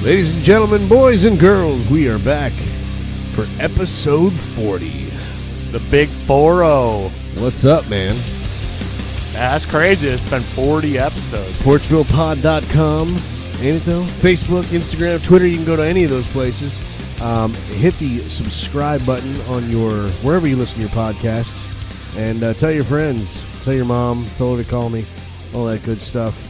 Ladies and gentlemen, boys and girls, we are back for episode 40. The big 4-0. What's up, man? That's crazy. It's been 40 episodes. PorchvillePod.com. Ain't it though? Facebook, Instagram, Twitter. You can go to any of those places. Hit the subscribe button on your wherever you listen to your podcasts, and tell your friends, tell your mom, tell her to call me, all that good stuff.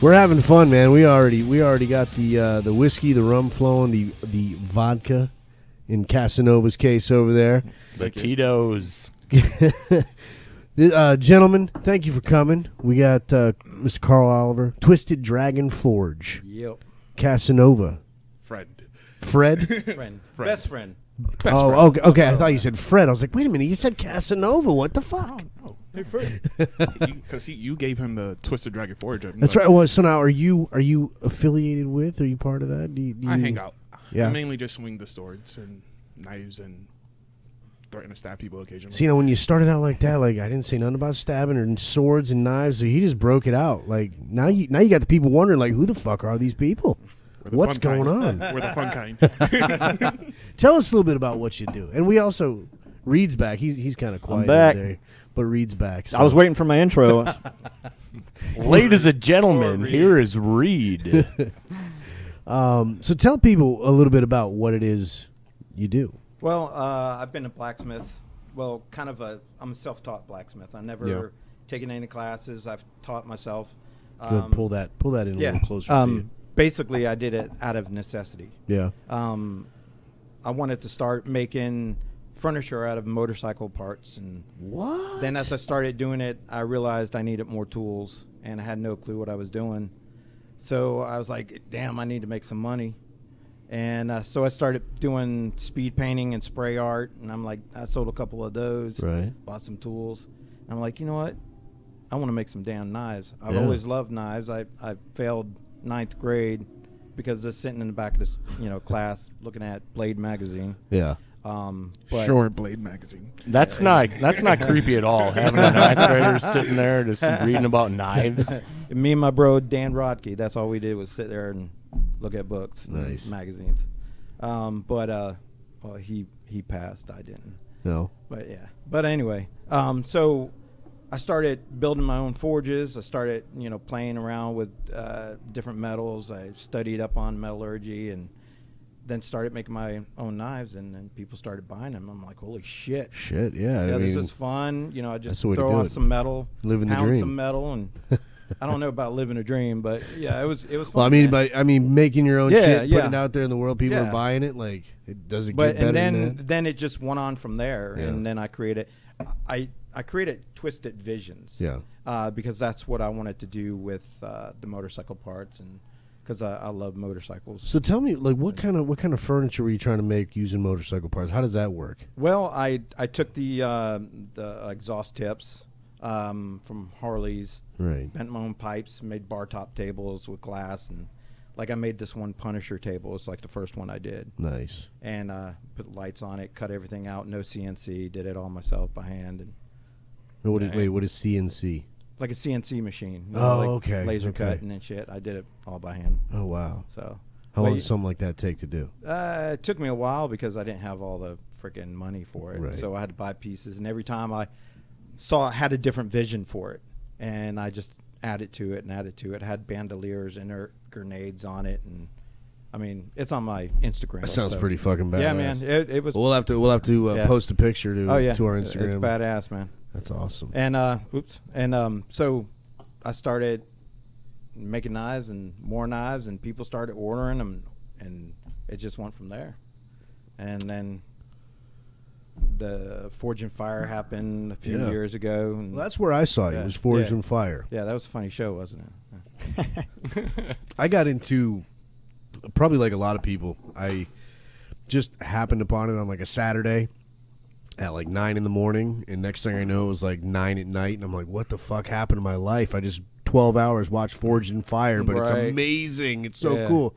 We're having fun, man. We already got the whiskey, the rum flowing, the vodka in Casanova's case over there. The Tito's. Gentlemen, thank you for coming. We got Mr. Carl Oliver, Twisted Dragon Forge. Yep. Casanova. Friend. Friend. Best friend. Okay. I thought you said Fred. I was like, wait a minute. You said Casanova. What the fuck? Oh, hey, Fred. Because you gave him the Twisted Dragon Forge. That's right. Well, so now are you affiliated with? Are you part of that? Do you I hang out. Yeah. I mainly just swing the swords and knives and threaten to stab people occasionally. See, when you started out like that, like I didn't say nothing about stabbing or swords and knives, so he just broke it out. Like now you got the people wondering, like, who the fuck are these people? What's going on? We're the fun kind. Tell us a little bit about what you do. And we also, Reed's back. He's kind of quiet back. over there, but Reed's back. So. I was waiting for my intro. Ladies and gentlemen, here is Reed. So tell people a little bit about what it is you do. Well, I've been a blacksmith. Well, I'm a self-taught blacksmith. I never taken any classes. I've taught myself. Good. Pull that in a little closer to you. Basically, I did it out of necessity. Yeah. I wanted to start making furniture out of motorcycle parts, and then as I started doing it, I realized I needed more tools, and I had no clue what I was doing. So I was like, damn, I need to make some money. And so I started doing speed painting and spray art, and I sold a couple of those, bought some tools. And I'm like, you know what? I want to make some damn knives. I've always loved knives. I failed 9th grade because just sitting in the back of this class looking at Blade magazine. Yeah. But Sure, Blade magazine. That's not creepy at all. Having a 9th grader sitting there just reading about knives. Me and my bro Dan Rodkey, that's all we did was sit there and look at books, and magazines. Well, he passed. I didn't. No. But yeah. But anyway, so I started building my own forges. I started, playing around with different metals. I studied up on metallurgy and then started making my own knives, and then people started buying them. I'm like, holy shit. Shit, yeah. This is fun. I just throw on some metal, living the pound dream. some metal, and I don't know about living a dream, but yeah, it was fun. Well, I mean, making your own shit, putting it out there in the world, people are Yeah. buying it. Like, it doesn't get better than that. Then it just went on from there, Yeah. and then I created Twisted Visions. Yeah. Because that's what I wanted to do with the motorcycle parts, and because I love motorcycles. So tell me, like, what kind of furniture were you trying to make using motorcycle parts? How does that work? Well, I took the exhaust tips from Harley's, bent my own pipes, made bar top tables with glass, and I made this one Punisher table. It's like the first one I did. Nice. And put lights on it, cut everything out, no CNC, did it all myself by hand. And What is CNC? like a CNC machine. Okay. Laser cutting and shit. I did it all by hand. Oh, wow. So How long does something like that take to do? it took me a while because I didn't have all the freaking money for it. Right. So I had to buy pieces, and every time I saw it had a different vision for it, and I just added to it. It had bandoliers, inert grenades on it, and I mean, it's on my Instagram. That sounds pretty fucking badass. Yeah, man. It was. We'll have to post a picture to our Instagram. It's badass, man. That's awesome. And so I started making knives and more knives, and people started ordering them, and it just went from there. And then the Forge and Fire happened a few years ago. And well, that's where I saw you. It was Forged and Fire. Yeah, that was a funny show, wasn't it? I got into, probably like a lot of people, I just happened upon it on like a Saturday at like 9 in the morning, and next thing I know it was like 9 at night, and I'm like, what the fuck happened to my life? I just 12 hours watched Forged and Fire, but it's amazing. It's so cool.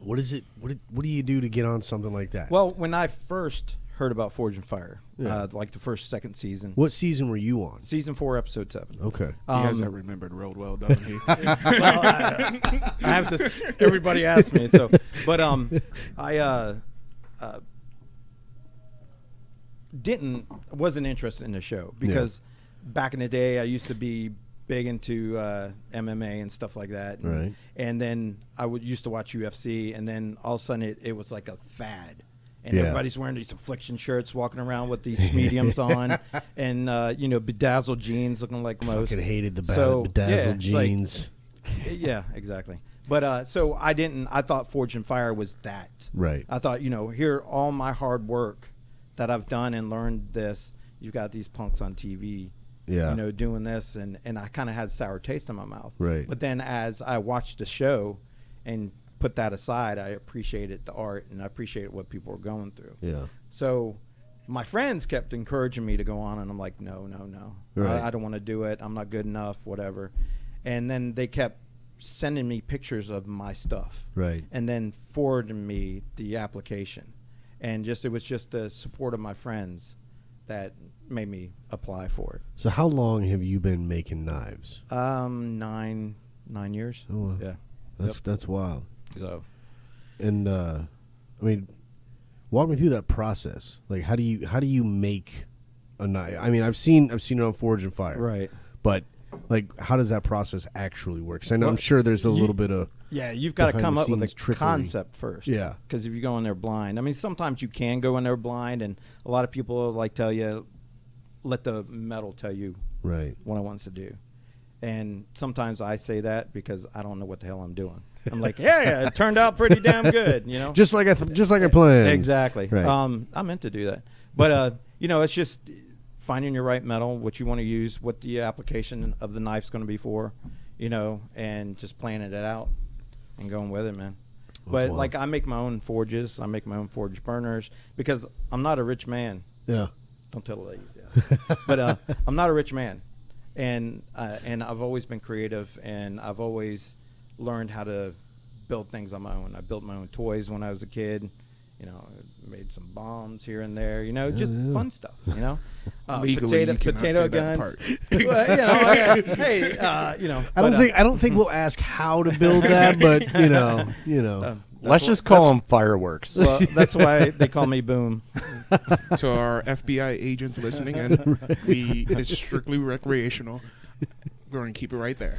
What is it? What do you do to get on something like that? Well, when I first heard about Forge and Fire, Yeah. like the second season. What season were you on? Season 4, episode 7. Okay. He has that remembered real well, doesn't he? Well, I have to. Everybody asks me. So, but I wasn't interested in the show because back in the day I used to be big into MMA and stuff like that. And, Right. And then I used to watch UFC, and then all of a sudden it was like a fad. And Yeah. everybody's wearing these affliction shirts, walking around with these mediums on, and bedazzled jeans, looking like most. Fucking hated the So, bedazzled yeah, like- jeans. Yeah, exactly. But so I thought Forge and Fire was that. Right. I thought, here, all my hard work that I've done and learned this, you've got these punks on TV, Yeah. doing this, and I kind of had a sour taste in my mouth. Right. But then as I watched the show and put that aside, I appreciated the art and I appreciated what people were going through. Yeah. So my friends kept encouraging me to go on, and I'm like, no. Right. I don't want to do it. I'm not good enough, whatever. And then they kept sending me pictures of my stuff. Right. And then forwarding me the application. And it was just the support of my friends that made me apply for it. So how long have you been making knives? 9 years. Oh, wow. Yeah. That's wild. So And I mean, walk me through that process. Like, how do you make a knife? I mean, I've seen it on Forge and Fire. right. But like, how does that process actually work? 'Cause I know Well, I'm sure there's a little bit of Yeah, you've got to behind come the up with a scenes trickery. concept first. Yeah. Because if you go in there blind, I mean, sometimes you can go in there blind, and a lot of people like tell you, let the metal tell you right. what it wants to do. And sometimes I say that because I don't know what the hell I'm doing. I'm like, yeah, it turned out pretty damn good, Just like I planned. Exactly. Right. I meant to do that, but it's just finding your right metal, what you want to use, what the application of the knife's going to be for, and just planning it out and going with it, man. But wild. like, I make my own forges, I make my own forge burners because I'm not a rich man. Yeah. Don't tell the ladies, yeah. But I'm not a rich man, and I've always been creative, and I've always learned how to build things on my own. I built my own toys when I was a kid. Made some bombs here and there. Just fun stuff. Legally, you cannot potato say that guns. part. Well, hey, I don't think we'll ask how to build that, but Let's just call them fireworks. Well, that's why they call me Boom. To our FBI agents listening, and it's strictly recreational. We're going to keep it right there.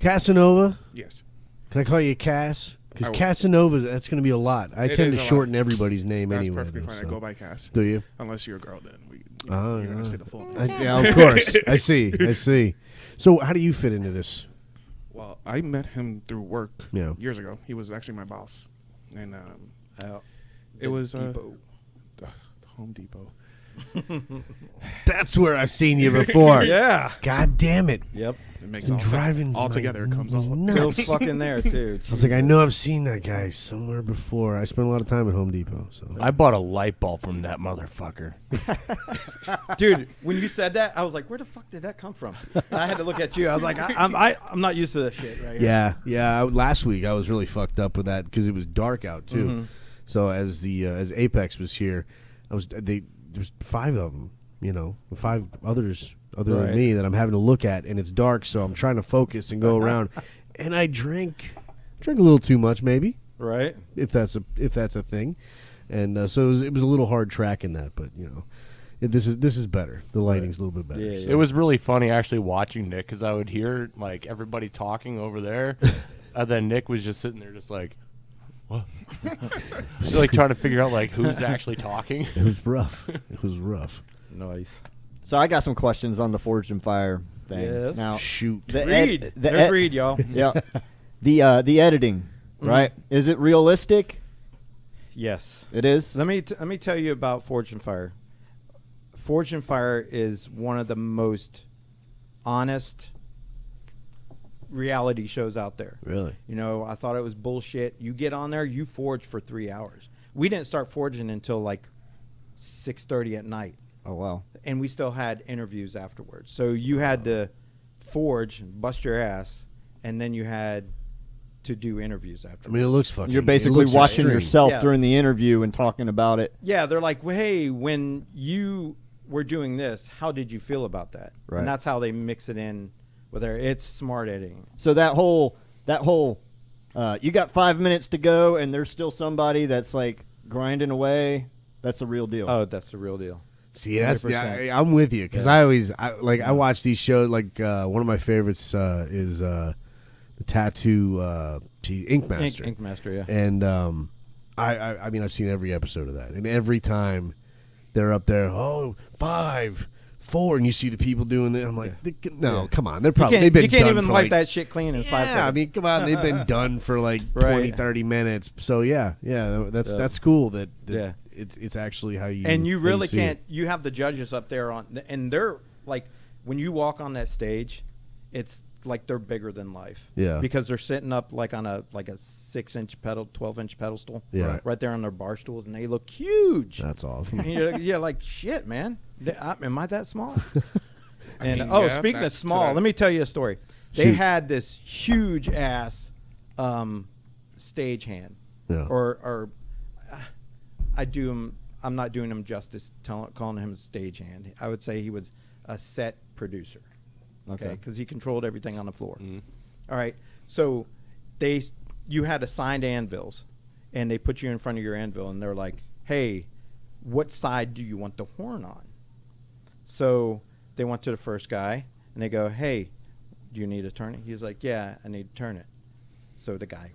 Casanova. Yes. Can I call you Cass? I Because will. Casanova, that's going to be a lot. I It tend is to a lot. shorten everybody's name That's anyway. perfectly though, fine. so. I go by Cass. Do you? Unless you're a girl, then Oh, you're going yeah. to say the full name. Yeah, of course. I see. So how do you fit into this? Well, I met him through work Yeah. years ago. He was actually my boss. And Oh, it was Depot. Home Depot. That's where I've seen you before. Yeah. God damn it. Yep. It makes Been all sense. driving All my together, it comes all. Still nuts. fucking there too. I was like, I know I've seen that guy somewhere before. I spent a lot of time at Home Depot. So I bought a light bulb from that motherfucker. Dude, when you said that, I was like, where the fuck did that come from? I had to look at you. I was like, I'm not used to this shit right here. yeah. Last week I was really fucked up with that because it was dark out too. Mhm. So as Apex was here, there's 5 of them. 5 others other Right. than me that I'm having to look at, and it's dark, so I'm trying to focus and go around. And I drank a little too much, maybe, Right? if that's a thing. And so it was a little hard tracking that, but this is better. The lighting's a little bit better. Yeah, so. It was really funny actually watching Nick because I would hear like everybody talking over there, and then Nick was just sitting there just like, what? Just, like trying to figure out like who's actually talking. It was rough. It was rough. Nice. So I got some questions on the Forged and Fire thing. Yes. Now, Shoot. Read. There's Read, y'all. yeah. The editing, right? Is it realistic? Yes. It is. Let me tell you about Forge and Fire. Forge and Fire is one of the most honest reality shows out there. Really? I thought it was bullshit. You get on there, you forge for 3 hours. We didn't start forging until like 6:30 at night, Oh wow. and we still had interviews afterwards. So you had to forge and bust your ass, and then you had to do interviews after. I mean, it looks fucking. You're it basically looks watching extreme. yourself Yeah. during the interview and talking about it. Yeah, they're like, well, hey, when you were doing this, how did you feel about that? Right. And that's how they mix it in with their. It's smart editing. So that whole, you got 5 minutes to go, and there's still somebody that's like grinding away. That's the real deal. Oh, that's the real deal. See, that's 100%. I'm with you because Yeah. I watch these shows. Like one of my favorites is the Tattoo Ink Master. Ink Master, yeah. And I mean, I've seen every episode of that, and every time they're up there, 5, 4, and you see the people doing it. I'm like, no, Yeah. come on, they're probably you they've been can't done even for wipe like, that shit clean in 5 seconds. Yeah, I mean, come on, they've been done for like Right. 20, 30 minutes. So yeah, that's cool that Yeah. it's actually how you and you how really see can't. it. You have the judges up there and they're like, when you walk on that stage, it's like they're bigger than life. Yeah. Because they're sitting up like on a 6-inch pedal, 12-inch pedestal. Yeah. Right there on their bar stools, and they look huge. That's awesome. And you're like, shit, man. Am I that small? And mean, oh, yeah, speaking of that's small, that. let me tell you a story. They Shoot. had this huge ass stage hand, Yeah. or I'm not doing him justice calling him a stage hand. I would say he was a set producer. Okay, because he controlled everything on the floor. All right, so you had assigned anvils, and they put you in front of your anvil, and they're like, "Hey, what side do you want the horn on?" So they went to the first guy, and they go, "Hey, do you need to turn it?" He's like, "Yeah, I need to turn it." So the guy,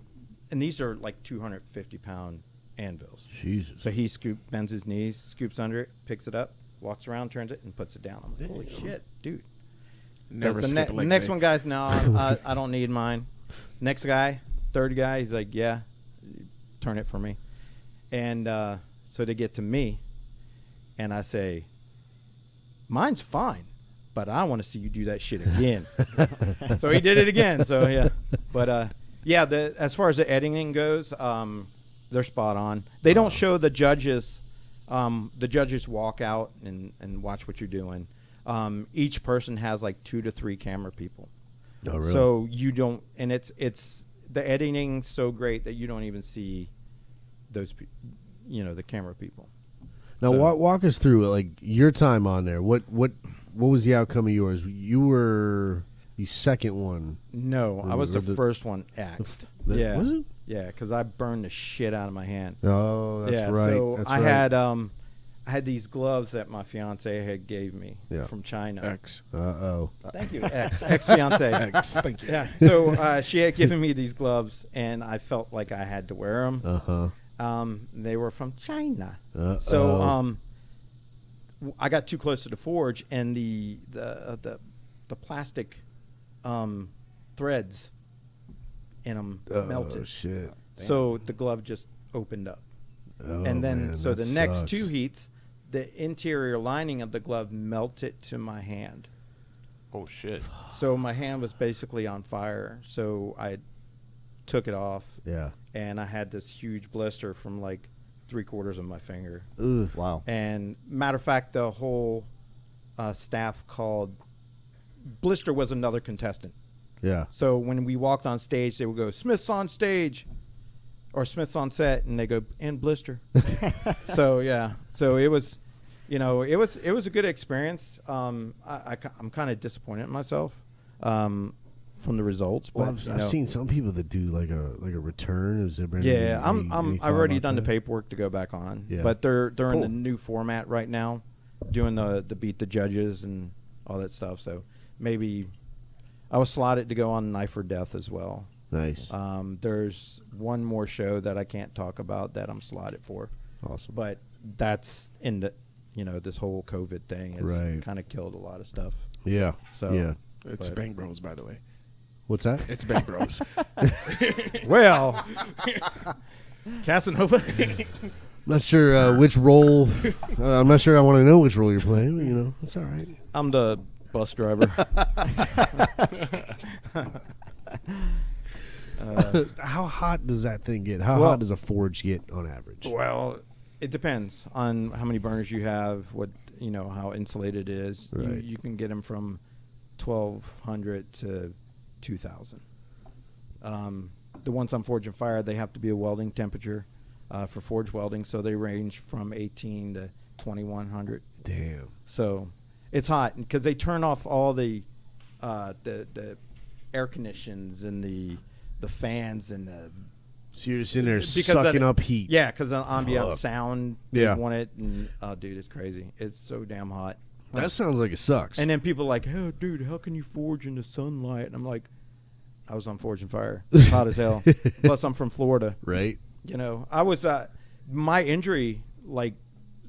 and these are like 250-pound anvils. Jesus. So he bends his knees, scoops under it, picks it up, walks around, turns it, and puts it down. I'm like, holy shit, dude. Never The skip a leg next day. one, guys, no, I don't need mine. Next guy, third guy, he's like, yeah, turn it for me. And so they get to me, and I say, mine's fine, but I want to see you do that shit again. So he did it again. So yeah, but yeah, as far as the editing goes, they're spot on. They don't show the judges. The judges walk out and watch what you're doing. Each person has like 2 to 3 camera people. Oh, really? So you don't, and it's the editing so great that you don't even see those, the camera people. Now So- walk us through like your time on there. What was the outcome of yours? You were the second one. No, I was Or the first one axed. Yeah, Was it? yeah, because I burned the shit out of my hand. Oh, that's yeah, right. so that's I right. had these gloves that my fiance had gave me Yeah. from China. X. Thank you, ex fiance. X. Thank you. Yeah. So she had given me these gloves, and I felt like I had to wear them. They were from China. So I got too close to the forge, and the plastic threads in them melted. Oh shit. So the glove just opened up. Oh, And then, man, so that the next sucks. 2 heats, the interior lining of the glove melted to my hand. Oh shit. So my hand was basically on fire. So I took it off, Yeah. and I had this huge blister from like 3/4 of my finger. Ugh. Wow. And matter of fact, the whole staff called. Blister was another contestant. Yeah. So when we walked on stage, they would go, "Smith's on stage," or "Smith's on set," and they go, "And Blister." So yeah, so it was, it was a good experience. I'm kind of disappointed in myself from the results, Well, but I've seen some people that do like a return. Is there been yeah, any I've thought already about done the that? paperwork to go back on. Yeah. But they're in Cool. the new format right now, doing the beat the judges and all that stuff. So maybe I was slotted to go on Knife or Death as well. Nice. There's one more show that I can't talk about that I'm slotted for, Awesome. but that's in the this whole COVID thing has Right. kind of killed a lot of stuff. Yeah. So yeah. It's But- Bang Bros, by the way. What's that? It's Bang Bros. Well, Casanova. I'm not sure which role. I'm not sure I want to know which role you're playing. But, it's all right. I'm the bus driver. How hot does that thing get? How Well- hot does a forge get on average? Well, it depends on how many burners you have, how insulated it is. Right. You can get them from 1,200 to 2,000. the ones on Forge and Fire, they have to be a welding temperature for forge welding, so they range from 18 to 2100. Damn. So it's hot because they turn off all the air conditions and the fans and the. So you're just in there Because sucking that- up heat. Yeah, because the ambient Fuck. sound, they Yeah. want it, and dude, it's crazy. It's so damn hot. That sounds like it sucks. And then people are like, "Oh, dude, how can you forge in the sunlight?" And I'm like, "I was on Forge and Fire, it's hot as hell." Plus, I'm from Florida. right? You know, I was my injury like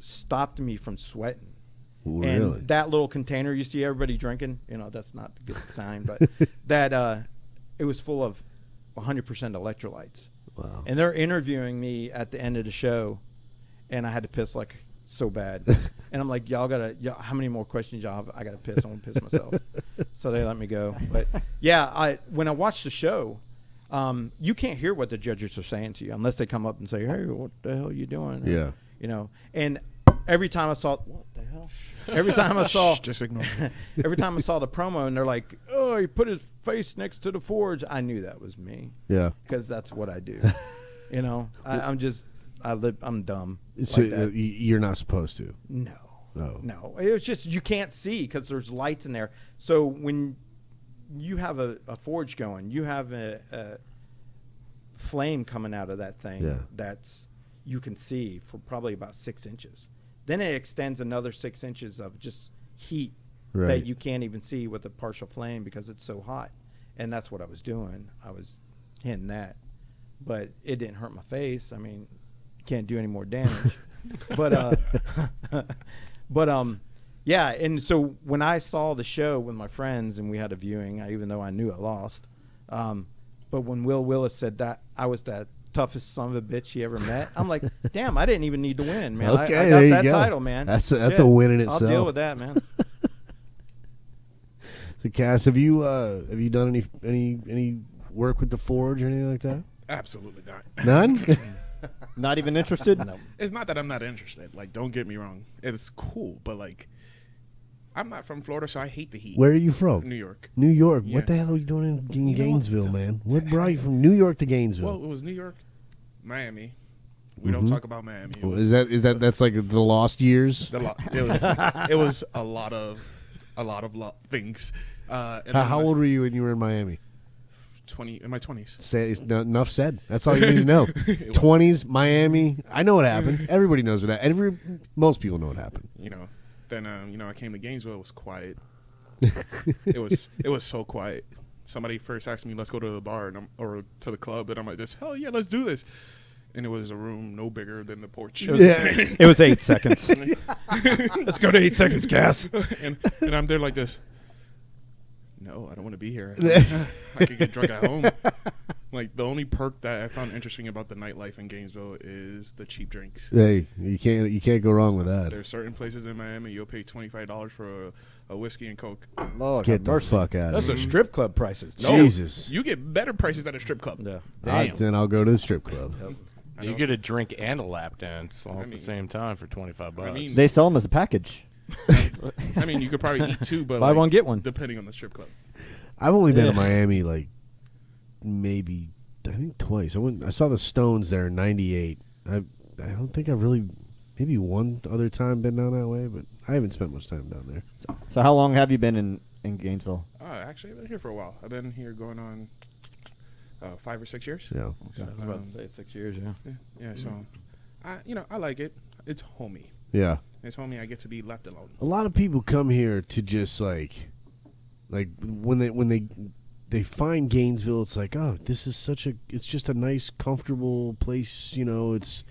stopped me from sweating. Really? And that little container you see everybody drinking, you know, that's not a good sign, but that it was full of 100% electrolytes. Wow. And they're interviewing me at the end of the show, and I had to piss like so bad. And I'm like, y'all, how many more questions y'all have? I gotta piss. I'm gonna piss myself. So they let me go. But yeah, when I watched the show, you can't hear what the judges are saying to you unless they come up and say, "Hey, what the hell are you doing?" Yeah. You know. And every time I saw, what the hell? Every time I saw, Just ignore it. every time I saw the promo, and they're like, "Oh, he put his face next to the forge," I knew that was me Yeah. because that's what I do. You know, I'm dumb. So like that. you're not supposed to. No. Oh. No. It was just you can't see because there's lights in there. So when you have a forge going, you have a flame coming out of that thing Yeah. that's you can see for probably about 6 inches. Then it extends another 6 inches of just heat Right. that you can't even see with a partial flame because it's so hot. And that's what I was doing. I was hitting that. But it didn't hurt my face. I mean, can't do any more damage. But yeah, and so when I saw the show with my friends and we had a viewing, even though I knew I lost, but when Will Willis said that I was the toughest son of a bitch he ever met, I'm like, damn, I didn't even need to win, man. Okay, I there got you that go. title, man. That's a Shit. win in I'll itself. deal with that, man. So Cass, have you done any work with the forge or anything like that? Absolutely not. None. Not even interested? No. It's not that I'm not interested. Like, don't get me wrong. It's cool, but like, I'm not from Florida, so I hate the heat. Where are you from? New York. New York. Yeah. What the hell are you doing in You know what? Gainesville, man? What brought you from New York to Gainesville? Well, it was New York, Miami. We don't talk about Miami. It was is that's like the lost years? it was a lot of things. And How old were you when you were in Miami? 20 in my 20s. Enough said. That's all you need to know. 20s, Miami. I know what happened. Everybody knows what happened. Most people know what happened. You know, then I came to Gainesville. It was quiet. it was so quiet. Somebody first asked me, "Let's go to the bar or to the club," and I'm like, "Hell yeah, let's do this." And it was a room no bigger than the porch. It was 8 seconds. Let's go to 8 seconds, Cass. and I'm there like this. No, I don't want to be here. I could get drunk at home. Like, the only perk that I found interesting about the nightlife in Gainesville is the cheap drinks. Hey, you can't go wrong with that. There's certain places in Miami you'll pay $25 for a whiskey and Coke. Lord, Get have the mercy. fuck out of Those here. are strip club prices. No, Jesus. you get better prices at a strip club. Yeah. Then I'll go to the strip club. I You know. get a drink and a lap dance all I at the mean- same time for $25. I mean- They sell them as a package. I mean, you could probably eat two, but Buy one, get one. depending on the strip club. I've only been Yeah. to Miami like maybe I think twice. I saw the Stones there in '98. I don't think I've really maybe one other time been down that way, but I haven't spent much time down there. So how long have you been in Gainesville? Actually, I've been here for a while. I've been here going on 5 or 6 years. Yeah. I was about to say 6 years, yeah. Yeah, so I like it. It's homey. Yeah. It's homey. I get to be left alone. A lot of people come here to just like when they find Gainesville, it's like, oh, this is it's just a nice, comfortable place. You know, it's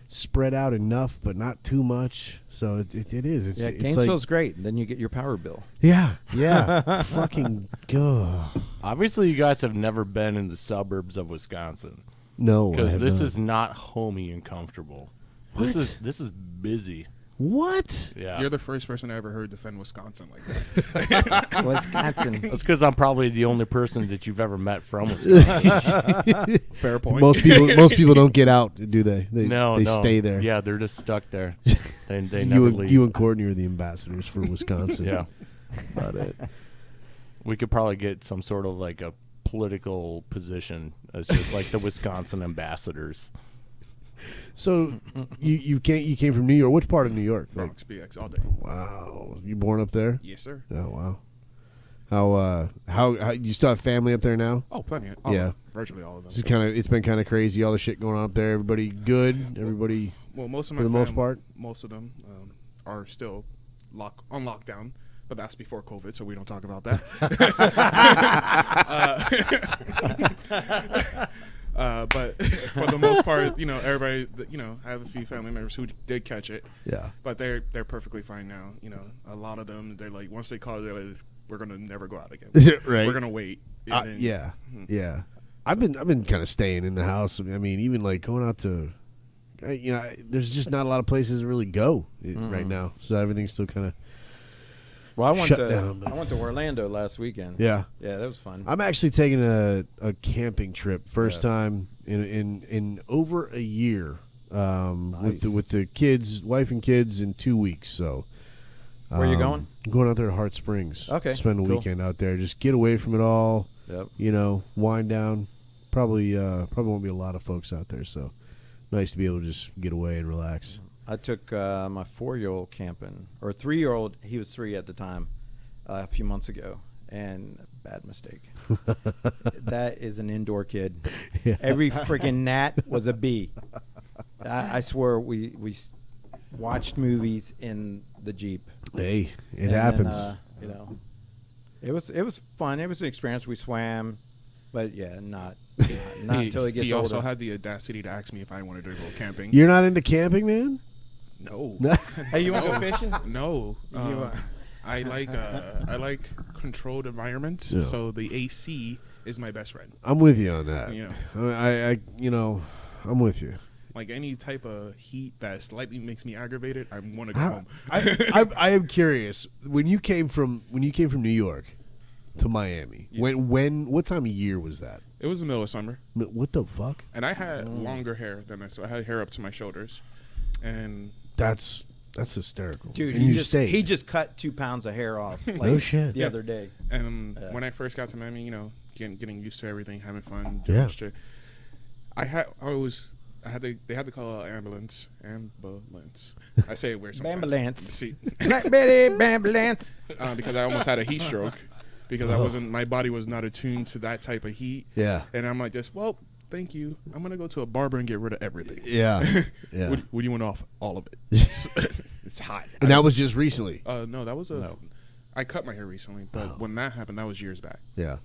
spread out enough, but not too much. So it is. It's, Yeah, it's Gainesville's like, great. And then you get your power bill. yeah, fucking go. Obviously, you guys have never been in the suburbs of Wisconsin No, because I have this not. is not homey and comfortable. This is busy. What? Yeah, You're the first person I ever heard defend Wisconsin like that. Wisconsin. that's because I'm probably the only person that you've ever met from Wisconsin. Fair point. Most people don't get out, do they? They no, stay there. Yeah, they're just stuck there. They So never you leave. and Courtney are the ambassadors for Wisconsin. Yeah, about it. we could probably get some sort of like a political position as just like the Wisconsin ambassadors. So you came from New York. Which part of New York? Bronx BX all day. Wow. You born up there? Yes, sir. Oh wow. How you still have family up there now? Oh, plenty. Yeah. Virtually all of them. It's been kind of crazy, all the shit going on up there. Everybody good? Everybody Well, most of for my the most part? most of them are still on lockdown, but that's before COVID, so we don't talk about that. But for the most part, everybody, I have a few family members who did catch it. Yeah. But they're perfectly fine now. A lot of them, they're like, once they call it, they're like, we're gonna never go out again. Right. We're gonna wait. And then- Yeah. Yeah. I've been kind of staying in the house. I mean, even like going out to, there's just not a lot of places to really go right now. So everything's still kind of Well, shut down. I went to Orlando last weekend. Yeah. Yeah, that was fun. I'm actually taking a camping trip. First Yeah. time in over a year. Nice. With the kids, wife and kids in 2 weeks. So Where you going? I'm going out there to Hart Springs. Okay, Spend a cool. weekend out there. Just get away from it all. Yep. Wind down. Probably won't be a lot of folks out there. So nice to be able to just get away and relax. I took my 4-year-old camping, or 3-year-old. He was 3 at the time, a few months ago, and bad mistake. That is an indoor kid. Yeah. Every freaking gnat was a bee. I swear we watched movies in the Jeep. Hey, it And happens. Then, it was fun. It was an experience. We swam, but yeah, not until he gets He older. also had the audacity to ask me if I wanted to go camping. You're not into camping, man? No. Hey, you want to go fishing? No. I like controlled environments, Yeah. so the AC is my best friend. I'm with you on that. Yeah. I'm with you. Like any type of heat that slightly makes me aggravated, I want to go How- home. I am curious. When you came from New York to Miami, Yes. what time of year was that? It was the middle of summer, What the fuck? and I had longer hair than this, so I had hair up to my shoulders, and That's hysterical. Dude, and you stayed. he just cut 2 pounds of hair off. Like, No shit. The Yeah. other day. when I first got to Miami, getting used to everything, having fun, Yeah. doing shit. They had to call an ambulance. I say it weird sometimes. Bambulance. See, Black Betty, Bambulance. because I almost had a heat stroke because my body was not attuned to that type of heat. Yeah. And I'm like this, well, thank you. I'm going to go to a barber and get rid of everything. Yeah. Yeah. What do you want off? All of it. It's hot. And that was just recently. No, that was I cut my hair recently, but when that happened, that was years back. Yeah.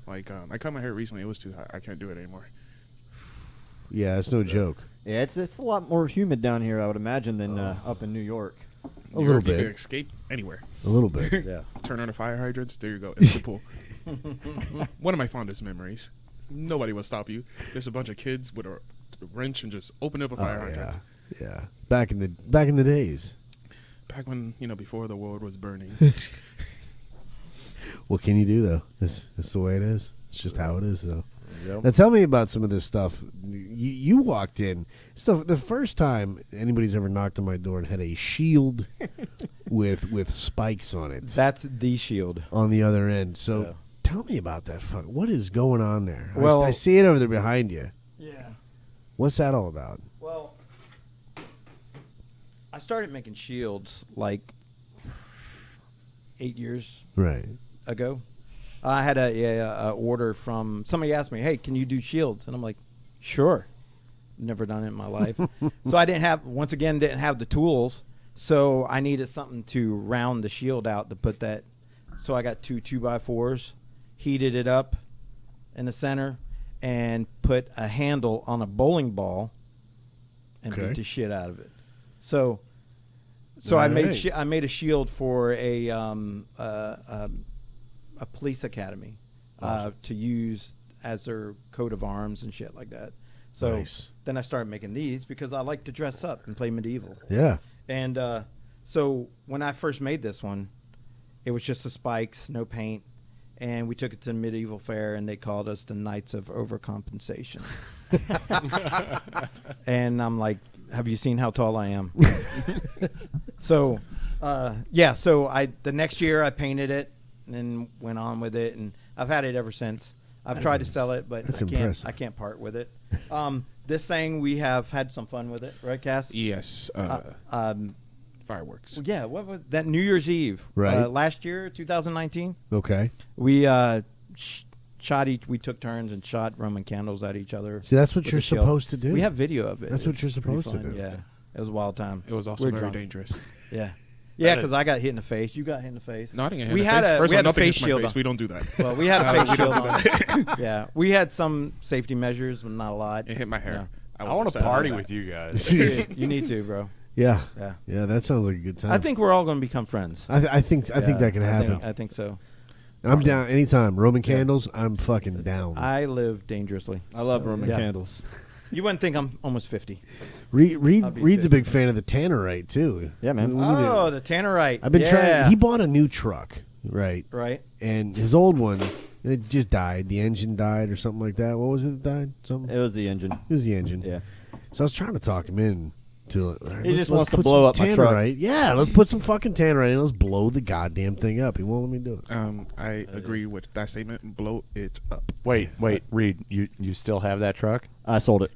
Like, I cut my hair recently. It was too hot. I can't do it anymore. Yeah, it's no joke. Yeah, it's a lot more humid down here, I would imagine, than up in New York. A little You bit. can escape anywhere. A little bit. Yeah. Turn on the fire hydrants. There you go. It's the pool. One of my fondest memories. Nobody will stop you. There's a bunch of kids with a wrench and just open up a fire hydrant. Yeah. Back in the days. Back when, before the world was burning. What can you do though? It's the way it is. It's just how it is though. Yep. Now tell me about some of this stuff. You walked in. The first time anybody's ever knocked on my door and had a shield with spikes on it That's the shield. on the other end. So Yeah. tell me about that. What is going on there? Well- I see it over there behind you. Yeah. What's that all about? Well, I started making shields like 8 years Right. ago. I had a order from somebody asked me, "Hey, can you do shields?" And I'm like, "Sure." Never done it in my life. So I didn't have the tools. So I needed something to round the shield out to put that. So I got 2 2x4s, heated it up in the center, and put a handle on a bowling ball, and Okay. beat the shit out of it. So I made a shield for a police academy to use as their coat of arms and shit like that. So Nice. then I started making these because I like to dress up and play medieval. Yeah. And so when I first made this one, it was just the spikes, no paint. And we took it to the medieval fair, and they called us the Knights of Overcompensation. And I'm like, have you seen how tall I am? So, so the next year I painted it and went on with it, and I've had it ever since. I've tried to sell it, but That's I can't. impressive. I can't part with it. This thing, we have had some fun with it, right, Cass? Yes. Fireworks. Yeah. What was that? New Year's Eve, Right. last year, 2019. Okay. We shot each. We took turns and shot Roman candles at each other. See, that's what with you're the shield. supposed to do. We have video of it. That's what It's you're pretty supposed to fun. do. Yeah, it was a wild time. It was also We're very drunk. dangerous. Yeah, yeah, because I got hit in the face. You got hit in the face. No, I didn't get hit We in the had face. a First we of all, had a nothing face hits my shield face. on. We don't do that. Well, we had a face We shield don't do on. Yeah, we had some safety measures, but not a lot. It hit my hair. I was want to upset about party that. with you guys. Dude, you need to, bro. Yeah. Yeah. Yeah, that sounds like a good time. I think we're all going to become friends. I think Yeah, that can happen. I think so. I'm down anytime. Roman candles, I'm fucking down. I live dangerously. I love Roman Yeah. candles. You wouldn't think I'm almost 50. Reed's I'll be a fit. big fan of the Tannerite too. Yeah, man. We need to- Oh, the Tannerite. I've been yeah. trying. He bought a new truck, right? Right. And his old one, it just died. The engine died or something like that. What was it that died? Something. It was the engine. It was the engine. Yeah. So I was trying to talk him in to it. All right, He just let's wants to put blow some up my truck. Tannerite. Yeah, let's put some fucking Tannerite in. Let's blow the goddamn thing up. He won't let me do it. I agree with that statement. Blow it up. Wait, Reed, you still have that truck? I sold it.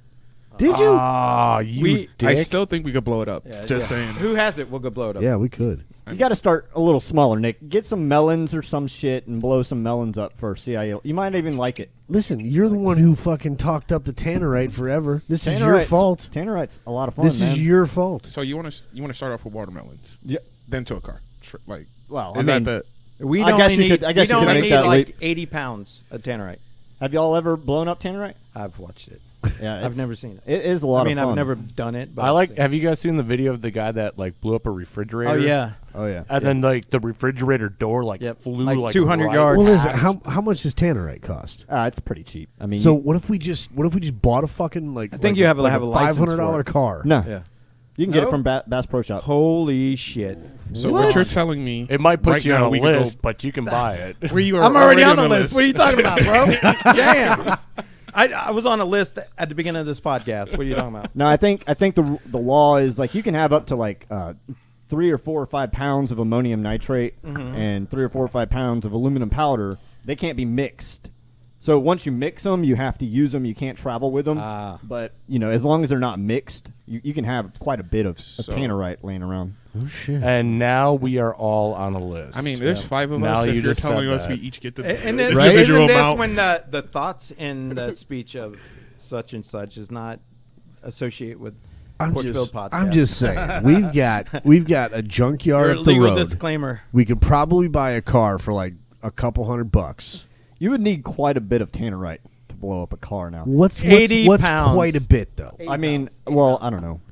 Did you? Ah, you dick. I still think we could blow it up. Yeah, Just yeah. saying. Who has it? We'll go blow it up. Yeah, we could. You got to start a little smaller, Nick. Get some melons or some shit and blow some melons up first. See how you might even like it. Listen, you're the one who fucking talked up the Tannerite forever. This is your fault. Tannerite's a lot of fun, This man. is your fault. So you want to start off with watermelons, Yeah. then to a car. Like, Well, is I mean, that the? We I don't guess you need. could- I guess we you don't could need make that like leap. 80 pounds of Tannerite. have y'all ever blown up Tannerite? I've watched it. Yeah, I've it's- never seen it. It is a lot I mean, of fun. I've never done it. But I I've like. seen it. Have you guys seen the video of the guy that like blew up a refrigerator? Oh yeah. Oh yeah. And then like the refrigerator door like Yep. flew Like like 200 right yards. Well, listen, past- how much does Tannerite cost? It's pretty cheap. I mean, So what if we just bought a fucking like? I think like you have to like have a license for $500 it. car. no, Yeah. you can get No? it from Bass Pro Shop. Holy shit. So what you're telling me? it might put right you now, on we a could go- list, but you can buy it. Where you are I'm already on the list. list. What are you talking about, bro? Damn. I was on a list at the beginning of this podcast. What are you talking about? No, I think the law is like you can have up to like 3 or 4 or 5 pounds of ammonium nitrate and 3 or 4 or 5 pounds of aluminum powder. They can't be mixed. So once you mix them, you have to use them. You can't travel with them. Ah. But as long as they're not mixed, you can have quite a bit of Tannerite laying around. Oh shit. And now we are all on a list. I mean, there's 5 of Now us. you If you're just said telling us that. we each get the And then, Right? isn't individual this amount. when the thoughts in the speech of such and such is not associated with Porchville podcast? I'm just saying. We've got a junkyard Your up the legal road. disclaimer. We could probably buy a car for like a couple $100. You would need quite a bit of Tannerite to blow up a car now. What's 80 what's pounds. quite a bit though? I mean, well, I don't know.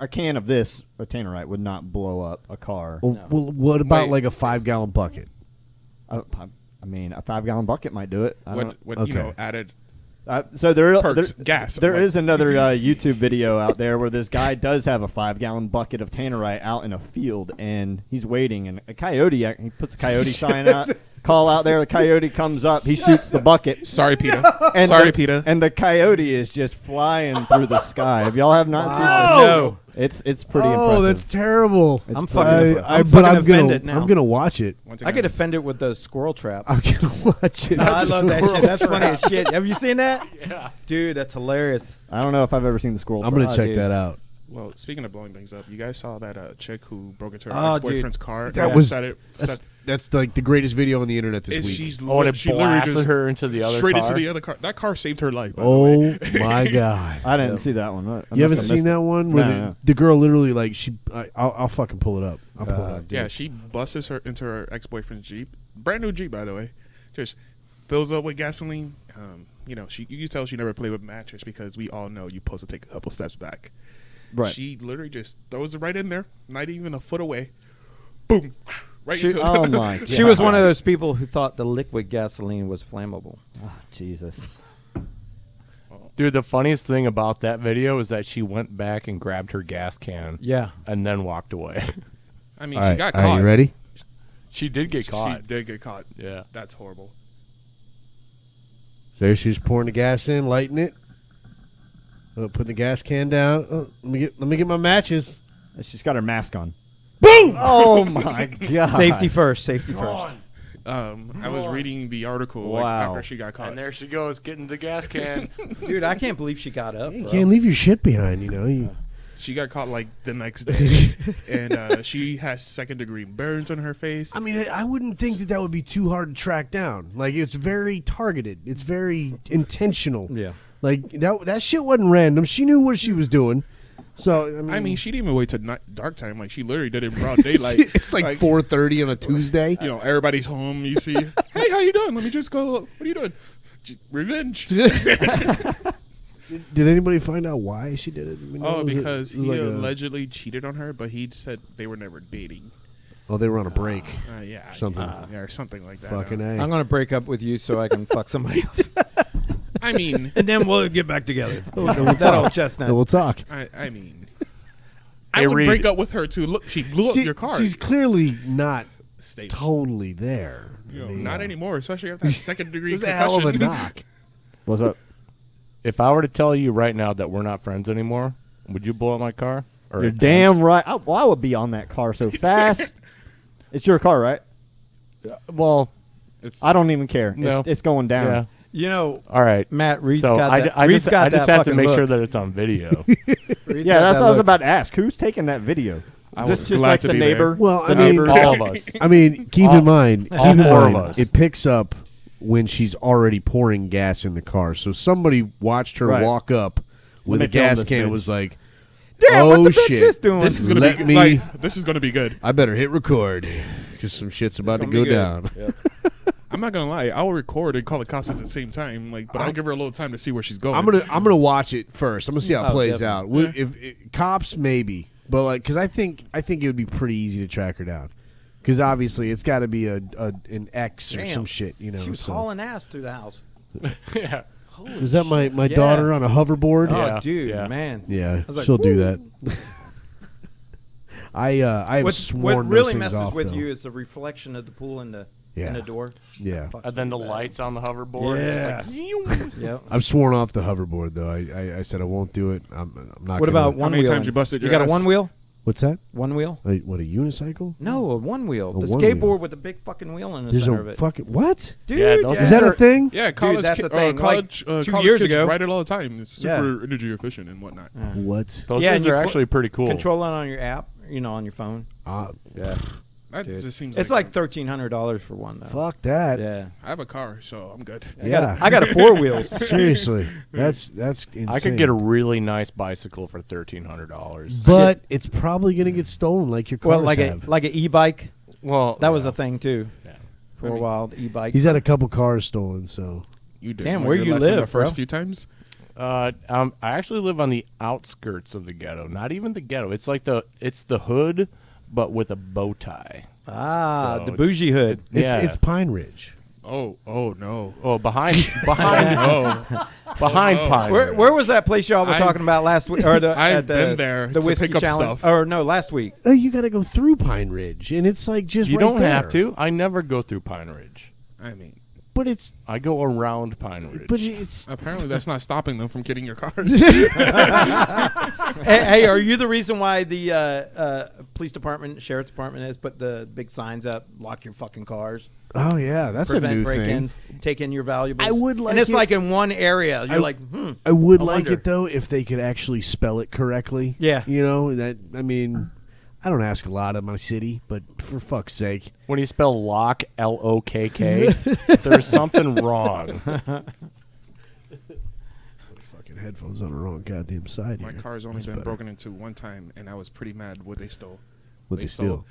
A can of this, a Tannerite, would not blow up a car. Well, what about Wait. like a 5-gallon bucket? I mean, a 5-gallon bucket might do it. I don't what Okay. added So there perks, gas. There like- is another YouTube video out there where this guy does have a 5-gallon bucket of Tannerite out in a field, and he's waiting, and a coyote, he puts a coyote sign out, call out there, the coyote comes up, he shoots the bucket. Sorry, Peter. And Sorry, the, Peter. And the coyote is just flying through the sky. Have y'all have not seen No. this? It's pretty Oh, impressive. that's terrible. It's I'm pretty fucking- impressive. But fucking I'm gonna offended now. I'm gonna watch it. Once I again, get offended with the squirrel trap. I'm gonna watch it. No, I love that Squirrel shit. That's funny trap. as shit. Have you seen that? Yeah. Dude, that's hilarious. I don't know if I've ever seen the squirrel. I'm gonna trap. check dude. that out. Well, speaking of blowing things up, you guys saw that chick who broke into her Oh, ex-boyfriend's car. That and was set it. that's like the greatest video on the internet this week. She's Oh, and it she literally blasted just her into the other straight car? into the other car. That car saved her life. By the Oh way. my god! I didn't see that one. I You must haven't have seen missed that it. one where No. the girl literally like I'll fucking pull it up. I'll pull it up. dude. Yeah, she busts her into her ex-boyfriend's Jeep, brand new Jeep by the way. Just fills up with gasoline. You can tell she never played with matches because we all know you're supposed to take a couple steps back. Right. She literally just throws it right in there, not even a foot away. Boom, right She- into. Oh my god. She was one of those people who thought the liquid gasoline was flammable. Oh, Jesus. Dude, the funniest thing about that video is that she went back and grabbed her gas can Yeah. and then walked away. I mean, All she right, got all right, caught. you ready? She did get caught. She did get caught. Yeah. That's horrible. There she's pouring the gas in, lighting it. Putting the gas can down. Oh, let me get my matches. She's got her mask on. Boom! Oh my god. Safety first. Safety first. I was reading the article like, Wow. after she got caught. And there she goes, getting the gas can. Dude, I can't believe she got up. You bro. can't leave your shit behind, you know. She got caught like the next day, and she has 2nd-degree burns on her face. I mean, I wouldn't think that would be too hard to track down. Like, it's very targeted. It's very intentional. Yeah. Like, that shit wasn't random. She knew what she was doing. So, I mean, she didn't even wait till dark time. Like, she literally did it in broad daylight. it's like 4:30 on a Tuesday. You know, everybody's home. You see, hey, how you doing? Let me just go. What are you doing? Revenge. Did anybody find out why she did it? I mean, Oh, was it- because it was he like allegedly cheated on her, but he said they were never dating. they were on a break. Yeah, Something. or something like that. Fucking A. I'm going to break up with you so I can fuck somebody else. I mean, And then we'll get back together. Then we'll That talk. old chestnut. Then we'll talk. I mean, I Hey, would Reed. break up with her too. Look, she blew up your car. She's clearly not Stable. totally there. You know, I mean, not anymore, especially after that 2nd-degree It was a concussion. hell of a knock. What's up? If I were to tell you right now that we're not friends anymore, would you blow up my car? Or You're attempt? damn right. I would be on that car so fast. It's your car, right? Well, It's, I don't even care. No. It's going down. yeah. You know, All right. Matt, Reed's So got that. I Reed's just, got I just that have to fucking make look. sure that it's on video. Reed's Yeah, got that's that what I was look. about to ask. Who's taking that video? I Is was this just glad like to the be there. neighbor? Well, the I mean, neighbor. all of us. I mean, keep All- in mind, all four of us. it picks up when she's already pouring gas in the car. So somebody watched her Right. walk up with me a film gas this can and bitch. was like, Damn, oh what the bitch shit. is doing? This is gonna Let be me- like, this is gonna be good. I better hit record because some shit's about to gonna go be good. down. I'm not gonna lie. I'll record and call the cops at the same time. Like, but I'll give her a little time to see where she's going. I'm gonna watch it first. I'm gonna see how it Oh, plays definitely. out. If cops, maybe, but like, because I think it would be pretty easy to track her down. Because obviously it's got to be an X or Damn. some shit, you know. She was so. hauling ass through the house. Yeah. Is that my Yeah. daughter on a hoverboard? Oh, Yeah, dude, yeah. man. Yeah, was like, she'll do "Woo." that. I have What sworn those really things messes off, with though. you is the reflection of the pool in the Yeah. door. Yeah, Fucks And then me the bad. lights on the hoverboard. Yeah. It's like, Yep. I've sworn off the hoverboard though. I said I won't do it. I'm not. What gonna- about How one many wheel? times you busted You your got ass? a one wheel? What's that? One wheel? What, a unicycle? No, a one wheel. A The one skateboard wheel. with the big fucking wheel in the There's center a of it. fucking what? Dude, Yeah, those Is that a thing? Yeah, college. that's the thing. College, Like, 2 college years kids ago- ride it all the time. It's Yeah. super energy efficient and whatnot. What? Those Yeah, things and you are cl- actually pretty cool. Control it on your app, on your phone. Yeah. That Dude. just seems. It's like $1,300 for one, though. Fuck that. Yeah. I have a car, so I'm good. Yeah. I got a four wheels. Seriously, that's insane. I could get a really nice bicycle for $1,300. but it's probably gonna get stolen like your cars Well, like have. an e-bike. Well, That was yeah. a thing too Yeah. for a while. The e-bike. He's had a couple cars stolen, so You did. Damn, learn where your you lesson live, the first bro? few times. I actually live on the outskirts of the ghetto. Not even the ghetto. It's like it's the hood, but with a bow tie. So So the bougie hood. Yeah. it's Pine Ridge. Oh no. Oh, behind Oh, Pine. Where Ridge. was that place y'all were I've- talking about last week? Or I've at the, been there The to whiskey pick up challenge. stuff. Or no, last week. Oh, you got to go through Pine Ridge, and it's like just You right don't there. have to. I never go through Pine Ridge. I mean, But it's I go around Pine Ridge. but it's apparently that's not stopping them from getting your cars. Hey, are you the reason why the police department, sheriff's department has put the big signs up? Lock your fucking cars. oh yeah, that's a Prevent new break-ins. thing. Take in your valuables. I would like and it's it- like in one area. You're I- like, I would I like wonder. it though if they could actually spell it correctly. Yeah. you know that. I mean, I don't ask a lot of my city, but for fuck's sake, When you spell lock, L-O-K-K, there's something wrong. fucking headphones on the wrong goddamn side. My here. car's only That's been better. broken into one time, and I was pretty mad what they stole. What they steal?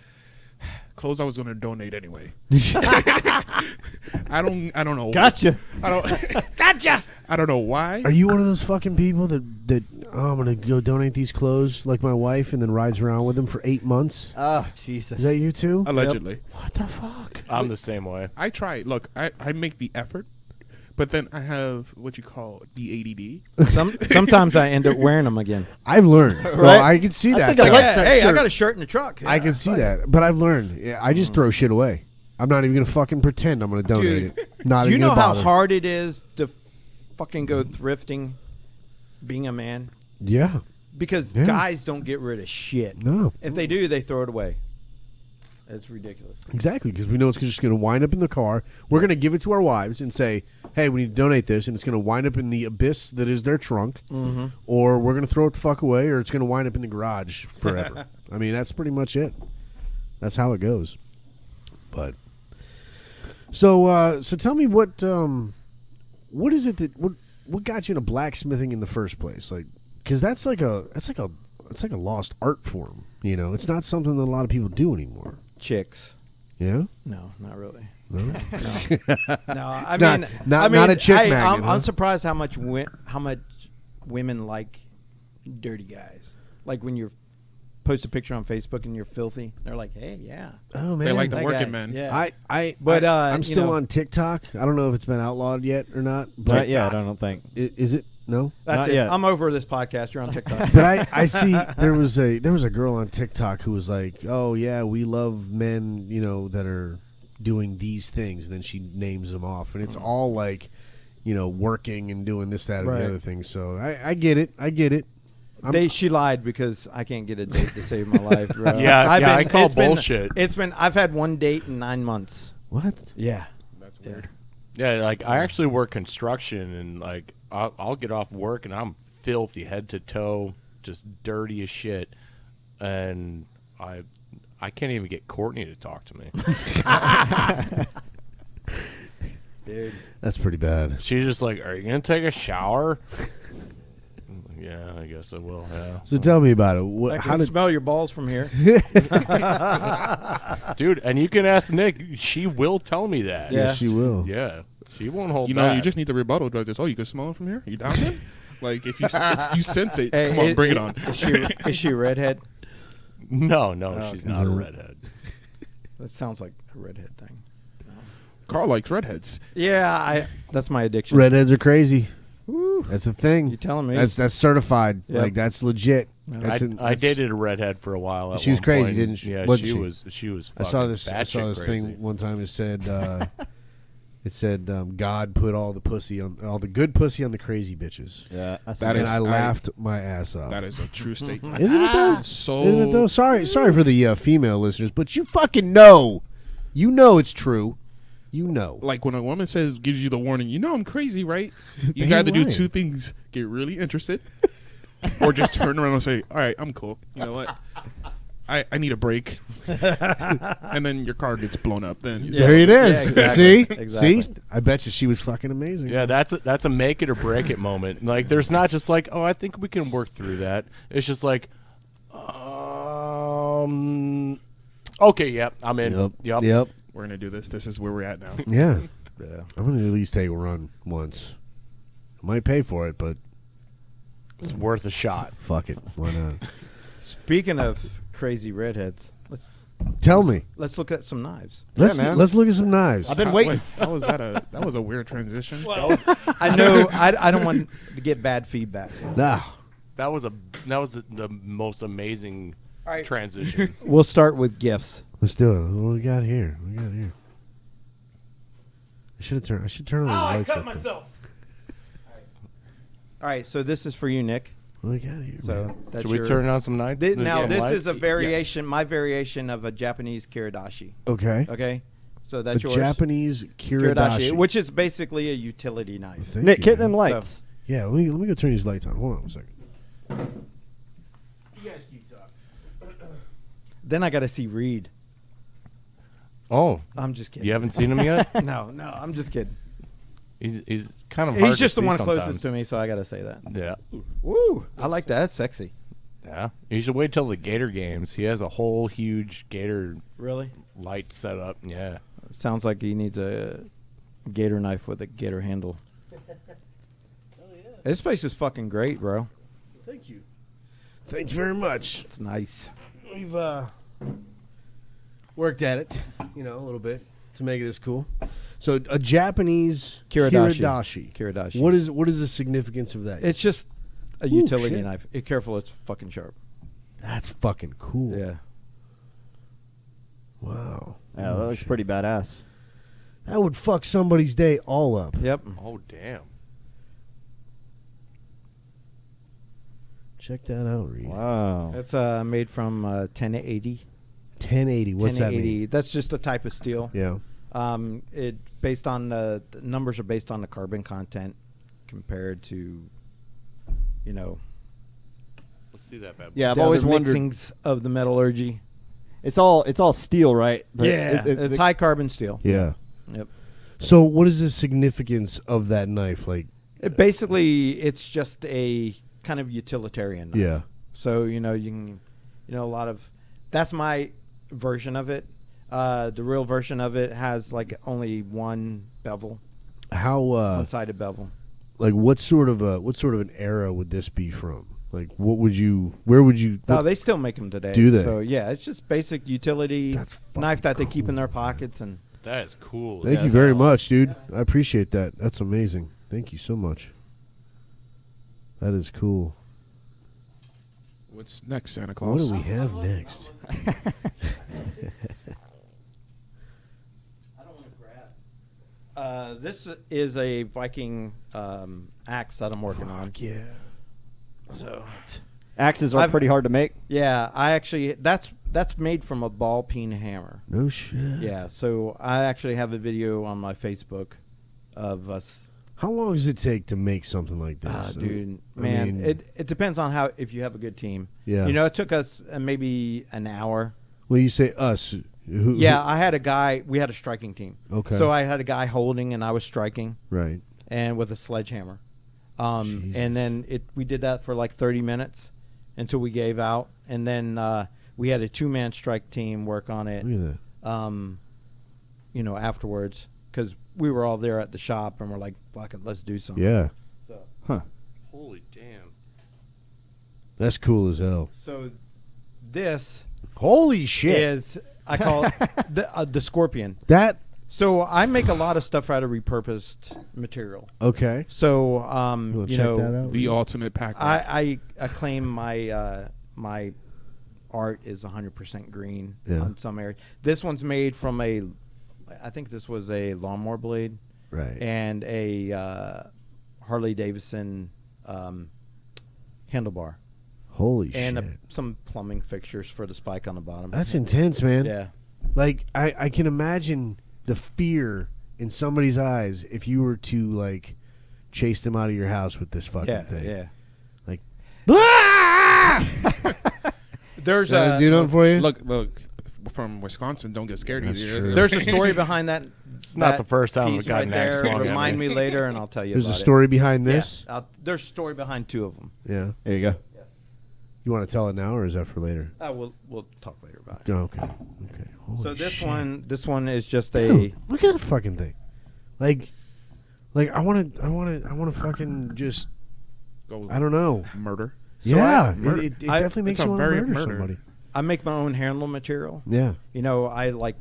Clothes I was going to donate anyway. I don't know. Gotcha. I don't. Gotcha. I don't know why. Are you one of those fucking people that I'm gonna go donate these clothes like my wife and then rides around with them for 8 months? Oh, Jesus. Is that you too? Allegedly. What the fuck? I'm the same way. I try. Look, I make the effort, but then I have what you call the ADD. sometimes I end up wearing them again. I've learned. Well, I can see that. think I like Yeah, that hey, I shirt. got a shirt in the truck. I can see that, but I've learned. Yeah, I just throw shit away. I'm not even gonna fucking pretend I'm gonna donate Dude, it. Not do you even know gonna how bother. hard it is to fucking go thrifting being a man? Yeah. Because Yeah. guys don't get rid of shit. No. If they do, they throw it away. It's ridiculous. Exactly, because we know it's just going to wind up in the car. We're going to give it to our wives and say, hey, we need to donate this, and it's going to wind up in the abyss that is their trunk, or we're going to throw it the fuck away, or it's going to wind up in the garage forever. I mean, that's pretty much it. That's how it goes. But so tell me what is it that what got you into blacksmithing in the first place? Like, because that's like a lost art form. You know, it's not something that a lot of people do anymore. Chicks. Yeah. No, not really. No? No, I not- mean, not a chick hey, magnet, huh? I'm surprised how much women like dirty guys. Like when you post a picture on Facebook and you're filthy, they're like, "Hey, yeah." Oh man, They like the that working guy, men. Yeah. I'm you still know- on TikTok. I don't know if it's been outlawed yet or not. Not But yet, I don't think. is it? No. That's Not it. yet. I'm over this podcast. You're on TikTok. But I see there was a girl on TikTok who was like, "Oh yeah, we love men, you know, that are doing these things." And then she names them off, and it's all like, you know, working and doing this, that, and Right. the other thing. So I get it. I get it. She lied because I can't get a date to save my life, bro. Yeah, I call bullshit. I've had one date in 9 months. What? Yeah. That's weird. Yeah, like I actually work construction, and like I'll get off work and I'm filthy head to toe, just dirty as shit, and I can't even get Courtney to talk to me. Dude. That's pretty bad. She's just like, "Are you gonna take a shower?" I'm like, yeah, I guess I will. Yeah, So tell me about it. I How can did? smell your balls from here. dude, and you can ask Nick. She will tell me that. Yeah. Yes, she will. Yeah, she won't hold You know, back. you just need to rebuttal like this. Oh, you can smell it from here? You down there? Like, if you sense it, Hey, come on, bring it on. Is she a redhead? No, Oh, she's okay. not a No. redhead. That sounds like a redhead thing. Carl likes redheads. Yeah, that's my addiction. Redheads are crazy. Woo. That's a thing. You telling me? That's certified. Yep. Like that's legit. Yeah. That's I dated a redhead for a while. At She was one crazy, point. didn't she? Yeah, Wasn't she she? was. I saw fucking this. I batshit saw this crazy. thing one time. It said, it said, God put all the good pussy on the crazy bitches. Yeah, That And is- I laughed my ass off. That is a true statement. Isn't it though? So Isn't it though? Sorry for the female listeners, but you fucking know. You know it's true. You know. like when a woman gives you the warning, you know I'm crazy, right? You Ain't got to do right. two things: get really interested, or just turn around and say, "All right, I'm cool. You know what? I need a break." And then your car gets blown up. Then you There it is. Yeah, exactly. See? Exactly. See? I bet you she was fucking amazing. Yeah, that's a make it or break it moment. Like, there's not just like, oh, I think we can work through that. It's just like, okay, yep, I'm in. Yep. we're gonna do this. This is where we're at now. Yeah. Yeah. I'm gonna at least take a run once. I might pay for it, but It's worth a shot. fuck it. Why not? Speaking of crazy redheads, Tell me. let's look at some knives. man. Let's look at some knives. I've been waiting. Wait, that was a weird transition. I know. I don't want to get bad feedback. Nah. That was the most amazing All right. transition. We'll start with gifts. Let's do it. What we got here? I should turn on the lights. up there. All right. So this is for you, Nick. What we got here? So man? that's Should we your- turn on some nights? Now some this lights? is a variation. My variation of a Japanese kiridashi. Okay. Okay. So A that's yours. Japanese kiridashi. Which is basically a utility knife. Thank Nick, you, hit man. them lights. Yeah, let me go turn these lights on. Hold on a second. You guys keep talking. Then I got to see Reed. Oh, I'm just kidding. you haven't seen him yet? No, I'm just kidding. He's kind of hard He's to just the see one sometimes. closest to me, so I got to say that. Yeah. Woo! I like that. That's sexy. Yeah. You should wait till the Gator games. He has a whole huge Gator Really? light set up. Yeah. Sounds like he needs a gator knife with a gator handle. This place is fucking great, bro. Thank you. Thank you very much. It's nice. We've worked at it, a little bit to make it this cool. So a Japanese Kiridashi. kiridashi. What is the significance of that? It's just a utility shit. knife. Careful, it's fucking sharp. That's fucking cool. Yeah. Wow. Yeah, that looks pretty badass. That would fuck somebody's day all up. Yep. Oh, damn. Check that out, Reed. Wow. It's made from 1080 1080. What's that mean? That's just a type of steel. Yeah. It based on the numbers are based on the carbon content compared to, Let's see that bad boy. Yeah, I've the always other wondered. mixings of the metallurgy. It's all steel, right? But It's high carbon steel. Yeah. Yep. So, what is the significance of that knife? Like, It's just a kind of utilitarian knife. yeah. So, you can, a lot of, that's my version of it. The real version of it has like only one bevel, How one-sided bevel. like what sort of an era would this be from? Like, where would you? No, they still make them today. Do they? So yeah, it's just basic utility That's fucking knife that they keep in their pockets, and That is cool. Thank you very much, dude. I appreciate that. That's amazing. Thank you so much. That is cool. What's next, Santa What Claus? do we have next? this is a Viking axe that I'm working on. Yeah. So Axes are I've- pretty hard to make. yeah, I actually that's made from a ball peen hammer. No shit. Yeah, so I actually have a video on my Facebook of us. How long does it take to make something like this? Dude, I man, mean, it depends on if you have a good team. Yeah. It took us maybe an hour. Well, you say us. Who, Yeah, I had a guy. We had a striking team. Okay. So I had a guy holding, and I was striking, Right. and with a sledgehammer. Jesus. And then we did that for like 30 minutes until we gave out, and then we had a 2-man strike team work on it. Look at that. Afterwards, because we were all there at the shop, and we're like, "Fuck it, let's do something." Yeah. Holy damn. That's cool as hell. So this Holy shit. is, I call it the Scorpion. That. So I make a lot of stuff out of repurposed material. Okay. So You wanna check that out? The ultimate pack. I claim my my art is 100% green Yeah. on some areas. This one's made from I think this was a lawnmower blade Right. and a Harley Davidson handlebar Holy and shit. some plumbing fixtures for the spike on the bottom. That's intense, man. Yeah. Like, I can imagine the fear in somebody's eyes if you were to, like, chase them out of your house with this fucking Yeah, thing. yeah. Like, ah! There's That a do nothing for you? Look, from Wisconsin. Don't get scared That's either. true. there's a story behind that. It's not that the first time piece we've gotten right axe there. swung at Remind me. me later, and I'll tell you. There's a about story behind it. this? Yeah, there's a story behind 2 of them. Yeah. There you go. You want to tell it now, or is that for later? We'll talk later about it. Oh, okay. Okay. Holy So this shit. one is just Dude, look at the fucking thing. Like I want to fucking just, Go I don't know. murder. So yeah. murder- It I- definitely makes it's you a want to very murder murder. somebody. I make my own handle material. Yeah. I like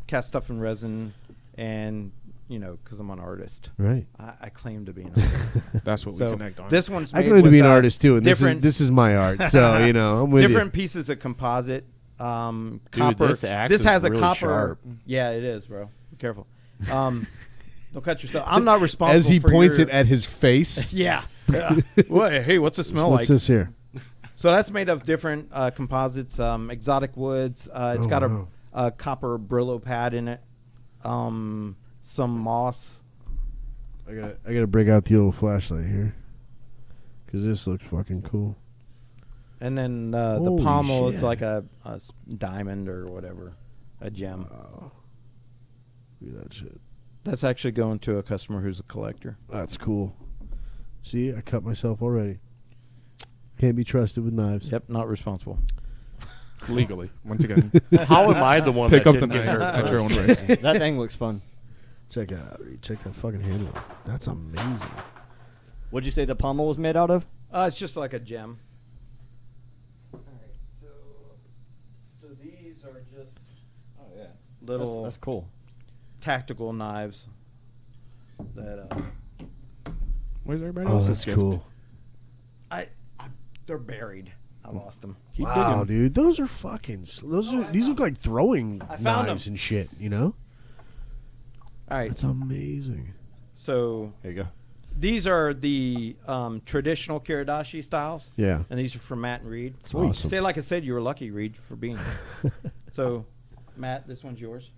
cast stuff in resin, and because I'm an artist, Right. I claim to be an artist. That's what So we connect on. this one's I made claim to be with, an artist too, and different this is my art. So I'm with different pieces of composite. Copper. this axe this is has a really copper. sharp. Yeah, it is, bro. Be careful. Don't cut yourself. I'm not you. responsible. As he for points your, it at his face. Yeah. Hey, what's it smell What's like? this here? So that's made of different composites, exotic woods. It's Oh, got wow. a copper Brillo pad in it, some moss. I gotta break out the old flashlight here, because this looks fucking cool. And then the Holy pommel shit. is like a diamond or whatever, a gem. Wow. Look at that shit. That's actually going to a customer who's a collector. That's cool. See, I cut myself already. Can't be trusted with knives. Yep, not responsible. Legally, once again. How am I the one Pick that up the didn't get knives hurt at your own first? risk. That thing looks fun. Check it out. Reed. Check that fucking handle. That's amazing. What'd you say the pommel was made out of? It's just like a gem. So these are just little That's cool. tactical knives that Where's everybody Oh, else's that's gift? cool. they're buried. I lost them. Keep Wow, digging. dude, those are fucking. These look like throwing I found knives 'em. and shit. You know, All right. that's amazing. So There you go. these are the traditional Kiradashi styles, Yeah. and these are from Matt and Reed. Sweet. Awesome. Say, like I said, you were lucky, Reed, for being here. So, Matt, this one's yours.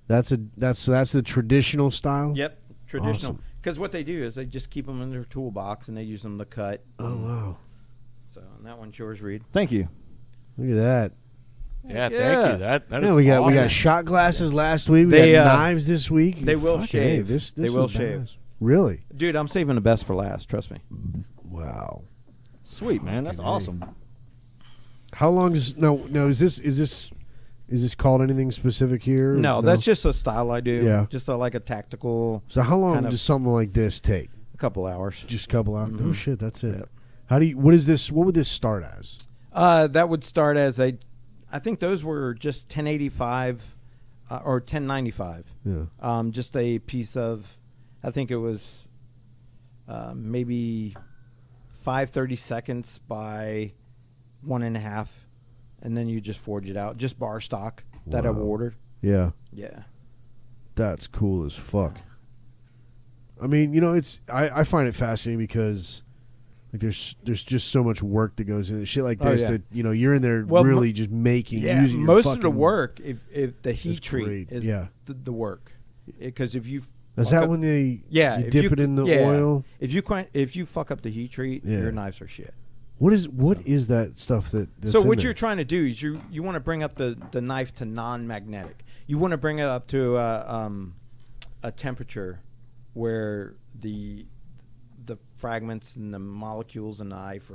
That's the traditional style. Yep, traditional. Awesome. Because what they do is they just keep them in their toolbox and they use them to cut. Oh wow! So, and that one's yours, Reed. Thank you. Look at that. Yeah, Yeah. thank you. That Yeah, is we got awesome. shot glasses last week. We They, got knives this week. they will Fucking shave. This They will is shave. badass. Really? Dude, I'm saving the best for last. Trust me. Wow. Sweet, man. That's awesome. How long is no? Is this called anything specific here? No, that's just a style I do. Yeah. Just like a tactical. So how long kind of- does something like this take? A couple hours. Just a couple hours. Oh shit, that's it. Yep. How do you? What is this? What would this start as? That would start as I think those were just 1085 or 1095. Yeah. Just a piece of, I think it was maybe 5/32 by 1.5, and then you just forge it out. Just bar stock that I Wow. ordered. Yeah. Yeah. That's cool as fuck. I mean, it's I find it fascinating because like there's just so much work that goes into shit like Oh, this yeah. that you're in there Well, really just making using your most of the fucking- work, if the heat That's treat great. is Yeah. the work, because if you Is fuck that up- when they yeah you if dip it in the yeah, oil? if you fuck up the heat treat, Yeah. your knives are shit. What is that stuff that's So in what there? you're trying to do is you want to bring up the knife to non-magnetic. You want to bring it up to a temperature where the fragments and the molecules in the knife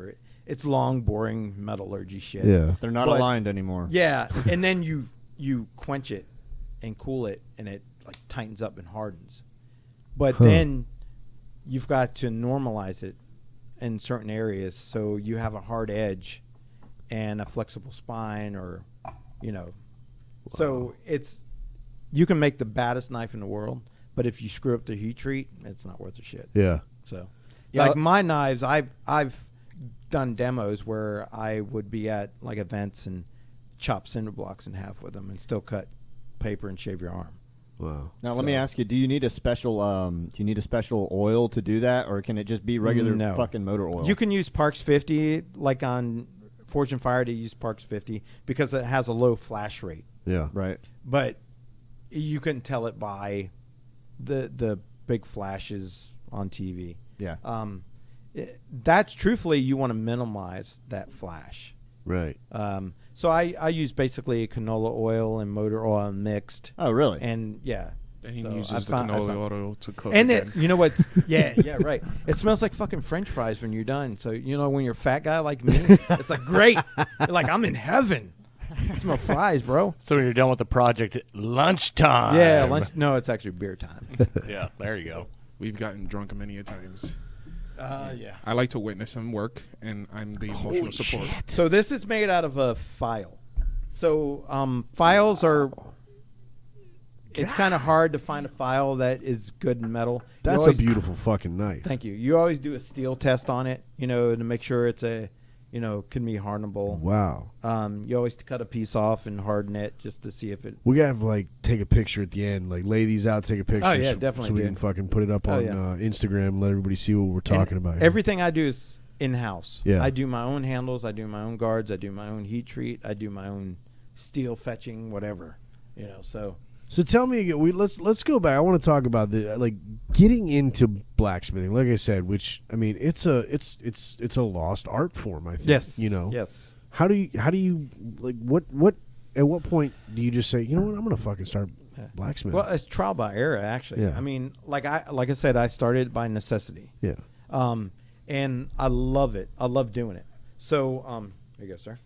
it's long, boring metallurgy shit. Yeah. They're not But- aligned anymore. Yeah, and then you quench it and cool it, and it like tightens up and hardens. But Huh. then you've got to normalize it in certain areas so you have a hard edge and a flexible spine, or So you can make the baddest knife in the world, but if you screw up the heat treat, it's not worth a shit. Yeah. So, Yeah, like my knives, I've done demos where I would be at like events and chop cinder blocks in half with them and still cut paper and shave your arm. Wow. Now let me So- ask you: do you need a special oil to do that, or can it just be regular No. fucking motor oil? You can use Parks 50, like on Forge and Fire. They use Parks 50 because it has a low flash rate, Yeah. right. but you can tell it by the big flashes on TV. Yeah. That's truthfully, you want to minimize that flash. Right. So I use basically canola oil and motor oil mixed, Oh, really? and yeah. And he So uses I the found- I canola found- oil to cook. And again. you know what? Yeah, right. It smells like fucking French fries when you're done. So when you're a fat guy like me, it's like great. You're like, I'm in heaven. I smell fries, bro. So when you're done with the project, lunchtime. Yeah, lunch. No, it's actually beer time. Yeah, there you go. We've gotten drunk many a times. Yeah. I like to witness him work, and I'm the emotional support. So this is made out of a file. So files are. It's kind of hard to find a file that is good in metal. You That's a always- beautiful fucking knife. Thank you. You always do a steel test on it, to make sure it's can be hardenable. Wow. You always cut a piece off and harden it just to see if it. We gotta take a picture at the end, lay these out, take a picture. Oh, yeah, so, definitely So we do. can fucking put it up Oh, on yeah. Instagram and let everybody see what we're talking And about. here. Everything I do is in-house. Yeah. I do my own handles. I do my own guards. I do my own heat treat. I do my own steel fetching, whatever. So. So tell me again. Let's go back. I want to talk about the getting into blacksmithing. Like I said, which I mean, it's a lost art form. I think. Yes. Yes. How do you what at what point do you just say, you know what, I'm gonna fucking start blacksmithing? Well, it's trial by error, actually. Yeah. I mean, like I said, I started by necessity. Yeah. And I love it. I love doing it. So, here you go, sir.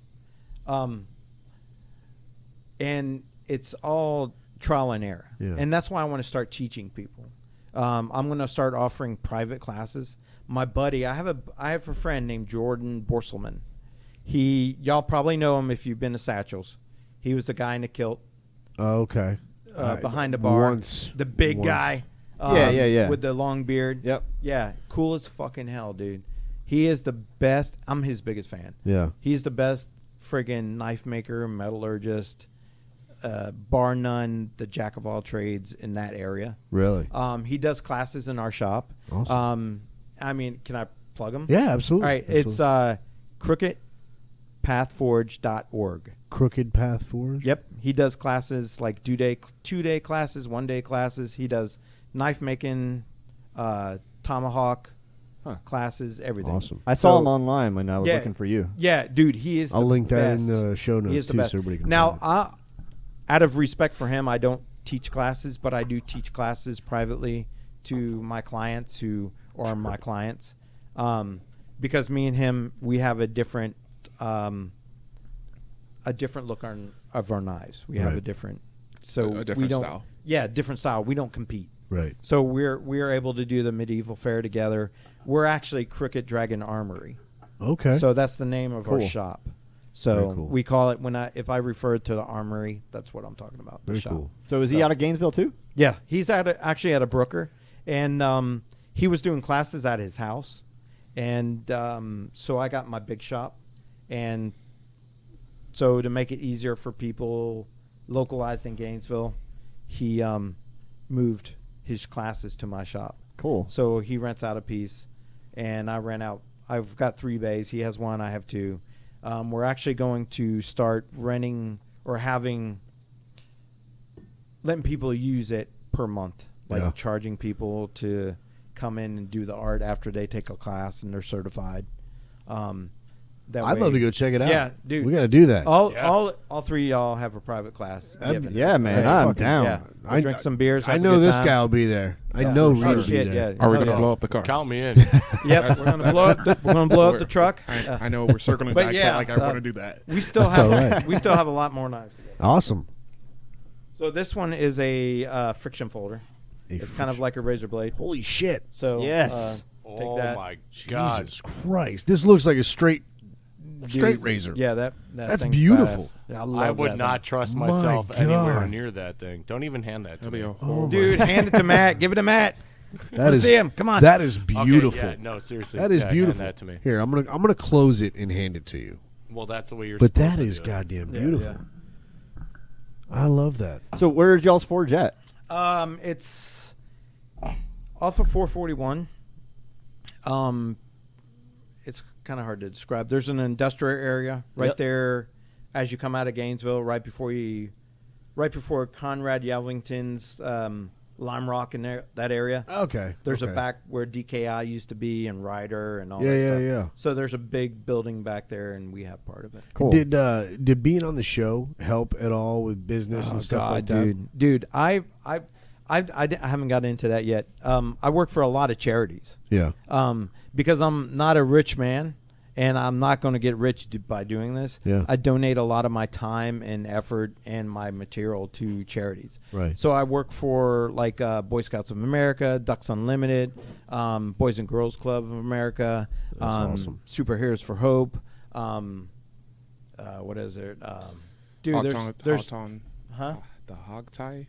And it's all trial and error. Yeah. And that's why I want to start teaching people. I'm going to start offering private classes. My buddy, I have a friend named Jordan Borselman. Y'all probably know him if you've been to Satchel's. He was the guy in the kilt Oh, okay. behind the bar. Once. The big Once. guy. Yeah. With the long beard. Yep. Yeah, cool as fucking hell, dude. He is the best. I'm his biggest fan. Yeah. He's the best friggin' knife maker, metallurgist, bar none, the jack of all trades in that area. Really? He does classes in our shop. Awesome. I mean, can I plug him? Yeah, absolutely. All right, Absolutely. it's Crooked crookedpathforge.org. Crooked Path Forge? Yep. He does classes like 2-day classes, 1-day classes. He does knife making, tomahawk classes, everything. Awesome. I saw him online when I was Yeah. looking for you. Yeah, dude, he is I'll the link that best. in the show He notes is the too, best. so everybody can Now, find it. out of respect for him, I don't teach classes, but I do teach classes privately to my clients who are my clients, because me and him, we have a different look of our knives. We have Right. a different, so A different we don't, style. Yeah, different style. We don't compete. Right. So we're able to do the medieval fair together. We're actually Crooked Dragon Armory. Okay. So that's the name of our Cool. shop. Very So cool. we call it if I refer to the armory, that's what I'm talking about. The Very shop. cool. So is he out of Gainesville too? Yeah, he's actually at a Brooker, and he was doing classes at his house, and so I got my big shop, and so to make it easier for people localized in Gainesville, he moved his classes to my shop. Cool. So he rents out a piece, and I rent out. I've got 3 bays. He has 1. I have 2. We're actually going to start renting or letting people use it per month, like Yeah. charging people to come in and do the art after they take a class and they're certified. That I'd way- love to go check it out. Yeah, dude. We got to do that. All Yeah. all 3 of y'all have a private class. given. Yeah, man, Yeah, I'm fucking- down. Yeah. We'll drink some beers. I have a know good this time. guy will be there. I Yeah. know Oh, Reed will be shit, there. yeah. Are we Hell gonna yeah. blow up the car? Count me in. Yep, we're gonna blow up. We're gonna blow up the truck. I know we're circling But back, yeah, but like I want to do that. We still That's have all right. we still have a lot more knives. To go. Awesome. So this one is a friction folder. It's kind of like a razor blade. Holy shit. So Yes. take Oh that. my God. Jesus Christ. This looks like a straight Dude, razor. Yeah, that's That's beautiful. Yeah, I would not trust My myself anywhere God. near that thing. Don't even hand that to That'd be me. a horrible. Dude, hand it to Matt. Give it to Matt. That Let's is see him. Come on. That is Okay, beautiful. yeah, no, seriously. That is yeah, beautiful. Hand that to me. Here, I'm gonna close it and hand it to you. Well, that's the way you're But supposed that to is do it. goddamn Yeah, beautiful. I love that. So where's y'all's Forge at? It's off of 441. It's kind of hard to describe. There's an industrial area right Yep. there as you come out of Gainesville, right before Conrad Yelvington's Lime Rock in there, that area. Okay. There's okay. a back where DKI used to be and Ryder and all Yeah, that yeah, stuff. yeah. So there's a big building back there, and we have part of it. Cool. Did being on the show help at all with business and stuff like that? dude, I haven't got into that yet. I work for a lot of charities. Yeah. Because I'm not a rich man, and I'm not going to get rich by doing this. Yeah. I donate a lot of my time and effort and my material to charities. Right. So I work for like Boy Scouts of America, Ducks Unlimited, Boys and Girls Club of America, That's awesome. Superheroes for Hope. What is it? Dude, there's huh? The hog tie.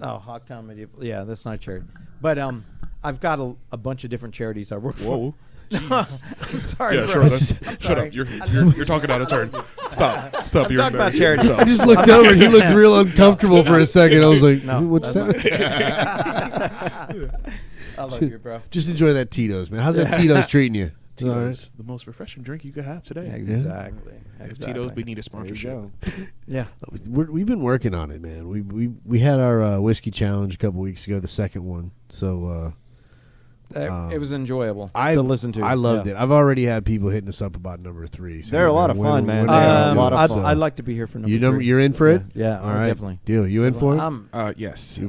Oh, Hogtown Medieval. Yeah, that's not a charity. But I've got a bunch of different charities I work for. Whoa. I'm sorry, Yeah, bro. sure. I'm Shut sorry. up. You're talking out of turn. Stop. I'm You're talking about very- charity. So- I just looked over and he looked real uncomfortable for a second. I was like, No, what's that's that? I love you, bro. Just enjoy that Tito's, man. How's that Tito's treating you? It's all right. Tito's the most refreshing drink you could have today. Exactly. If Tito's, we need a sponsorship. Yeah. We've been working on it, man. We had our whiskey challenge a couple weeks ago, the second one. So It was enjoyable I to listen to. I loved Yeah. it. I've already had people hitting us up about number 3. So They're a lot of fun, man. when They are they a lot of do, fun. I'd like to be here for number You know, 3. you're in for it. Yeah, all right, definitely. Deal. You in for it? Yes.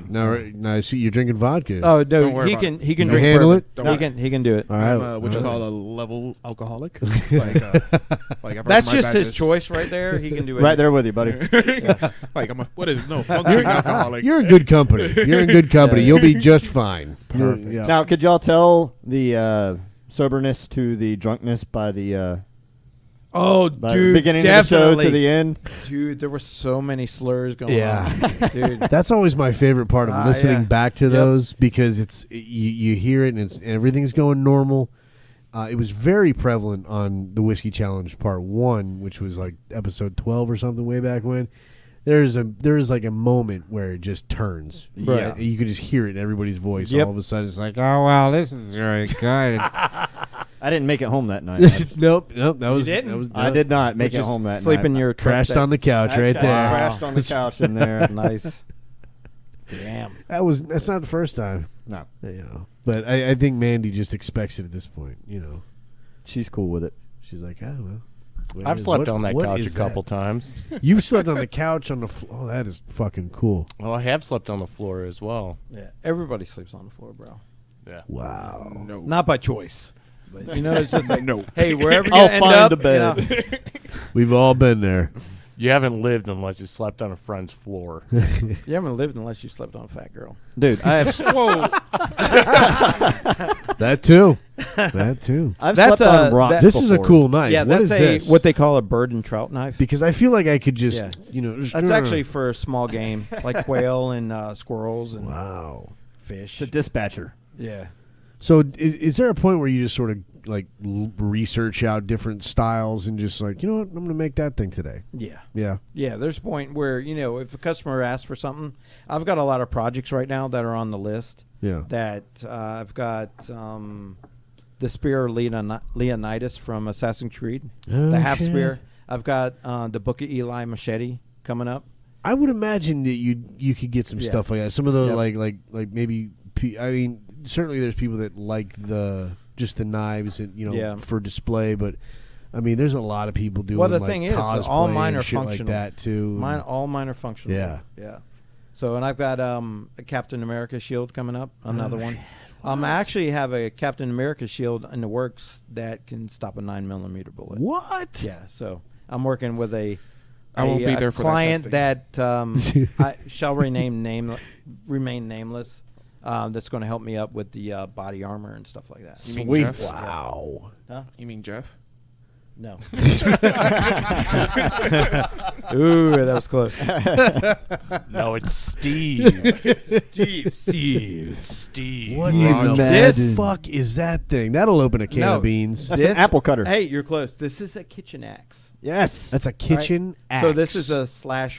Now I see you're drinking vodka. Oh, no, Don't worry he about can it. he can You drink handle bourbon. it? Don't He can do it. all right. I'm what you all right. call a level alcoholic. like I That's my just his badges. choice right there. He can do it. Right there with you, buddy. Like what is functioning alcoholic? You're in good company. You're in good company. Yeah. You'll be just fine. Perfect. Yeah. Now, could y'all tell the soberness to the drunkenness by the Oh, by dude, beginning definitely. of the show to the end? Dude, there were so many slurs going Yeah. on. Dude. That's always my favorite part of listening yeah. back to Yep. those because you hear it and everything's going normal. It was very prevalent on the Whiskey Challenge Part 1, which was like episode 12 or something way back when. There is like a moment where it just turns. Right. Yeah, you could just hear it in everybody's voice. Yep. All of a sudden, it's like, oh well, this is really good. I I didn't make it home that night. Nope. That was. didn't? That was I did not make it Just home that sleep night. in your crashed on the couch right there. Crashed on the couch in there. Nice. Damn. That's not the first time. No, But I think Mandy just expects it at this point. she's cool with it. She's like, I don't know. What I've is- slept what- on that what couch a is couple that? times. You've slept on the couch on the floor. Oh, that is fucking cool. Well, I have slept on the floor as well. Yeah. Everybody sleeps on the floor, bro. Yeah. Wow. No. Not by choice. But, it's just like, No. hey, wherever you I'll end find up, a bed. We've all been there. You haven't lived unless you slept on a friend's floor. you haven't lived unless you slept on a fat girl. Dude, I have. Whoa. That too. That too. I've That's slept on rocks. This is a before. cool knife. Yeah, What that's is a this? what they call a bird and trout knife. Because I feel like I could just, Yeah. just That's actually for small game, like quail and squirrels and wow. fish. The dispatcher. Yeah. So is there a point where you just sort of like research out different styles and just like, you know what, I'm going to make that thing today? Yeah. Yeah. Yeah, there's a point where, if a customer asks for something, I've got a lot of projects right now that are on the list Yeah. that I've got the Spear of Leonidas from Assassin's Creed, Oh, the half shit. spear. I've got the Book of Eli machete coming up. I would imagine that you could get some Yeah. stuff like that. Some of the Yep. like maybe I mean certainly there's people that like just the knives and Yeah. for display, but I mean there's a lot of people doing Well, the like thing is, cosplay all mine and are shit functional. like that too. All mine are functional. Yeah. Yeah. So, and I've got a Captain America shield coming up, another one. I actually have a Captain America shield in the works that can stop a 9mm bullet. What? Yeah, so I'm working with a I won't be there for that client testing. I shall remain nameless. That's going to help me up with the body armor and stuff like that. You mean Sweet. Jeff? Wow. Huh? You mean Jeff? No. Ooh, that was close. No, it's Steve. Steve. What Steve in the Madden. fuck is that thing? That'll open a can No. of beans. That's an apple cutter. Hey, you're close. This is a kitchen axe. Yes. That's a kitchen axe. So this is a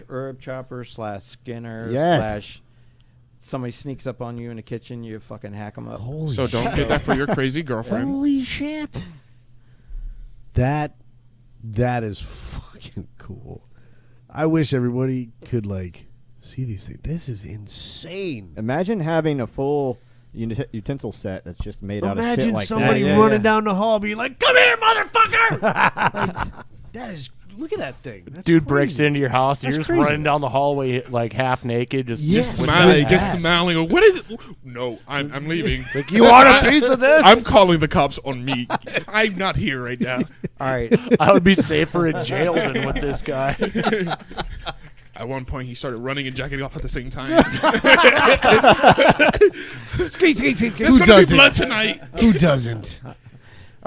/ herb chopper / skinner Yes. / somebody sneaks up on you in the kitchen, you fucking hack them up. Holy So don't get that for your crazy girlfriend. Holy shit. That is fucking cool. I wish everybody could see these things. This is insane. Imagine having a full utensil set that's just made out of shit Imagine like somebody that. running down the hall being like, "Come here, motherfucker!" That is. Look at that thing. That's Dude breaks crazy. into your house and That's you're just crazy. running down the hallway like half naked, just Yeah. Just With smiling, that just ass. smiling. What is it? No, I'm leaving. like, you want a piece of this? I'm calling the cops on me. I'm not here right now. All right. I would be safer in jail than with this guy. At one point, he started running and jacking off at the same time. Ski. There's Who gonna be doesn't? blood tonight. Who doesn't? All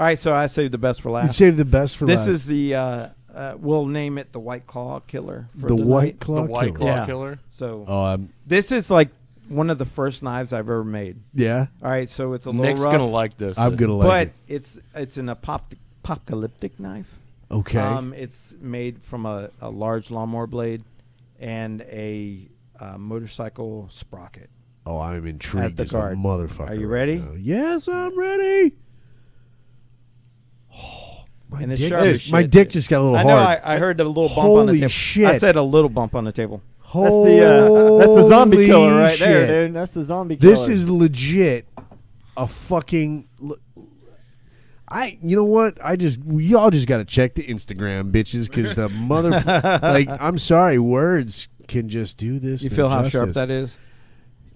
right, so I saved the best for You last. saved the best for This last. is the we'll name it the White Claw Killer for the the White night. Claw The White Killer. Claw Yeah. Killer. So Oh, this is like one of the first knives I've ever made. yeah. All right, so it's a little Nick's rough, gonna like this. I'm gonna like but it's an apocalyptic knife. it. Okay. It's made from a large lawnmower blade and a motorcycle sprocket. Oh, I'm intrigued as the as guard. a motherfucker. Are you right ready? now. Yes, I'm ready. Oh, my And it's dick sharp as just, my shit. dick just got a little I know. hard. I heard the little bump on the Holy table. shit. I said a little bump on the table. That's the zombie killer right there, shit. dude. That's the zombie killer. This is legit a fucking. You know what? Y'all just got to check the Instagram, bitches, because the mother. I'm sorry, words can just do this. You feel how sharp that is?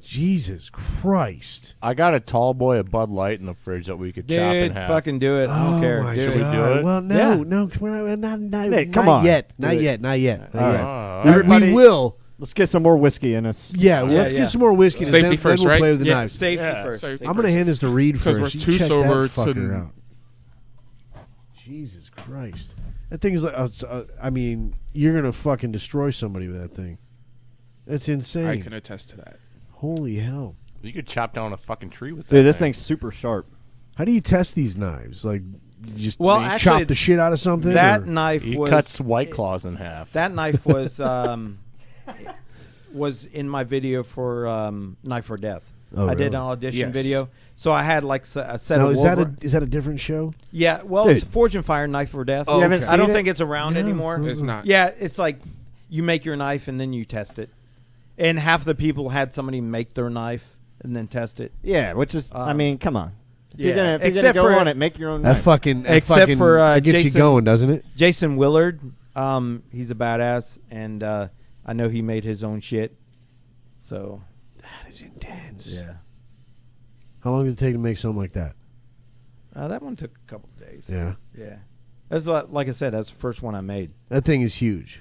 Jesus Christ! I got a tall boy of Bud Light in the fridge that we could chop in Dude, half. fucking do it. I don't Oh care. my Do Should we it. do God. it? Well, no, Yeah. no, not Hey, come not on. yet, Do not it. yet, not yet, not All yet. right. We- All right. we will. Let's get some more whiskey in us. Yeah, Yeah, let's yeah. get some more whiskey. and Safety then, first, then we'll right? play with the Yeah, knives. safety Yeah. first. Safety I'm gonna hand this to Reed 'Cause first. we're You too check sober that to- fucker out. Jesus Christ, that thing's like. I mean, you're gonna fucking destroy somebody with that thing. That's insane. I can attest to that. Holy hell! You could chop down a fucking tree with that. Dude, this thing. thing's super sharp. How do you test these knives? Like, you just Well, you actually, chop the shit out of something. That or- knife He was cuts White Claws in half. That knife was was in my video for Knife or Death. Oh, I did really? an audition Yes. video. So I had like a set Now, of is that a different show? Yeah, well, Dude. it's Forge and Fire Knife for Death. Oh, You haven't I don't seen it? think it's around No. anymore. It's not. Yeah, it's like you make your knife and then you test it. And half the people had somebody make their knife and then test it. Yeah, which is, I mean, come on. If yeah. you're gonna, if you're Except gonna go for- on it, make your own That knife. fucking Except for, that gets Jason- you going, doesn't it? Jason Willard, he's a badass, and I know he made his own shit. So That is intense. yeah, How long does it take to make something like that? that one took a couple of days. Yeah. Yeah, that's like I said, that's the first one I made. That thing is huge,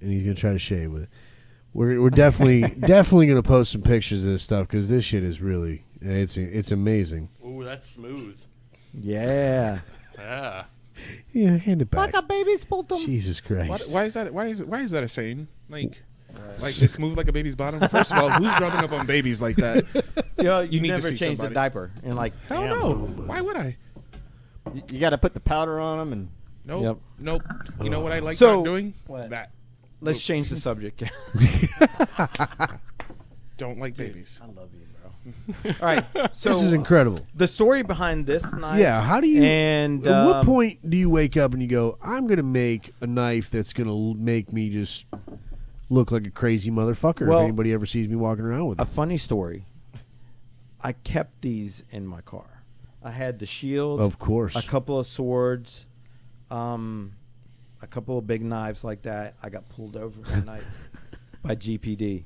and he's gonna try to shave with it. We're definitely definitely gonna post some pictures of this stuff because this shit is really it's amazing. Ooh, that's smooth. Yeah, Yeah. Yeah, hand it back. like a baby's bottom. Jesus Christ! Why is that? Why is that a saying? Like it's smooth like a baby's bottom. First of all, who's rubbing up on babies like that? You need to never see changed somebody. the diaper, and like Hell damn. no. Why would I? You got to put the powder on them, and Nope. Yep. Nope. You know what I like So- not doing? What? That. Let's change the subject. Don't like babies. I love you, bro. All right, so This is incredible. the story behind this knife. Yeah, how do you? And at what point do you wake up and you go, "I'm gonna make a knife that's gonna make me just look like a crazy motherfucker"? Well, if anybody ever sees me walking around with A it, funny story. I kept these in my car. I had the shield, of course. a couple of swords, a couple of big knives like that. I got pulled over one night by GPD,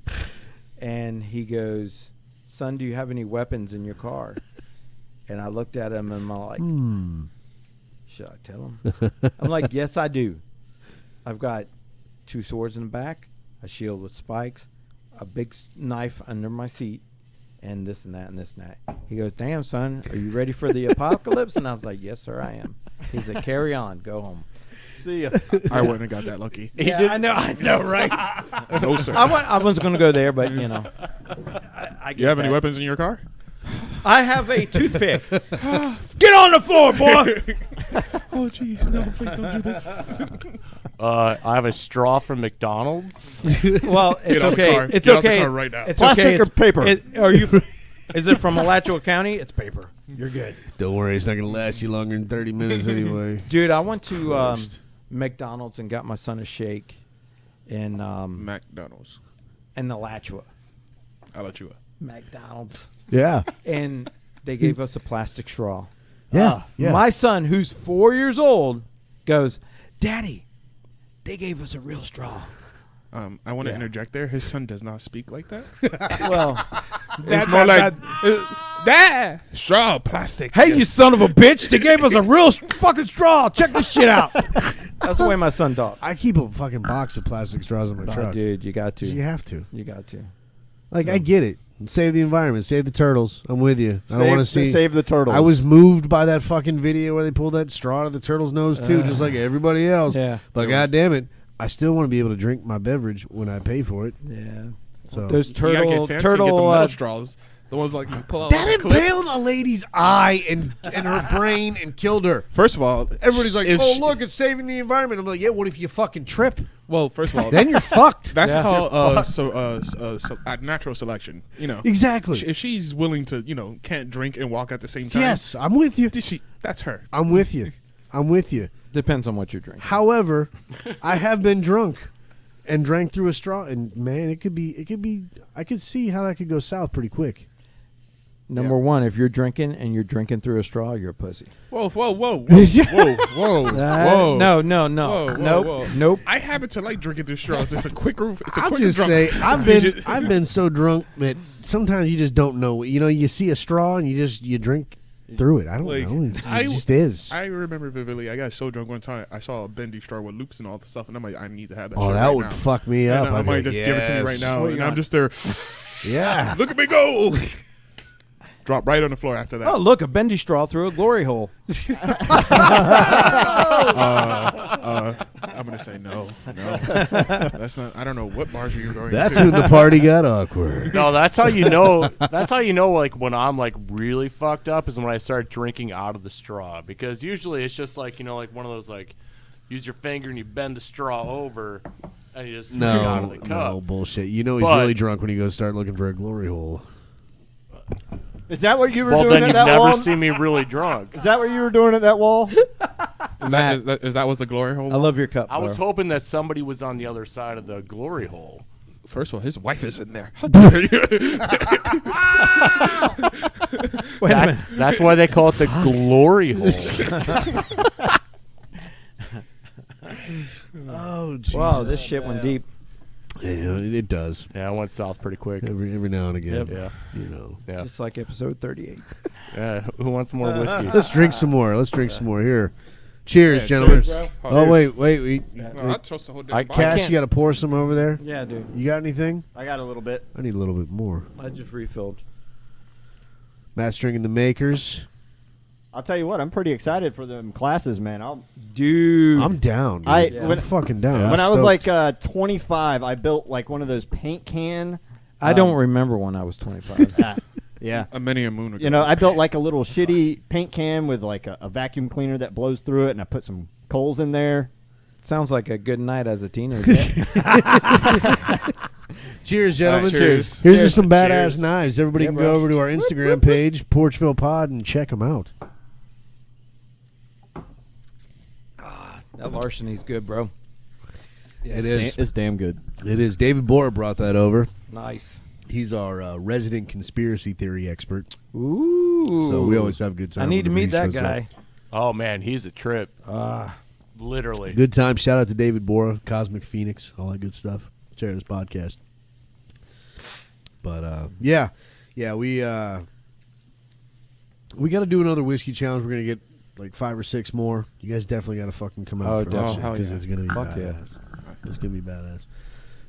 and he goes, "Son, do you have any weapons in your car?" And I looked at him and I'm like, "Should I tell him?" I'm like, "Yes, I do. I've got 2 swords in the back, a shield with spikes, a big knife under my seat, and this and that and this and that." He goes, "Damn, son, are you ready for the apocalypse?" And I was like, "Yes, sir, I am." He's like, "Carry on, go home." see ya. I wouldn't have got that lucky. Yeah, I know, right? No, sir. I was going to go there, but I get You have any that. weapons in your car? I have a toothpick. Get on the floor, boy. Oh, jeez. No, please don't do this. I have a straw from McDonald's. Well, it's Get out the okay. car. It's Get out the okay. car right now. It's Plastic okay. or paper? Are you? Is it from Alachua County? It's paper. You're good, Don't worry, it's not gonna last you longer than 30 minutes anyway. dude. I went to Christ. McDonald's and got my son a shake in McDonald's. Alachua. Alachua. McDonald's, Yeah, and they gave us a plastic straw. yeah, yeah. My son, who's 4 years old, goes, "Daddy, they gave us a real straw." I want to interject there. His son does not speak like that. Well, It's more like that straw plastic. hey, you yes. son of a bitch! They gave us a real fucking straw. Check this shit out. That's the way my son talks. I keep a fucking box of plastic straws in my Oh, truck. dude, you got to. You have to. You got to. Like, I get it. Save the environment. Save the turtles. I'm with you. I don't want to see. Save the turtles. I was moved by that fucking video where they pulled that straw out of the turtle's nose too, just like everybody else. Yeah. But god damn it, I still want to be able to drink my beverage when I pay for it. Yeah. So Those You gotta get fancy and get the metal straws. The ones like you pull out that like a clip. impaled a lady's eye and her brain and killed her. First of all, Everybody's like, if "Oh, she- look, it's saving the environment." I'm like, "Yeah, what if you fucking trip? Well, first of all, Then you're fucked." that's Yeah. called natural selection. You know, Exactly. if she's willing to, can't drink and walk at the same time. Yes, I'm with you. That's her. I'm with you. I'm with you. Depends on what you're drinking. However, I have been drunk and drank through a straw, and man, it could be. I could see how that could go south pretty quick. Number one, if you're drinking and you're drinking through a straw, you're a pussy. Whoa, whoa, whoa, whoa, whoa, whoa, whoa. No. Whoa, Nope. whoa. Nope. I happen to like drinking through straws. It's a quick. It's a I'll quick just drunk. say I've been so drunk that sometimes you just don't know. You see a straw and you drink through it. I don't Like, know. It I- just is. I remember vividly. I got so drunk one time. I saw a bendy straw with loops and all the stuff, and I'm like, I need to have that. Oh, shit that right would now. fuck me And up. I I'd might be just like, give it to me right yes. now, What you and I'm got? just there. Yeah. Look at me go! Drop right on the floor after that. Oh, look, a bendy straw through a glory hole. I'm gonna say no. That's not. I don't know what bars you're going That's to. when the party got awkward. No, that's how you know. That's how you know. Like when I'm like really fucked up is when I start drinking out of the straw, because usually it's just like like one of those like use your finger and you bend the straw over and you just drink out of the cup. No bullshit. You know he's But- really drunk when he goes start looking for a glory hole. Is that what you were Well, doing then at you've that never wall? seen me really drunk. Is that what you were doing at that wall? Is that was the glory hole? I love your cup. I was bro. hoping that somebody was on the other side of the glory hole. First of all, his wife is in there. How dare you? Wait a minute. That's why they call it the glory hole. Oh, Jesus. Wow, this shit went deep. Yeah, it does. Yeah, I went south pretty quick. Every now and again. Yeah, You know. yeah, Just like episode 38. yeah. Who wants more whiskey? Let's drink some more. Here. Cheers, Yeah, gentlemen. cheers, bro. Oh, wait. No, I toast the whole damn I bottle. Cash, can't- you got to pour some over there? Yeah, dude. You got anything? I got a little bit. I need a little bit more. I just refilled. Mastering in the Makers. I'll tell you what, I'm pretty excited for them classes, man. Dude. I'm down, dude. I'm fucking down. When I'm I was stoked. like 25, I built like one of those paint can. I don't remember when I was 25. Yeah. Many a moon ago. You know, I built like a little shitty paint can with like a vacuum cleaner that blows through it, and I put some coals in there. Sounds like a good night as a teenager. Cheers, gentlemen. All right, cheers. Here's Cheers. just some badass Cheers. knives. Everybody Yeah, can bro. go over to our Instagram page, Porchville Pod, and check them out. That larceny's good, bro. It is. It's damn good. It is. David Borer brought that over. Nice. He's our resident conspiracy theory expert. Ooh. So we always have a good time. I need to whenever he meet that shows up. guy. Oh man, he's a trip. Literally. Good time. Shout out to David Borer, Cosmic Phoenix, all that good stuff. Share his podcast. But yeah, we got to do another whiskey challenge. We're gonna get like 5 or 6 more. You guys definitely got to fucking come out Oh, for definitely. that hell because yeah. it's gonna be Fuck yeah. badass. It's gonna be badass.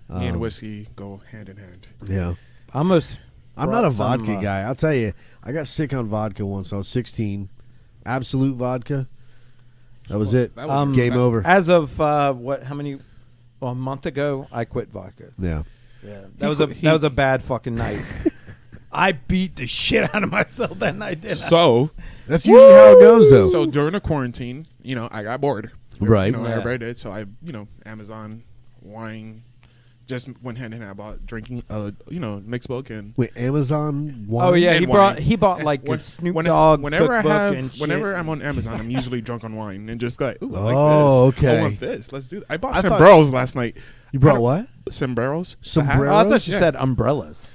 Me and whiskey go hand in hand. Yeah. I almost. I'm not a brought some, vodka guy. I'll tell you, I got sick on vodka once. I was 16. Absolute vodka. That was it. That was Game over. As of what? How many? Well, a month ago, I quit vodka. Yeah. Yeah, that was a bad fucking night. I beat the shit out of myself that night. Didn't I? So, That's usually how it goes, though. so during the quarantine, I got bored. Right. You know, Yeah. everybody did. So I, Amazon, wine, just went hand in hand. I bought drinking, mixed book and. Wait, Amazon wine? Oh yeah, And he bought like When- the Snoop when- Dogg whenever I cookbook have, and shit. whenever I'm on Amazon, I'm usually drunk on wine and just like, ooh, I like Oh, this. okay. I want this. Let's do that. I bought I thought- sombreros last night. You brought what? Sombreros. Sombrero? Oh, I thought you Yeah. said umbrellas.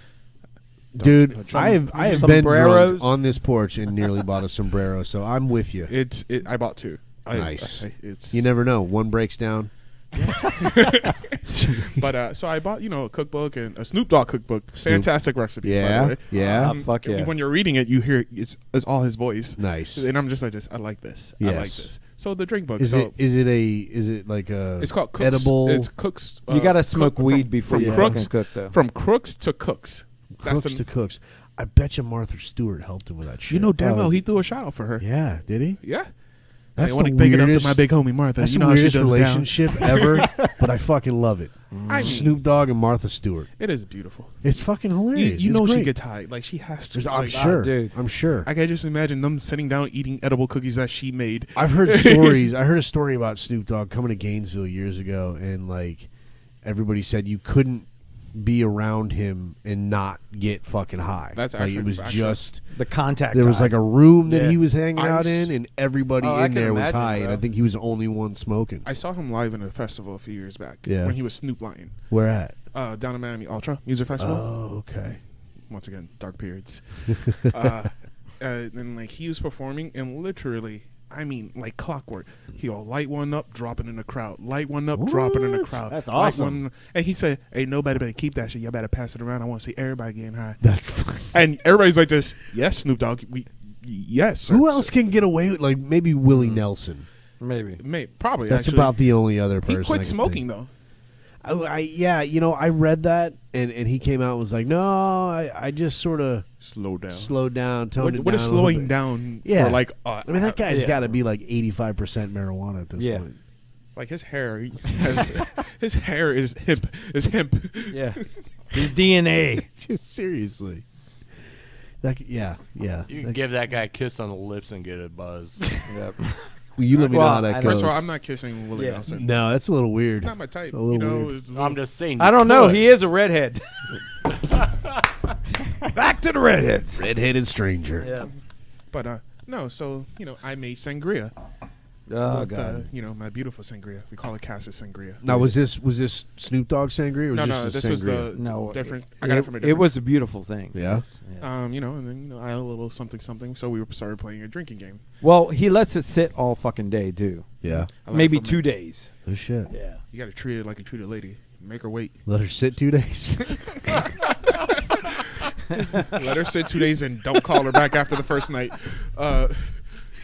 Dude, Some- I have been sombreros? drunk on this porch and nearly bought a sombrero, so I'm with you. I bought 2. Nice. It's You never know. One breaks down. But so I bought a cookbook and a Snoop Dogg cookbook. Fantastic recipes. By Yeah, the way. yeah. Fuck yeah. When you're reading it, you hear it's all his voice. Nice. And I'm just like this. I like this. I like Yes. this. So the drink book. Is so it like a it's called Cooks, edible? It's Cooks. You gotta smoke Cook- weed from- before from you Crooks, fucking cook, though. From Crooks to Cooks. Cooks the- to Cooks. I bet you Martha Stewart helped him with that shit. You know damn Oh. well he threw a shout out for her. Yeah, did he? Yeah. That's I want the to take it up to weirdest- my big homie Martha. That's You the know how she weirdest does it down. relationship ever, but I fucking love it. I mean, Snoop Dogg and Martha Stewart. it is beautiful. It's fucking You, hilarious. you It's know she great. gets high. Like she has to. I'm Like, sure. dude. I'm sure. I can just imagine them sitting down eating edible cookies that she made. I've heard stories. I heard a story about Snoop Dogg coming to Gainesville years ago, and like everybody said you couldn't be around him and not get fucking high. That's like actually it was actually- just The contact. there was high. like a room that Yeah. he was hanging I out was- in, and everybody Oh, I in can there was imagine, high, and bro. I think he was the only one smoking. I saw him live in a festival a few years back. Yeah. When he was Snoop Lion. Where at? Down in Miami Ultra Music Festival. Oh, okay. Once again, dark periods. And like he was performing, and literally, I mean, like clockwork. He'll light one up, drop it in the crowd. Light one up, drop it in the What? crowd. That's Light awesome. one, and he said, "Hey, nobody better keep that shit. Y'all better pass it around. I want to see everybody getting high." That's And everybody's like this. Yes, Snoop Dogg. Yes. Sir, who else sir." can get away with maybe Willie Nelson. maybe. Probably. That's actually. about the only other person. He I quit can smoking think. though. I read that, and he came out and was like, no, I just sort of Slow down. slowed down, toned it What down is a little slowing bit. down? Yeah. For like, I mean, that guy's Yeah. got to be like 85% marijuana at this Yeah. point. like his hair. His hair is hemp. Is hemp. Yeah. His DNA. Seriously. Yeah. You can give that guy a kiss on the lips and get a buzz. Yep. You let me know Well, how that I- goes. First of all, I'm not kissing Willie Yeah. Nelson. No, that's a little weird. Not my type. A little weird. It's I'm just saying. I you don't know. could. He is a redhead. Back to the redheads. Redheaded stranger. Yeah. But no, so I made sangria. Oh with, God. my beautiful sangria. We call it Casa Sangria. Now, was this Snoop Dogg sangria? Or was No, this this was sangria? the different. I got it from a different. It was a beautiful thing. Yeah. and then I had a little something. So we started playing a drinking game. Well, he lets it sit all fucking day too. Yeah. I let Maybe it 2 ferment. days. Oh shit. Yeah. You got to treat it like you treat a lady. Make her wait. Let her sit 2 days. Let her sit 2 days and don't call her back after the first night.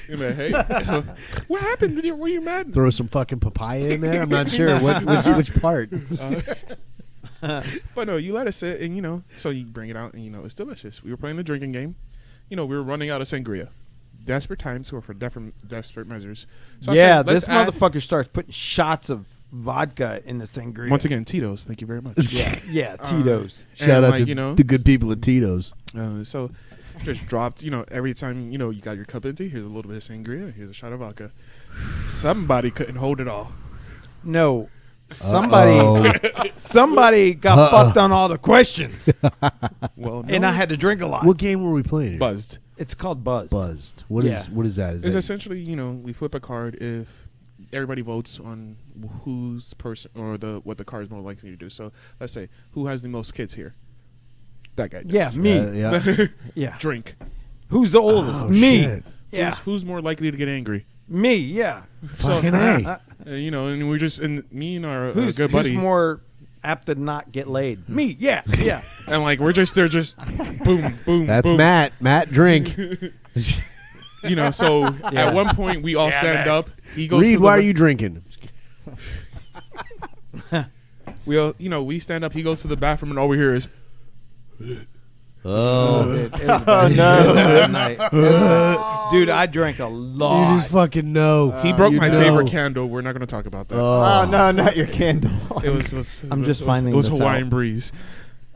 Hey, what happened? Were you mad? Throw some fucking papaya in there. I'm not sure which part. But no, you let it sit, and so you bring it out, and it's delicious. We were playing the drinking game. We were running out of sangria. Desperate times were for desperate measures. So I said, this let's add- motherfucker starts putting shots of vodka in the sangria. Once again, Tito's. Thank you very much. Yeah, Tito's. Shout and out to the good people at Tito's. So just dropped, every time, you got your cup empty, here's a little bit of sangria, here's a shot of vodka. Somebody couldn't hold it all. No. Somebody got fucked on all the questions. Well, And I had to drink a lot. What game were we playing? Here? buzzed. It's called Buzz. Buzzed. What is that? Is It's that essentially, we flip a card if everybody votes on whose person or what the card is more likely to do. So let's say, who has the most kids here? That guy does. Yeah, me. yeah. Yeah. Drink. Who's the oldest? Oh, Me. shit. Yeah. Who's more likely to get angry? Me, yeah. Fucking A. And we're just, and me and our Who's good buddy. Who's more apt to not get laid? Me, yeah. Yeah. And they're just boom, boom, That's boom. Matt. Matt, drink. So at one point we all stand up. He goes Reed, to why are you drinking? we stand up, he goes to the bathroom, and all we hear is Oh. It was a bad night. Dude, I drank a lot. You just fucking know. he broke You my know. favorite candle. We're not going to talk about that. Oh, no, not your candle. It was I'm just it was, finding it was this Hawaiian out. breeze.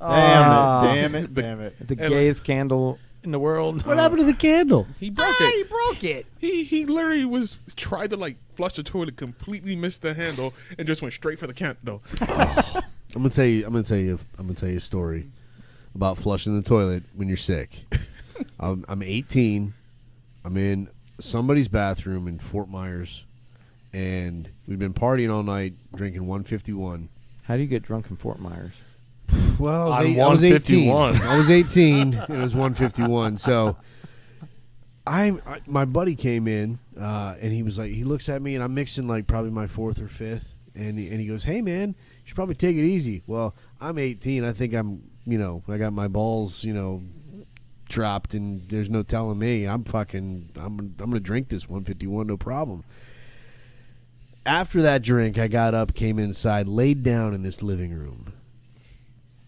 Damn it. The gayest candle in the world. What happened to the candle? He broke it. He broke it. He literally tried to flush the toilet, completely missed the handle, and just went straight for the candle. I'm gonna tell you a story about flushing the toilet when you're sick. I'm 18. I'm in somebody's bathroom in Fort Myers, and we've been partying all night, drinking 151. How do you get drunk in Fort Myers? Well, On I was 18. 151. I was 18. It was 151. So my buddy came in, and he was like, he looks at me, and I'm mixing probably my fourth or fifth, and he goes, "Hey man, you should probably take it easy." Well, I'm 18. I think I got my balls, dropped, and there's no telling me. I'm gonna drink this 151, no problem. After that drink, I got up, came inside, laid down in this living room.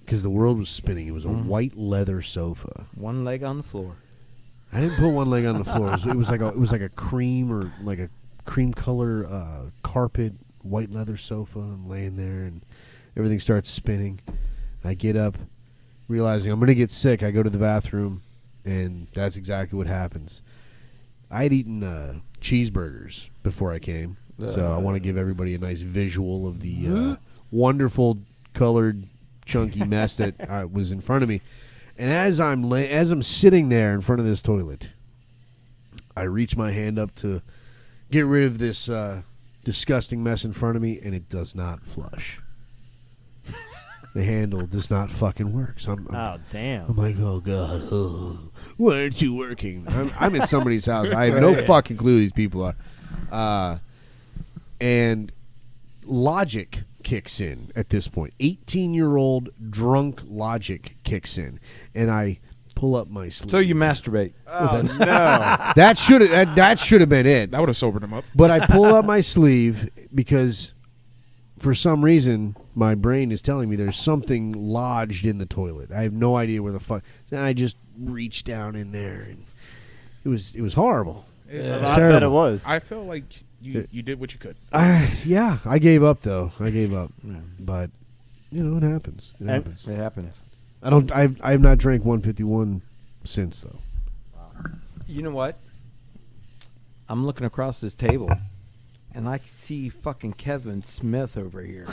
Because the world was spinning. It was a white leather sofa. One leg on the floor. I didn't put one leg on the floor. It was like a cream or like a cream color carpet, white leather sofa. I'm laying there and everything starts spinning. I get up, realizing I'm going to get sick. I go to the bathroom, and that's exactly what happens. I had eaten cheeseburgers before I came, so I want to give everybody a nice visual of the wonderful colored chunky mess that was in front of me. And as I'm sitting there in front of this toilet, I reach my hand up to get rid of this disgusting mess in front of me, and it does not flush. The handle does not fucking work. So I'm damn. like, oh god, why aren't you working? I'm in somebody's house. I have no fucking clue who these people are. And logic kicks in at this point. 18-year-old drunk logic kicks in, and I pull up my sleeve. So you masturbate. Oh, no. that should have been it. That would have sobered him up. But I pull up my sleeve because for some reason my brain is telling me there's something lodged in the toilet. I have no idea where the fuck. And I just reached down in there, and it was horrible. I was bet terrible. it was. I feel like you did what you could. Yeah, I gave up though. I gave up, but it happens. It happens. It happens. I have not drank 151 since though. You know what? I'm looking across this table, and I see fucking Kevin Smith over here.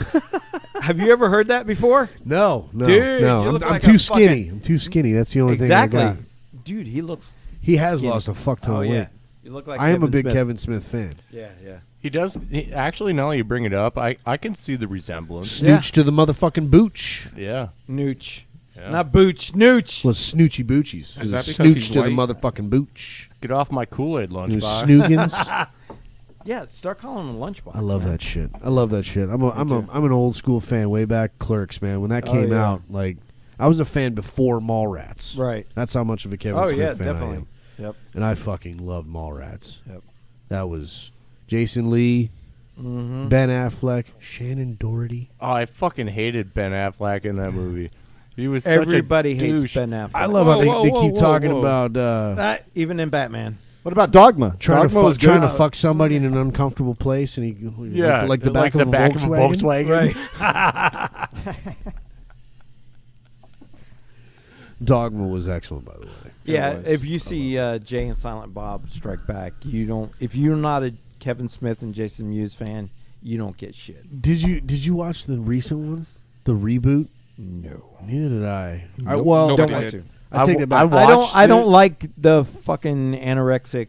Have you ever heard that before? No. Dude, you I'm look like too a skinny. fucking- I'm too skinny. That's the only Exactly. thing I got. Dude, he looks. He has skinny. lost a fuck ton Oh of yeah, weight. you look like. I am a Kevin big Smith. Kevin Smith fan. Yeah, yeah. He does. Actually, now that you bring it up, I can see the resemblance. Yeah. Snooch to the motherfucking booch. Yeah. Nooch, Yeah. not Booch. Nooch. Well, snoochy boochies. Is that because Snooch he's to the white? motherfucking booch. Get off my Kool-Aid lunchbox. Snoogans. Yeah, start calling him lunchbox. I love man. that shit. I'm an old school fan. Way back Clerks, man. When that Oh, came yeah. out, like I was a fan before Mallrats. Right. That's how much of a Kevin Oh Smith yeah, fan I definitely. am. Yep. And I fucking love Mallrats. Yep. That was Jason Lee, Mm-hmm. Ben Affleck, Shannon Doherty. Oh, I fucking hated Ben Affleck in that movie. He was Everybody such a hates douche. Ben Affleck. I love Whoa, how they whoa, keep whoa, talking whoa. about Even in Batman. What about Dogma? trying Dogma was to trying good. to fuck somebody in an uncomfortable place, and he Yeah, like the back of a Volkswagen. Dogma was excellent, by the way. Yeah, was. if you see Jay and Silent Bob Strike Back, you don't. If you're not a Kevin Smith and Jason Mewes fan, you don't get shit. Did you watch the recent one, the reboot? No, Neither did I. Nope. Well, Nobody don't want did. to. I take I it back. wa- I don't. watched I don't it. like the fucking anorexic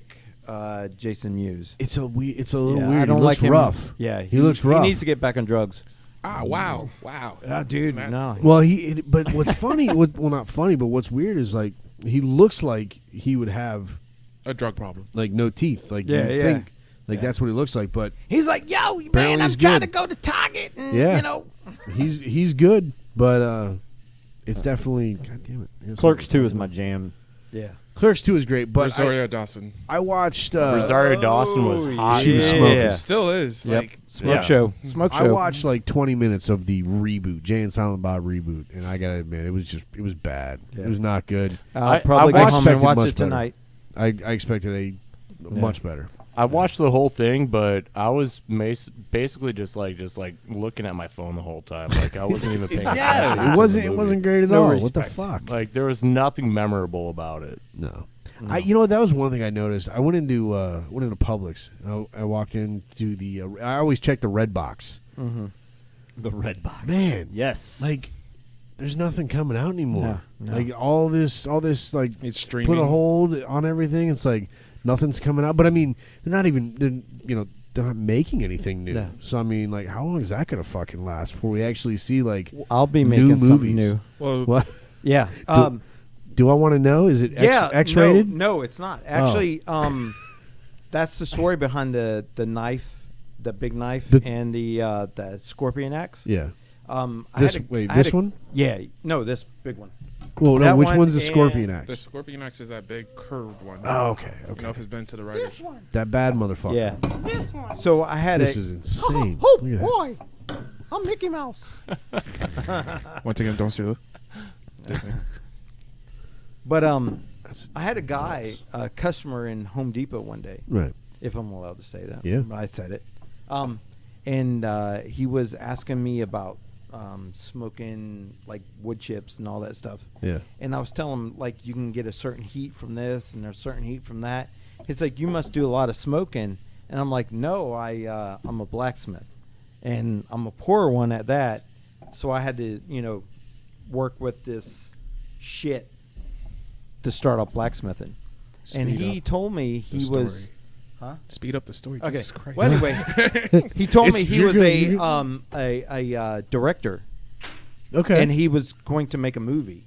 Jason Mewes. It's a little Yeah, weird. I don't he looks like him. rough. Yeah, he looks rough. He needs to get back on drugs. Ah, wow. Dude, Matt. no. Well, but what's funny? Well, not funny, but what's weird is like he looks like he would have A drug problem. like no teeth. Like Yeah, you yeah. think like Yeah. that's what he looks like. But He's like, yo, Apparently man, I'm he's trying good. to go to Target. And, Yeah. you know. he's good. But it's definitely God damn it. Here's Clerks something. 2 is my jam. Yeah. Clerks 2 is great. But Rosario Dawson. I watched. Rosario Dawson was hot. She was man. smoking. Yeah. Still is. Yep. Like, Smoke Yeah. show. Smoke I show. watched like 20 minutes of the reboot, Jay and Silent Bob reboot, and I gotta admit, it was bad. Yeah. It was not good. I'll probably I go home and expected watch much it better. tonight. I expected much better. I watched the whole thing, but I was basically just like looking at my phone the whole time. Like I wasn't even paying attention. to It the wasn't movie. great at No all. What the respect. fuck? Like there was nothing memorable about it. No. You know what? That was one thing I noticed. I went into Publix. I walked into the. I always check the red box. Mm-hmm. The red box. Man, Yes. like, there's nothing coming out anymore. No. Like all this, like, it's streaming. put a hold on everything. It's like nothing's coming out. But I mean, they're not even. They're not making anything new. No. So I mean, like, how long is that gonna fucking last before we actually see like I'll be new making movies? something new. Well, What? Yeah. Do I want to know? Is it X-rated? No, it's not. Actually, that's the story behind the knife, the big knife, and the scorpion axe. Yeah. This one? Yeah. No, this big one. Well, no. That Which one one's the and- Scorpion Axe? the Scorpion Axe is that big curved one. Oh, okay. You know if it's been to the right. This one. That bad motherfucker. Yeah. This one. So I had This a. is insane. Oh, Look at that. boy. I'm Mickey Mouse. Once again, don't sue Disney. But That's I had a guy, nuts. a customer in Home Depot one day, Right. if I'm allowed to say that. Yeah. I said it. And he was asking me about smoking like wood chips and all that stuff. Yeah. And I was telling him like you can get a certain heat from this and a certain heat from that. He's like, you must do a lot of smoking, and I'm like, no, I'm a blacksmith, and I'm a poor one at that. So I had to work with this shit to start up blacksmithing. And Speed he up told me the he was. story. Huh? Speed up the story. Okay. Jesus Christ. Well, anyway, he told me he You're was good, a you're good. director, Okay. and he was going to make a movie.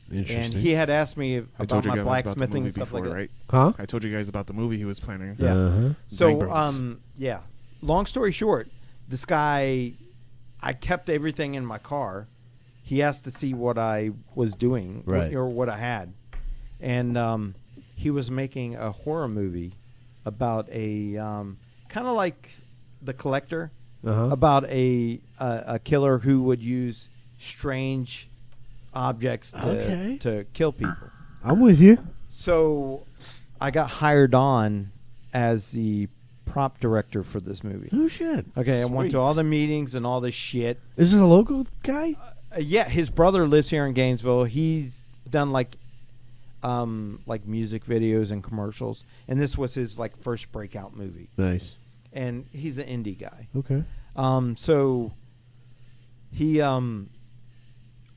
And Interesting. he had asked me I about told you my guys about the blacksmithing movie and stuff before, like that. right? Huh? I told you guys about the movie he was planning. Yeah. Uh-huh. So, Bros. yeah. Long story short, this guy, I kept everything in my car. He asked to see what I was doing, Right. or what I had, and he was making a horror movie about a kind of like The Collector, Uh-huh. about a killer who would use strange objects Okay. to kill people. I'm with you. So I got hired on as the prop director for this movie. Oh shit. Okay, I went to Sweet. all the meetings and all this shit. Is it a local guy? Yeah, his brother lives here in Gainesville. He's done like music videos and commercials, and this was his like first breakout movie. Nice. and he's an indie guy. Okay. So he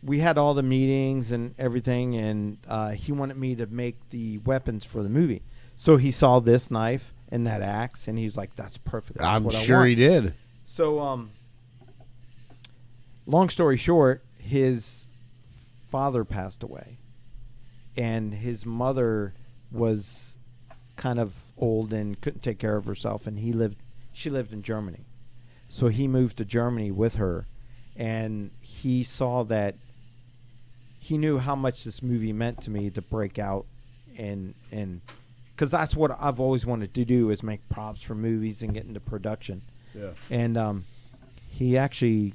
we had all the meetings and everything, and he wanted me to make the weapons for the movie. So he saw this knife and that axe, and he's like, "That's perfect. That's I'm what I sure want." he did. So, long story short, his father passed away, and his mother was kind of old and couldn't take care of herself, and she lived in Germany. So he moved to Germany with her, and he saw that he knew how much this movie meant to me to break out, and because that's what I've always wanted to do, is make props for movies and get into production. Yeah. And he actually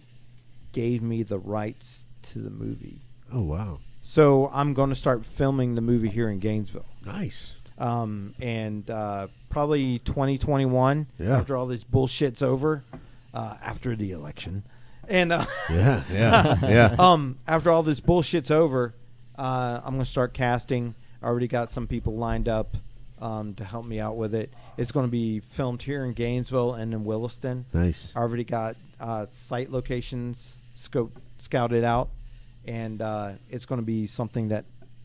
gave me the rights to the movie. Oh wow. So I'm going to start filming the movie here in Gainesville. Nice. And probably 2021, Yeah. after all this bullshit's over, after the election. And Yeah. after all this bullshit's over, I'm going to start casting. I already got some people lined up to help me out with it. It's going to be filmed here in Gainesville and in Williston. Nice. I already got site locations scouted out, and it's going to be something that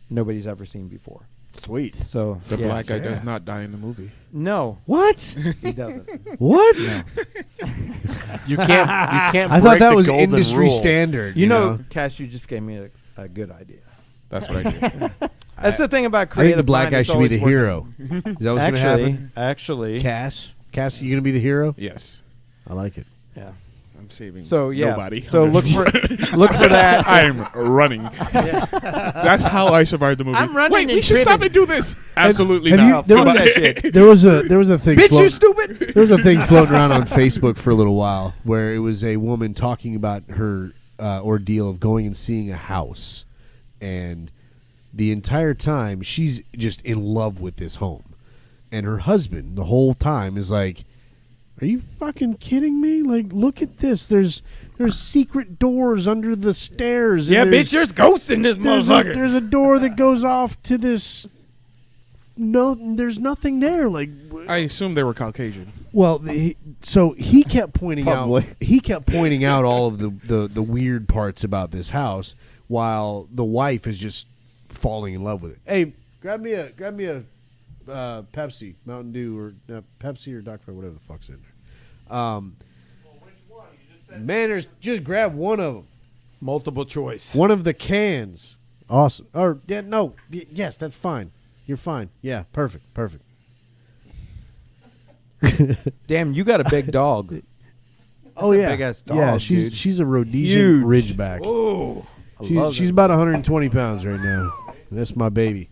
nobody's ever seen before. Sweet. So The yeah. black guy does not die in the movie. No, What? he doesn't. What? No. You can't. I thought break that the was golden industry rule. standard. You know, Cash, you just gave me a good idea. That's what I do. That's the thing about I think creative. the black mind, guy it's should be always the working. hero. Is that what's going to happen? Actually, Cass, you going to be the hero? Yes. I like it. yeah. I'm saving So yeah, nobody. so I'm look just for look for that. I'm running. That's how I survived the movie. I'm running Wait, and we should stop tripping. and do this. Absolutely have not. you- there was Fuck that shit. There was a thing. Bitch, you float- stupid. There was a thing floating around on Facebook for a little while where it was a woman talking about her ordeal of going and seeing a house, and the entire time she's just in love with this home, and her husband the whole time is like, "Are you fucking kidding me? Like, look at this. There's secret doors under the stairs. and Yeah, there's- bitch, there's ghosts in this motherfucker. there's a door that goes off to this. No, there's nothing there. Like, I assume they were Caucasian. well, so he kept pointing Probably. out. He kept pointing out all of the weird parts about this house, while the wife is just falling in love with it. Hey, grab me a Pepsi, Mountain Dew, or Pepsi or Dr. whatever the fuck's in there. Man, just grab one of them. Multiple choice. One of the cans. Awesome. Or yeah, no. Yes, that's fine. You're fine. Yeah, perfect. Damn, you got a big dog. Oh a yeah, big-ass dog, yeah. dude. She's a Rhodesian Huge. Ridgeback. Oh, She's about 120 pounds right now. That's my baby.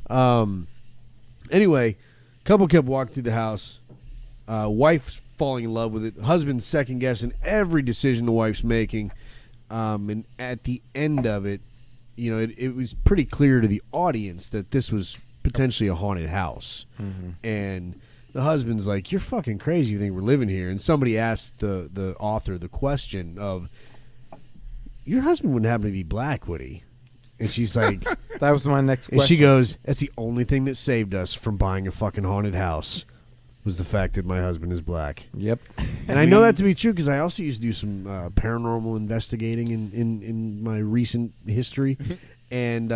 Anyway, couple kept walking through the house. Wife's falling in love with it. Husband's second guessing every decision the wife's making. And at the end of it, you know, it was pretty clear to the audience that this was potentially a haunted house. Mm-hmm. And the husband's like, "You're fucking crazy. You think we're living here?" And somebody asked the author the question of, "Your husband wouldn't happen to be black, would he?" And she's like, that was my next and question. she goes, "That's the only thing that saved us from buying a fucking haunted house, was the fact that my husband is black." Yep. And I know that to be true because I also used to do some paranormal investigating in my recent history. And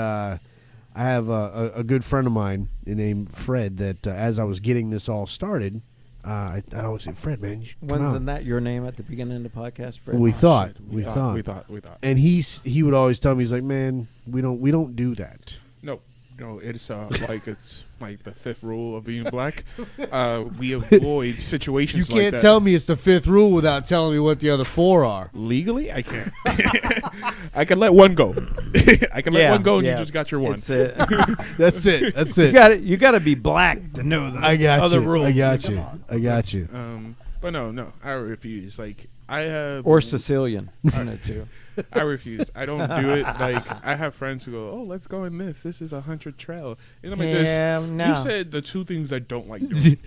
I have a good friend of mine named Fred that as I was getting this all started, I always say, "Fred, man, you should come Wasn't out." that your name at the beginning of the podcast, Fred? We thought. We thought. And he would always tell me, he's like, "Man, we don't do that." No, it's like the fifth rule of being black. We avoid situations You like can't that. tell me it's the fifth rule without telling me what the other four are. Legally, I can't. I can let one go. I can let one go, and you just got your one. It's it. That's it. That's it. You got to be black to know the I got other you. rules. I got you. I got you. But no, I refuse. Like I have, Or Sicilian. I know too. I refuse. I don't do it. Like I have friends who go, "Oh, let's go in this. This is a hunted trail." And I'm like, no. You said the two things I don't like doing: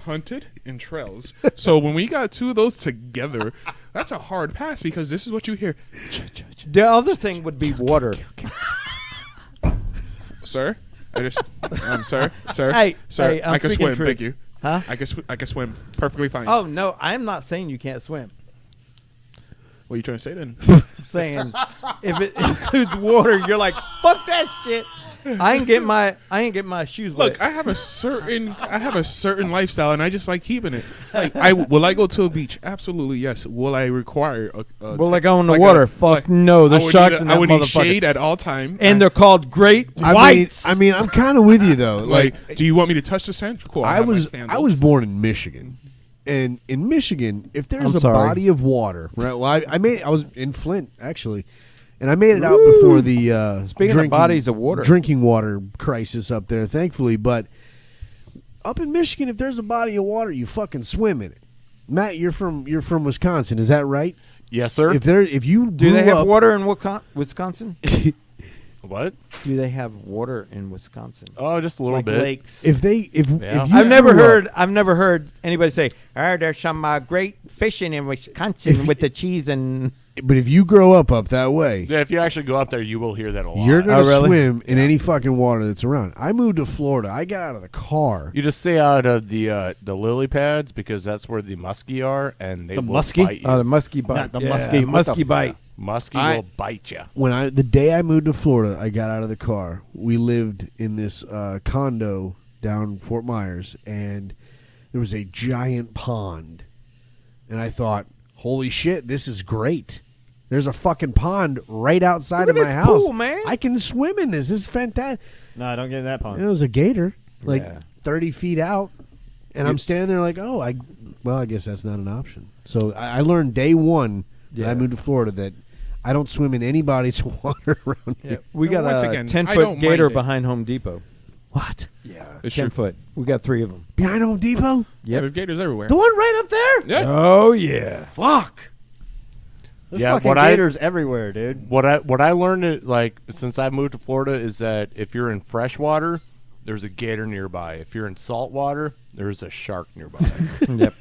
hunted and trails. So when we got two of those together, that's a hard pass because this is what you hear, The other thing would be water. sir. Sir, Hey, sir, hey, I'm I can speaking swim. truth. Thank you. Huh? I can swim perfectly fine. Oh no, I'm not saying you can't swim. What are you trying to say then? I'm saying if it includes water, you're like, fuck that shit. I ain't get my shoes wet. Look, I have a certain lifestyle, and I just like keeping it. Like, will I go to a beach? Absolutely, yes. Will I require Will I go in the like water? Fuck no. There's sharks in that I would need motherfucker. shade at all time. And they're called great whites. I mean, I'm kind of with you though. like, do you want me to touch the sand? Cool. I was born in Michigan, and in Michigan, if there's a body of water, right? Well, I was in Flint actually, and I made it out before the Speaking of bodies of water, drinking water crisis up there, thankfully. But up in Michigan, if there's a body of water, you fucking swim in it. Matt, you're from Wisconsin, is that right? Yes, sir. If you do they have water in Wisconsin? What? Do they have water in Wisconsin? Oh, just a little like bit. Lakes. If you I've never heard anybody say, "Oh, there's some great fishing in Wisconsin with the cheese and." But if you grow up that way, Yeah, if you actually go up there, you will hear that a lot. you're gonna really? swim in any fucking water that's around. I moved to Florida. I got out of the car. You just stay out of the lily pads because that's where the muskie are, and they The will muskie? bite you. the muskie bite. Not the muskie. Muskie bite. Muskie will bite you. The day I moved to Florida, I got out of the car. We lived in this condo down Fort Myers, and there was a giant pond. And I thought, holy shit, this is great. There's a fucking pond right outside of my house. Pool, man. I can swim in this. This is fantastic. No, don't get in that pond. It was a gator, like Yeah. 30 feet out. And I'm standing there like, I guess that's not an option. So I learned day one that I moved to Florida that I don't swim in any bodies of water around here. We got Once a again, I 10-foot don't gator mind it. behind Home Depot. What? Yeah, It's 10 true. foot. We got 3 of them. Behind Home Depot? Yeah, there's gators everywhere. The one right up there? Yeah. Oh yeah. Fuck. There's Yeah, fucking what I- gators everywhere, dude. What I learned since I moved to Florida is that if you're in fresh water, there's a gator nearby. If you're in salt water, there's a shark nearby. Yep.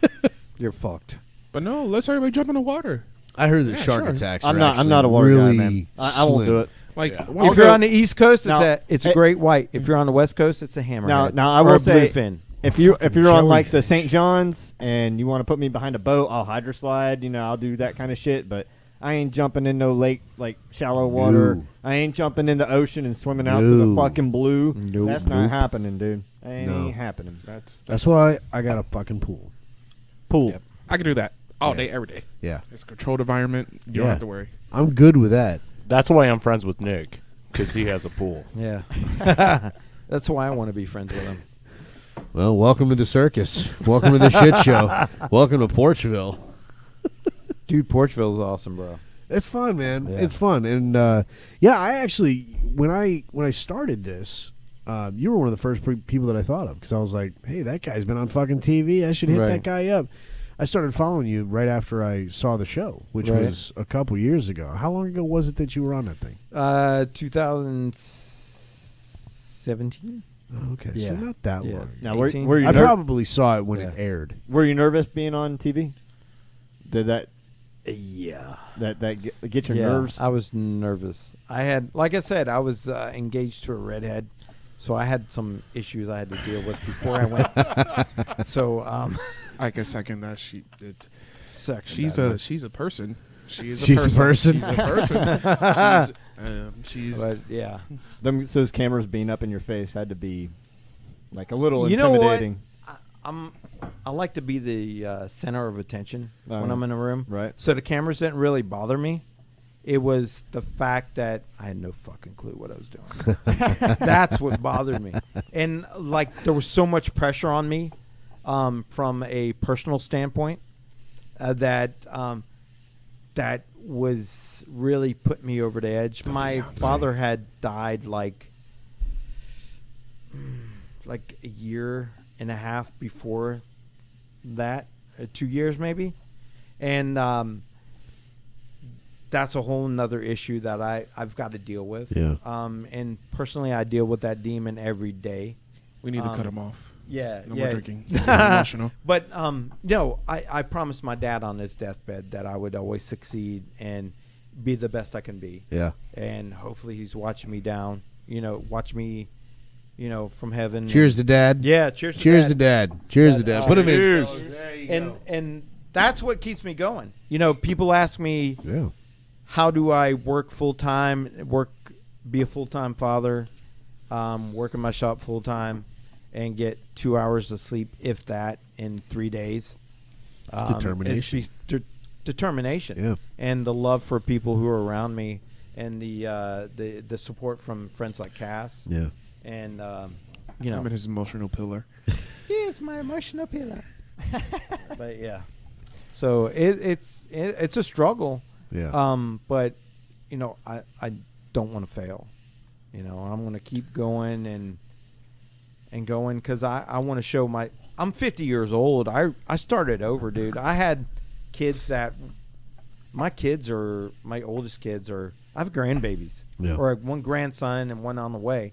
You're fucked. But no, let's everybody jump in the water. I heard that Yeah, shark sure. attacks I'm are not actually a water really guy, man. I won't slim. do it. Like, Yeah. once If you're we- on the East Coast, Now- it's a hey- great white. If you're on the West Coast, it's a hammerhead. Now I or will a say, bluefin. if you're on like the jellyfish. St. John's and you want to put me behind a boat, I'll hydroslide. I'll do that kind of shit. But I ain't jumping in no lake, like shallow water. No. I ain't jumping in the ocean and swimming out to the No. fucking blue. Nope. That's not happening, dude. Ain't No. happening. That's why I got a fucking pool. Pool. Yep. I can do that all Yeah. day, every day. Yeah. It's a controlled environment. You don't Yeah. have to worry. I'm good with that. That's why I'm friends with Nick, because he has a pool. Yeah. That's why I want to be friends with him. Well, welcome to the circus. Welcome to the shit show. Welcome to Porchville. Dude, Porchville's awesome, bro. It's fun, man. Yeah. It's fun, and I actually when I started this, you were one of the first people that I thought of because I was like, hey, that guy's been on fucking TV. I should hit Right. that guy up. I started following you right after I saw the show, which Right. was a couple years ago. How long ago was it that you were on that thing? 2017. Okay, Yeah. so not that Yeah. long. Now, were 18? you I ner- probably saw it when Yeah. it aired. were you nervous being on TV? Did that Yeah. get your Yeah, nerves? I was nervous. I had, like I said, I was engaged to a redhead, so I had some issues I had to deal with before I went. So, I can second that. She's she's a person. She's a She's a person. person. She's a person. She's But yeah. Those cameras being up in your face had to be like a little You know what? intimidating. I like to be the center of attention Oh, when yeah. I'm in a room. Right. So the cameras didn't really bother me. It was the fact that I had no fucking clue what I was doing. That's what bothered me. And like there was so much pressure on me from a personal standpoint that was really put me over the edge. My father had died like a year and a half before that, 2 years maybe, and that's a whole nother issue that I've got to deal with. Yeah. And personally, I deal with that demon every day. we need to cut him off. Yeah, No yeah. more drinking. No more emotional. But no, I promised my dad on his deathbed that I would always succeed and be the best I can be. Yeah. And hopefully he's watching me down. Watch me from heaven. Cheers to Dad. Yeah, cheers. Cheers to to Dad. Dad. Cheers to Dad. Put him in. And that's what keeps me going. People ask me, Yeah. how do I work full time? Be a full time father, work in my shop full time, and get 2 hours of sleep, if that, in 3 days. It's determination. It's determination. Yeah. And the love for people who are around me, and the support from friends like Cass. Yeah. And I'm in his emotional pillar. he is my emotional pillar. But yeah, so it's a struggle. Yeah. But I don't want to fail. I'm going to keep going and going, because I want to show I'm 50 years old. I started over, dude. I had kids that my oldest kids I have grandbabies. Yeah. Or one grandson and one on the way.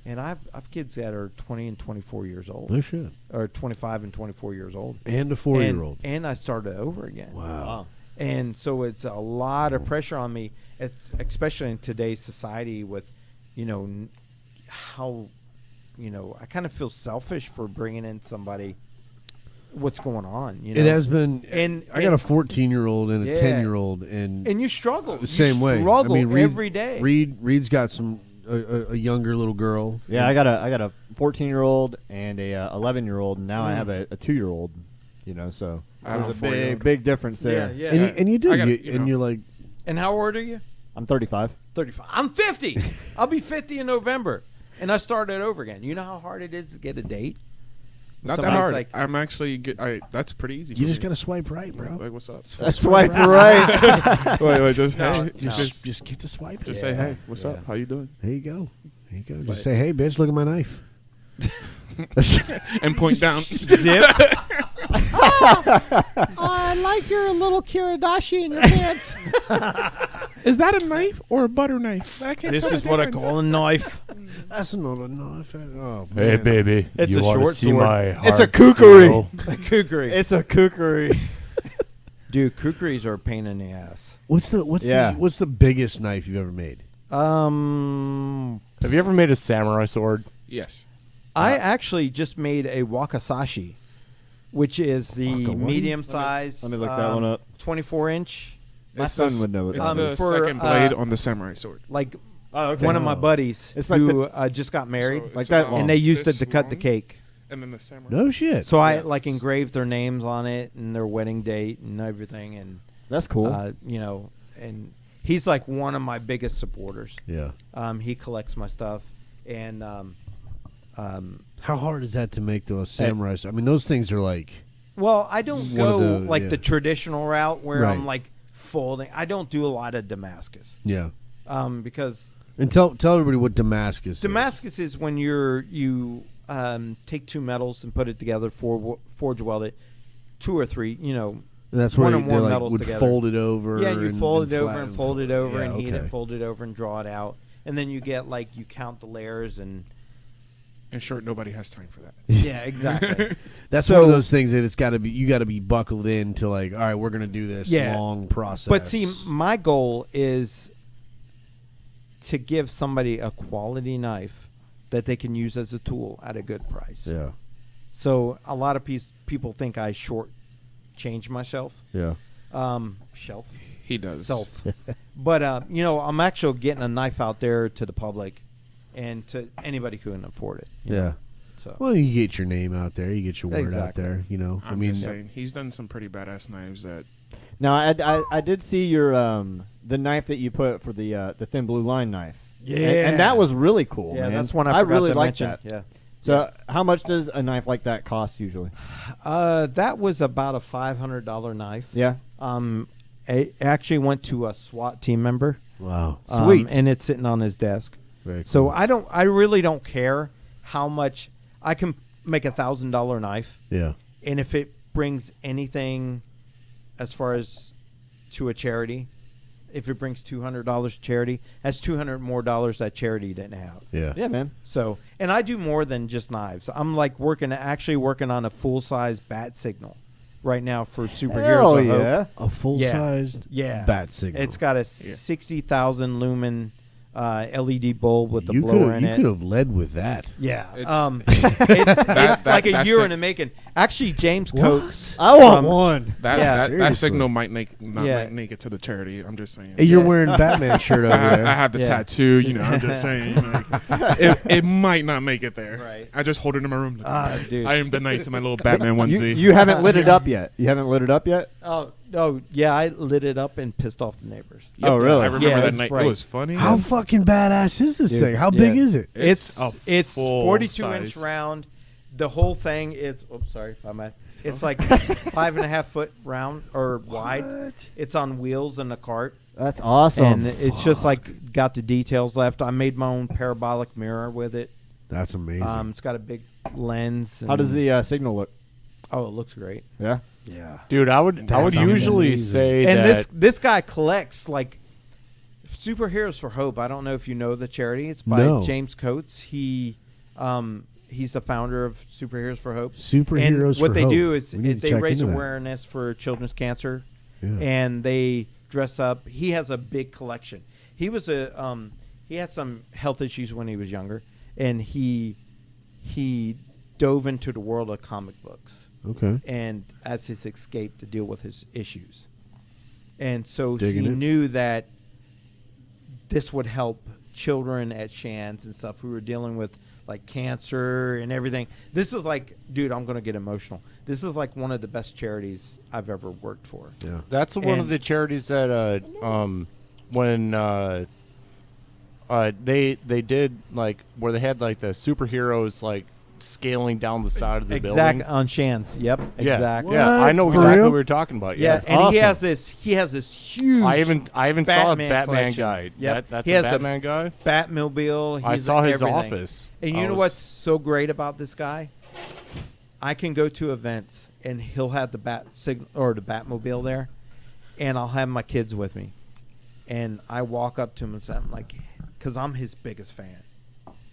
And I've kids that are 20 and 24 years old. No shit. Or 25 and 24 years old. And a 4-year-old. And I started over again. Wow. And so it's a lot of pressure on me, especially in today's society with, how, I kind of feel selfish for bringing in somebody. What's going on? It has been. And I got a 14-year-old and a 10-year-old, and you struggle the same way. Struggle Reed, every day. Reed's got a younger little girl. Yeah, I got a 14-year-old and a 11-year-old, and now I have a 2-year-old. So I have there's a a 4-year-old. big difference there. Yeah. And you do, I gotta, and you're like, And how old are you? I'm 35. 35. I'm 50. I'll be 50 in November. And I started over again. You know how hard it is to get a date? Not that Somebody's hard. like- I'm actually good. That's pretty easy. you for just me. gotta swipe right, bro. Like, what's up? Swipe right. wait, just No, hey, no. Just get the swipe. just Yeah. say hey, what's Yeah. up? How you doing? There you go. Just say, hey, bitch, look at my knife. And point down. Zip. I like your little kiradashi in your pants. Is that a knife or a butter knife? I can't This tell is the what I difference. call a knife. That's not a knife. Oh, Hey, man. baby. It's you a wanna short see sword. my It's a hard kukri. steel? Kukri. It's a kukri. Dude, kukris are a pain in the ass. What's Yeah. the biggest knife you've ever made? Have you ever made a samurai sword? Yes. I actually just made a wakasashi, which is the Waka what? medium size. Let me look that one up. 24-inch. My It's son the- would know what It's that the is. For, second blade on the samurai sword. Like Oh, okay. one of my buddies It's like who just got married, So Like it's that about long. and they used it this to cut the long, cake. And then the samurai. No shit. So I Yeah. engraved their names on it and their wedding date and everything, and That's cool. and he's like one of my biggest supporters. Yeah. He collects my stuff, and How hard is that to make those samurai? I mean, those things are like. well, I don't One go of the- like yeah. the traditional route where Right. I'm like folding. I don't do a lot of Damascus, Yeah. because And tell everybody what Damascus is. Damascus is when you take two metals and put it together, forge weld it, 2 or 3, And that's where one or they more like, metals would together. fold it over. Yeah, you and- fold and it over flat- and fold it over Yeah, and heat okay. it, fold it over and draw it out, and then you get like you count the layers and In short, nobody has time for that. yeah, exactly. That's So- one of those things that it's got to be. You got to be buckled in to like. All right, we're gonna do this Yeah. long process. But see, my goal is to give somebody a quality knife that they can use as a tool at a good price. Yeah. So a lot of people think I change myself. Yeah. Shelf. He does. Self. But, I'm actually getting a knife out there to the public and to anybody who can afford it. you know. Yeah. So Well, you get your name out there. You get your word out Exactly. there. I'm just saying, he's done some pretty badass knives that. Now, I did see your the knife that you put for the thin blue line knife. And that was really cool. yeah, man. that's one I forgot really to like mention. that. Yeah. So, how much does a knife like that cost usually? That was about a $500 knife. Yeah. It actually went to a SWAT team member. Wow. Sweet. And it's sitting on his desk. Very So cool. I really don't care how much. I can make $1,000 knife, Yeah. and if it brings anything as far as to a charity, if it brings $200 to charity, that's $200 more that charity didn't have. Yeah. Yeah, man. So, and I do more than just knives. I'm like actually working on a full-size bat signal right now for Superheroes Hell of Hope. yeah. A full-sized Yeah. bat signal. It's got a 60,000 lumen LED bulb with the You blower in you it. could have led with that. Yeah, It's- it's like a that's year it. in the making. Actually, James Coates. I want from- one. That, Yeah. that Seriously. signal might not Yeah. make it to the charity. I'm just saying. Hey, you're Yeah. wearing Batman shirt over I there. have the Yeah. tattoo. You know, I'm just saying. Like, it might not make it there. Right. I just hold it in my room. Dude. I am the knight to my little Batman onesie. You haven't lit it up yet. You haven't lit it up yet. Oh, yeah, I lit it up and pissed off the neighbors. Oh, really? I remember Yeah, that it's night. bright. It was funny. How fucking badass is this Dude, thing? How big yeah. is it? It's a full 42-inch size. round. The whole thing is. Oops, sorry, my bad. It's like 5.5 foot round or wide. It's on wheels in a cart, That's awesome. and it's just like got the details left. I made my own parabolic mirror with it. That's amazing. It's got a big lens. How does and- the signal look? Oh, it looks great. Yeah. Yeah. Dude, I would That's usually amazing. say And that this guy collects like Superheroes for Hope. I don't know if you know the charity. It's by No. James Coates. He's the founder of Superheroes for Hope. Superheroes And what for they Hope. do is We need to they check raise into that. awareness for children's cancer, Yeah. and they dress up. He has a big collection. He was he had some health issues when he was younger, and he dove into the world of comic books. Okay. And as his escape to deal with his issues. And so Digging he it. knew that this would help children at Shands and stuff who were dealing with like cancer and everything. This is like, dude, I'm going to get emotional. This is like one of the best charities I've ever worked for. Yeah. that's one of And- the charities that when they did like where they had like the superheroes like scaling down the side of the building. On Shands. Yep. Yeah, Exactly. yeah, I know For exactly real? what you're talking about. Yeah, Yeah, and awesome. he has this huge I even saw a Batman collection. guy. Yep. That's He a has the Batman guy. Batmobile. I He's saw his everything. office. And you know what's so great about this guy? I can go to events and he'll have the Batmobile there, and I'll have my kids with me, and I walk up to him and say, I'm like, because I'm his biggest fan.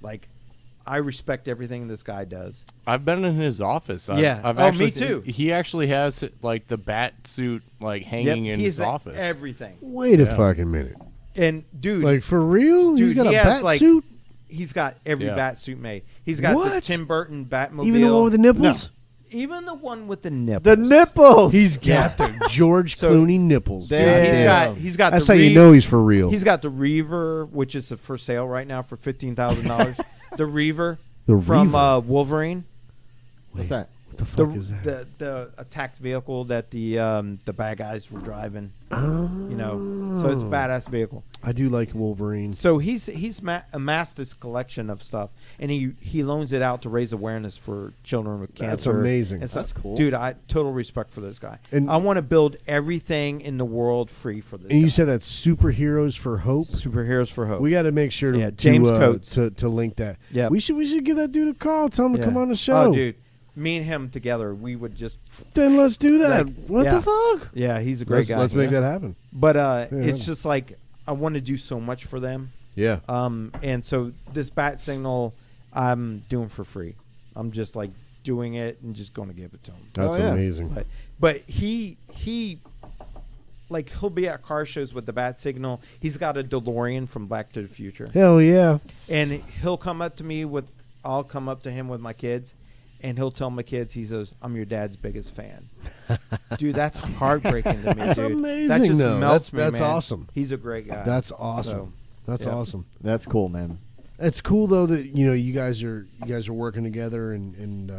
Like, I respect everything this guy does. I've been in his office. I've Yeah. actually me too. He actually has like the bat suit like hanging in he's his office. everything. Wait a Yeah. fucking minute. And dude, Like for real? dude, He's got he a has bat like suit? he's got every Yeah. bat suit made. He's got the What? Tim Burton Batmobile. Even the one with the nipples? even the one with the nipples. The nipples. He's got the George So- Clooney nipples. Damn. Dude, Goddamn. he's got That's the how you know he's for real. He's got the Reaver, which is for sale right now for $15,000. The Reaver The from Reaver? Wolverine, What's that? What the fuck is that? the attacked vehicle that the bad guys were driving. You know, so it's a badass vehicle. I do like Wolverine. So he's amassed this collection of stuff, and he loans it out to raise awareness for children with That's cancer. amazing. and stuff. That's cool. dude. I total respect for this guy. And- I want to build everything in the world free for this. And you guy. said that's Superheroes for Hope? Superheroes for Hope. We got to make sure Yeah, to, James Coates. to link that. Yep. We should give that dude a call. Tell him to Yeah. come on the show. Oh, dude, me and him together, we would just. Then let's do that. Like, what yeah. the fuck? Yeah, he's a great guy. Let's make that happen. But Yeah. it's just like I want to do so much for them. Yeah. And so this bat signal, I'm doing for free. I'm just like doing it and just going to give it to him. That's yeah. amazing. But he like he'll be at car shows with the bat signal. He's got a DeLorean from Back to the Future, Hell yeah. and he'll come up to me I'll come up to him with my kids, and he'll tell my kids, he says, "I'm your dad's biggest fan." Dude, that's heartbreaking to me. That's dude. amazing, That just though. melts That's me, man. awesome. He's a great guy. That's awesome. So, That's yeah. awesome. That's cool, man. It's cool though that you guys are working together and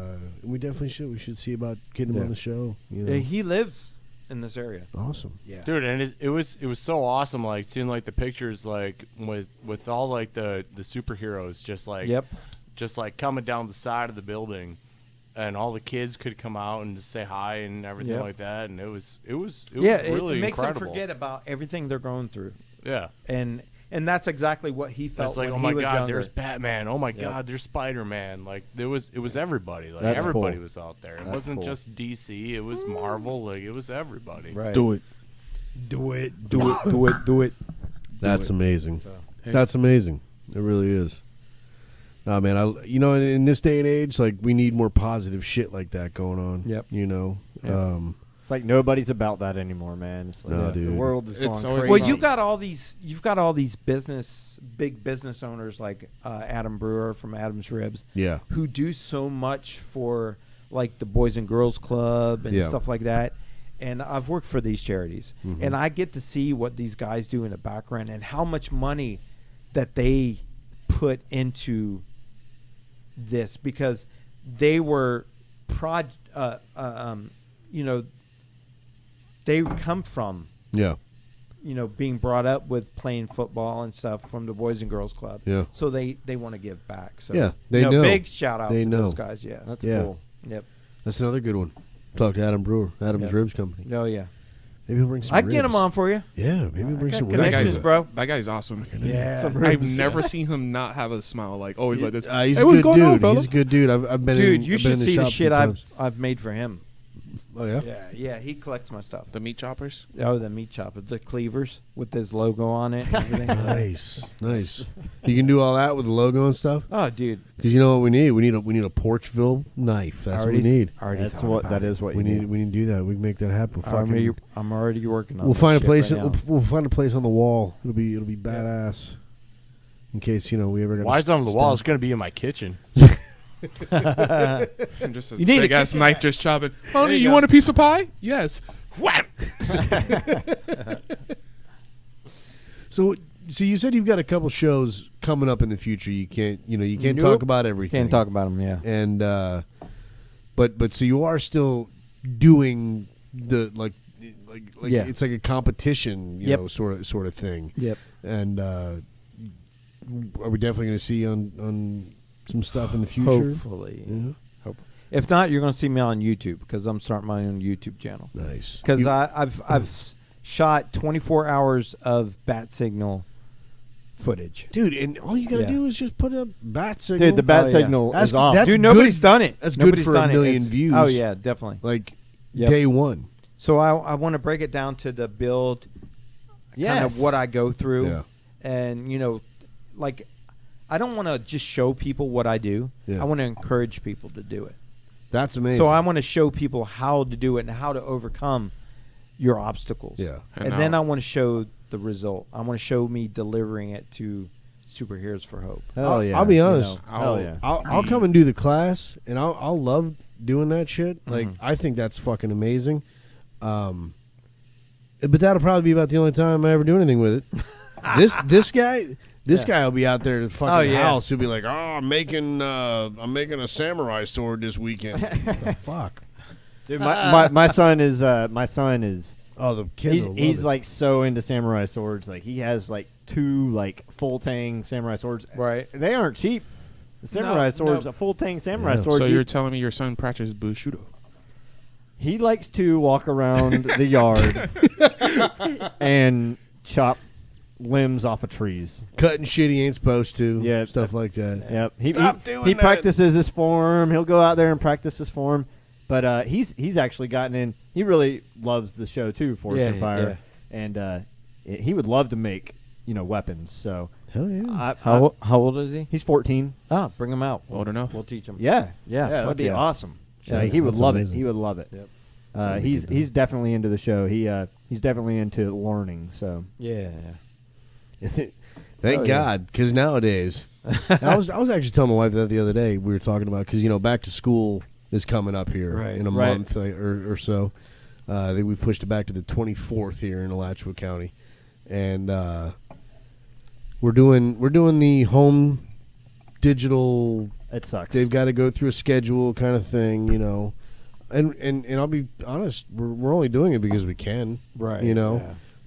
we definitely should see about getting him Yeah. on the show. You know? Yeah, he lives in this area. Awesome. Yeah. Dude, and it was so awesome, like seeing like the pictures, like with all like the superheroes, just like Yep. just like coming down the side of the building, and all the kids could come out and just say hi and everything Yep. like that, and it was Yeah, really it makes incredible. them forget about everything they're going through, Yeah, and that's exactly what he felt it's like, when oh my he was god, younger. there's Batman. Oh my Yep. god, there's Spider-Man. Like it was everybody. Like That's everybody cool. was out there. It That's wasn't cool. just DC. It was Marvel. Like it was everybody. Right. Do it. Do it. Do it. Do it. Do it. That's amazing. Hey. That's amazing. It really is. Oh man, in this day and age, like we need more positive shit like that going on. Yep. You know. Yep. It's like nobody's about that anymore, man. It's like No, the dude. world is It's going always crazy. Well, you've got all these big business owners like Adam Brewer from Adam's Ribs, Yeah. who do so much for like the Boys and Girls Club and Yeah. stuff like that. And I've worked for these charities, Mm-hmm. and I get to see what these guys do in the background and how much money that they put into this, because they were they come from Yeah. being brought up with playing football and stuff from the Boys and Girls Club. Yeah. So they want to give back. So Yeah, they know. Big shout out They to know. those guys. Yeah. That's Yeah. cool. Yep. That's another good one. Talk to Adam Brewer, Adam's Yep. Ribs Company. Oh yeah. Maybe he'll bring some I can get him ribs. on for you. Yeah, maybe we'll bring got some connections, ribs. bro. That guy's awesome. Yeah. I've never seen him not have a smile, like always like this. He's Hey, a what's good going dude. on, fella? He's a good dude. I've been Dude, in, you I've been should in see the shop shit sometimes. I've made for him. Oh yeah. Yeah, he collects my stuff. The meat choppers. Oh, the meat chopper, the cleavers with his logo on it and everything. Nice. You can do all that with the logo and stuff. Oh, dude. Because you know what we need? We need a Porchville knife. That's what we need. Already That's what that is. What We you need to do that. We can make that happen. I'm already working on. We'll this find a shit place. right now. We'll find a place on the wall. It'll be badass. In case we ever. Why is it on the wall? It's going to be in my kitchen. And just a You need a big ass kitchen knife knife. just chopping. Honey, you you go. want a piece of pie? Yes. Wham! So you said you've got a couple shows coming up in the future. You can't Nope. talk about everything. Can't talk about them. Yeah. And but so you are still doing the like Yeah. it's like a competition, Yep. sort of thing. Yep. And are we definitely going to see on some stuff in the future? Hopefully. Yeah. If not, you're going to see me on YouTube, because I'm starting my own YouTube channel. Nice. Because I've shot 24 hours of bat signal footage. Dude, and all you got to Yeah. do is just put a bat signal. Dude, the bat Oh, yeah. signal That's- is off. that's Dude, nobody's good. done it. That's good Nobody's for a done it. million It's- views. Oh yeah, definitely. Like Yep. day one. So I want to break it down to the build, kind of Yes. what I go through, Yeah. and like I don't want to just show people what I do. Yeah. I want to encourage people to do it. That's amazing. So I want to show people how to do it and how to overcome your obstacles. Yeah. And then I want to show the result. I want to show me delivering it to Superheroes for Hope. Hell yeah. I'll be honest. Hell yeah. I'll come and do the class, and I'll love doing that shit. Like I think that's fucking amazing. But that'll probably be about the only time I ever do anything with it. This guy will be out there at the fucking house. He'll be like, "Oh, I'm making a samurai sword this weekend." The fuck. Dude, my son is Oh, the kids. he's like so into samurai swords. Like he has like 2 like full tang samurai swords. Right. They aren't cheap. The samurai swords, no. a full tang samurai Yeah. sword. So dude, you're telling me your son practices Bushido? he likes to walk around the yard and chop limbs off of trees. cutting shit he ain't supposed to. Yeah, stuff like that. Yep. Stop doing he that. practices his form. He'll go out there and practice his form. But he's actually gotten in. He really loves the show too, Fortune Fire, and he would love to make weapons. So Hell yeah. How old is he? he's 14. Ah, bring him out. Old enough. We'll teach him. Yeah, Yeah, that'd fuck be yeah. awesome. Yeah, he would that's love amazing. it. He would love it. Yep. He's definitely into the show. He's definitely into learning. So Yeah. Thank Oh, yeah. God, because nowadays, I was actually telling my wife that the other day. We were talking about because back to school is coming up here Right. in a Right. month or so. I think we pushed it back to the 24th here in Alachua County, and we're doing the home digital. it sucks. They've got to go through a schedule kind of thing, And I'll be honest, we're only doing it because we can, Right.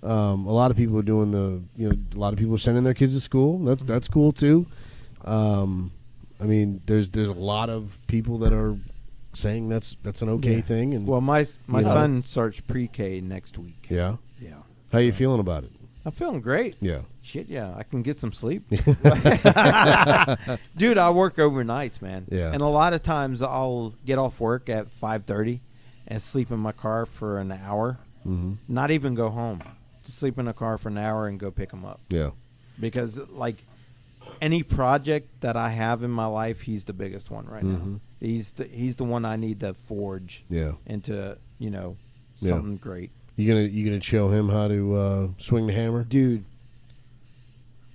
A lot of people are doing a lot of people are sending their kids to school. That's cool too. I mean, there's a lot of people that are saying that's an okay thing. And Well, my know. son starts pre-K next week. yeah, Yeah. how you feeling about it? I'm feeling great. Yeah, Shit, yeah. I can get some sleep. Dude, I work overnights, man. Yeah. And a lot of times I'll get off work at 5:30 and sleep in my car for an hour. mm-hmm. Not even go home. Just sleep in the car for an hour and go pick them up. Yeah, Because, like, any project that I have in my life, he's the biggest one right Mhm. now. He's the one I need to forge yeah. into, something great. You gonna show him how to swing the hammer? Dude,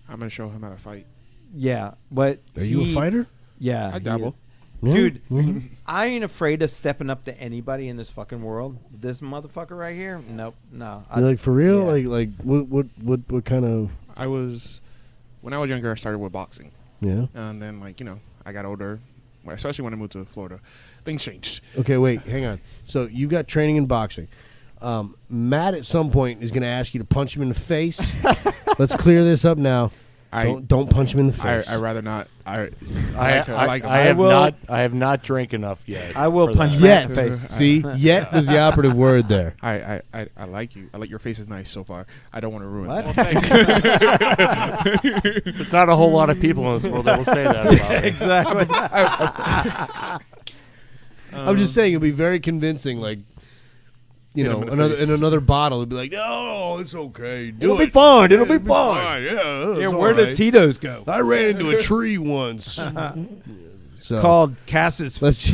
I'm gonna show him how to fight. yeah. But Are you a fighter? Yeah. I he dabble. is. Yeah. Dude, Mhm. I ain't afraid of stepping up to anybody in this fucking world. This motherfucker right here? Nope. No. You're like for real? yeah. Like what kind of When I was younger, I started with boxing. yeah? And then, like, I got older, especially when I moved to Florida. Things changed. Okay, wait, hang on. So you got training in boxing. Matt at some point is going to ask you to punch him in the face. Let's clear this up now. Don't punch him in the face. I rather not. I have not drank enough yet. I will for punch that. Matt in Yet. the face. See, yet was the operative word there. I like you. I like your face is nice so far. I don't want to ruin What? that. There's not a whole lot of people in this world that will say that about me. Exactly. I'm just saying it'll be very convincing. Like, Hit him in the another face. in another bottle, it'd be like, no, it's okay. Do It'll it. be fun. It'll be It'll fun. Yeah, Yeah, it's where all did right. Tito's go? I ran into a tree once. So Called Cass's fist.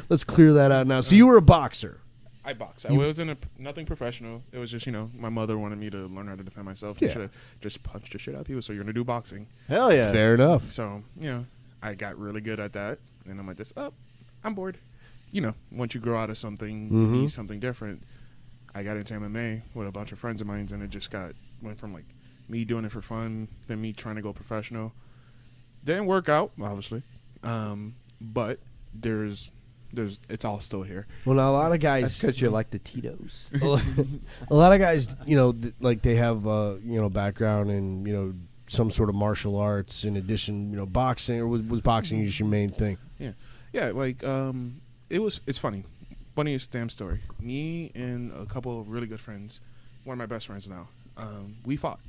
let's clear that out now. So you were a boxer. I boxed. I wasn't nothing professional. It was just, my mother wanted me to learn how to defend myself. Yeah. You should have just punched the shit out of people. So you're gonna do boxing. Hell yeah. Fair enough. So I got really good at that, and I'm like, I'm bored. Once you grow out of something, you Mhm. need something different. I got into MMA with a bunch of friends of mine, and it just went from like me doing it for fun, then me trying to go professional. Didn't work out, obviously, but it's all still here. Well, now a lot of That's guys, because you like the Tito's. a lot of guys, like they have, background in, some sort of martial arts in addition, boxing, or was boxing just your main thing? Yeah, like it's funny. Funniest damn story. Me and a couple of really good friends, one of my best friends now, we fought.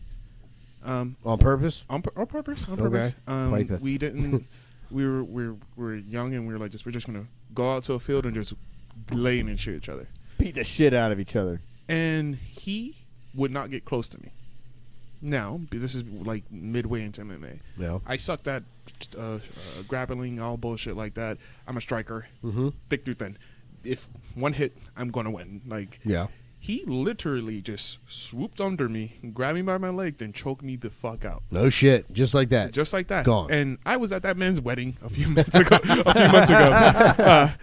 On purpose? On purpose. On Okay. purpose. Like this. We didn't. we were young, and we were like, we're just gonna go out to a field and just lay in and shoot each other. Beat the shit out of each other. And he would not get close to me. Now, this is like midway into MMA. Yeah. I sucked at grappling, all bullshit like that. I'm a striker, Mm-hmm. thick through thin. If one hit, I'm gonna win. Like, Yeah. he literally just swooped under me, grabbed me by my leg, then choked me the fuck out. No shit. Just like that. Just like that. Gone. And I was at that man's wedding a few months ago.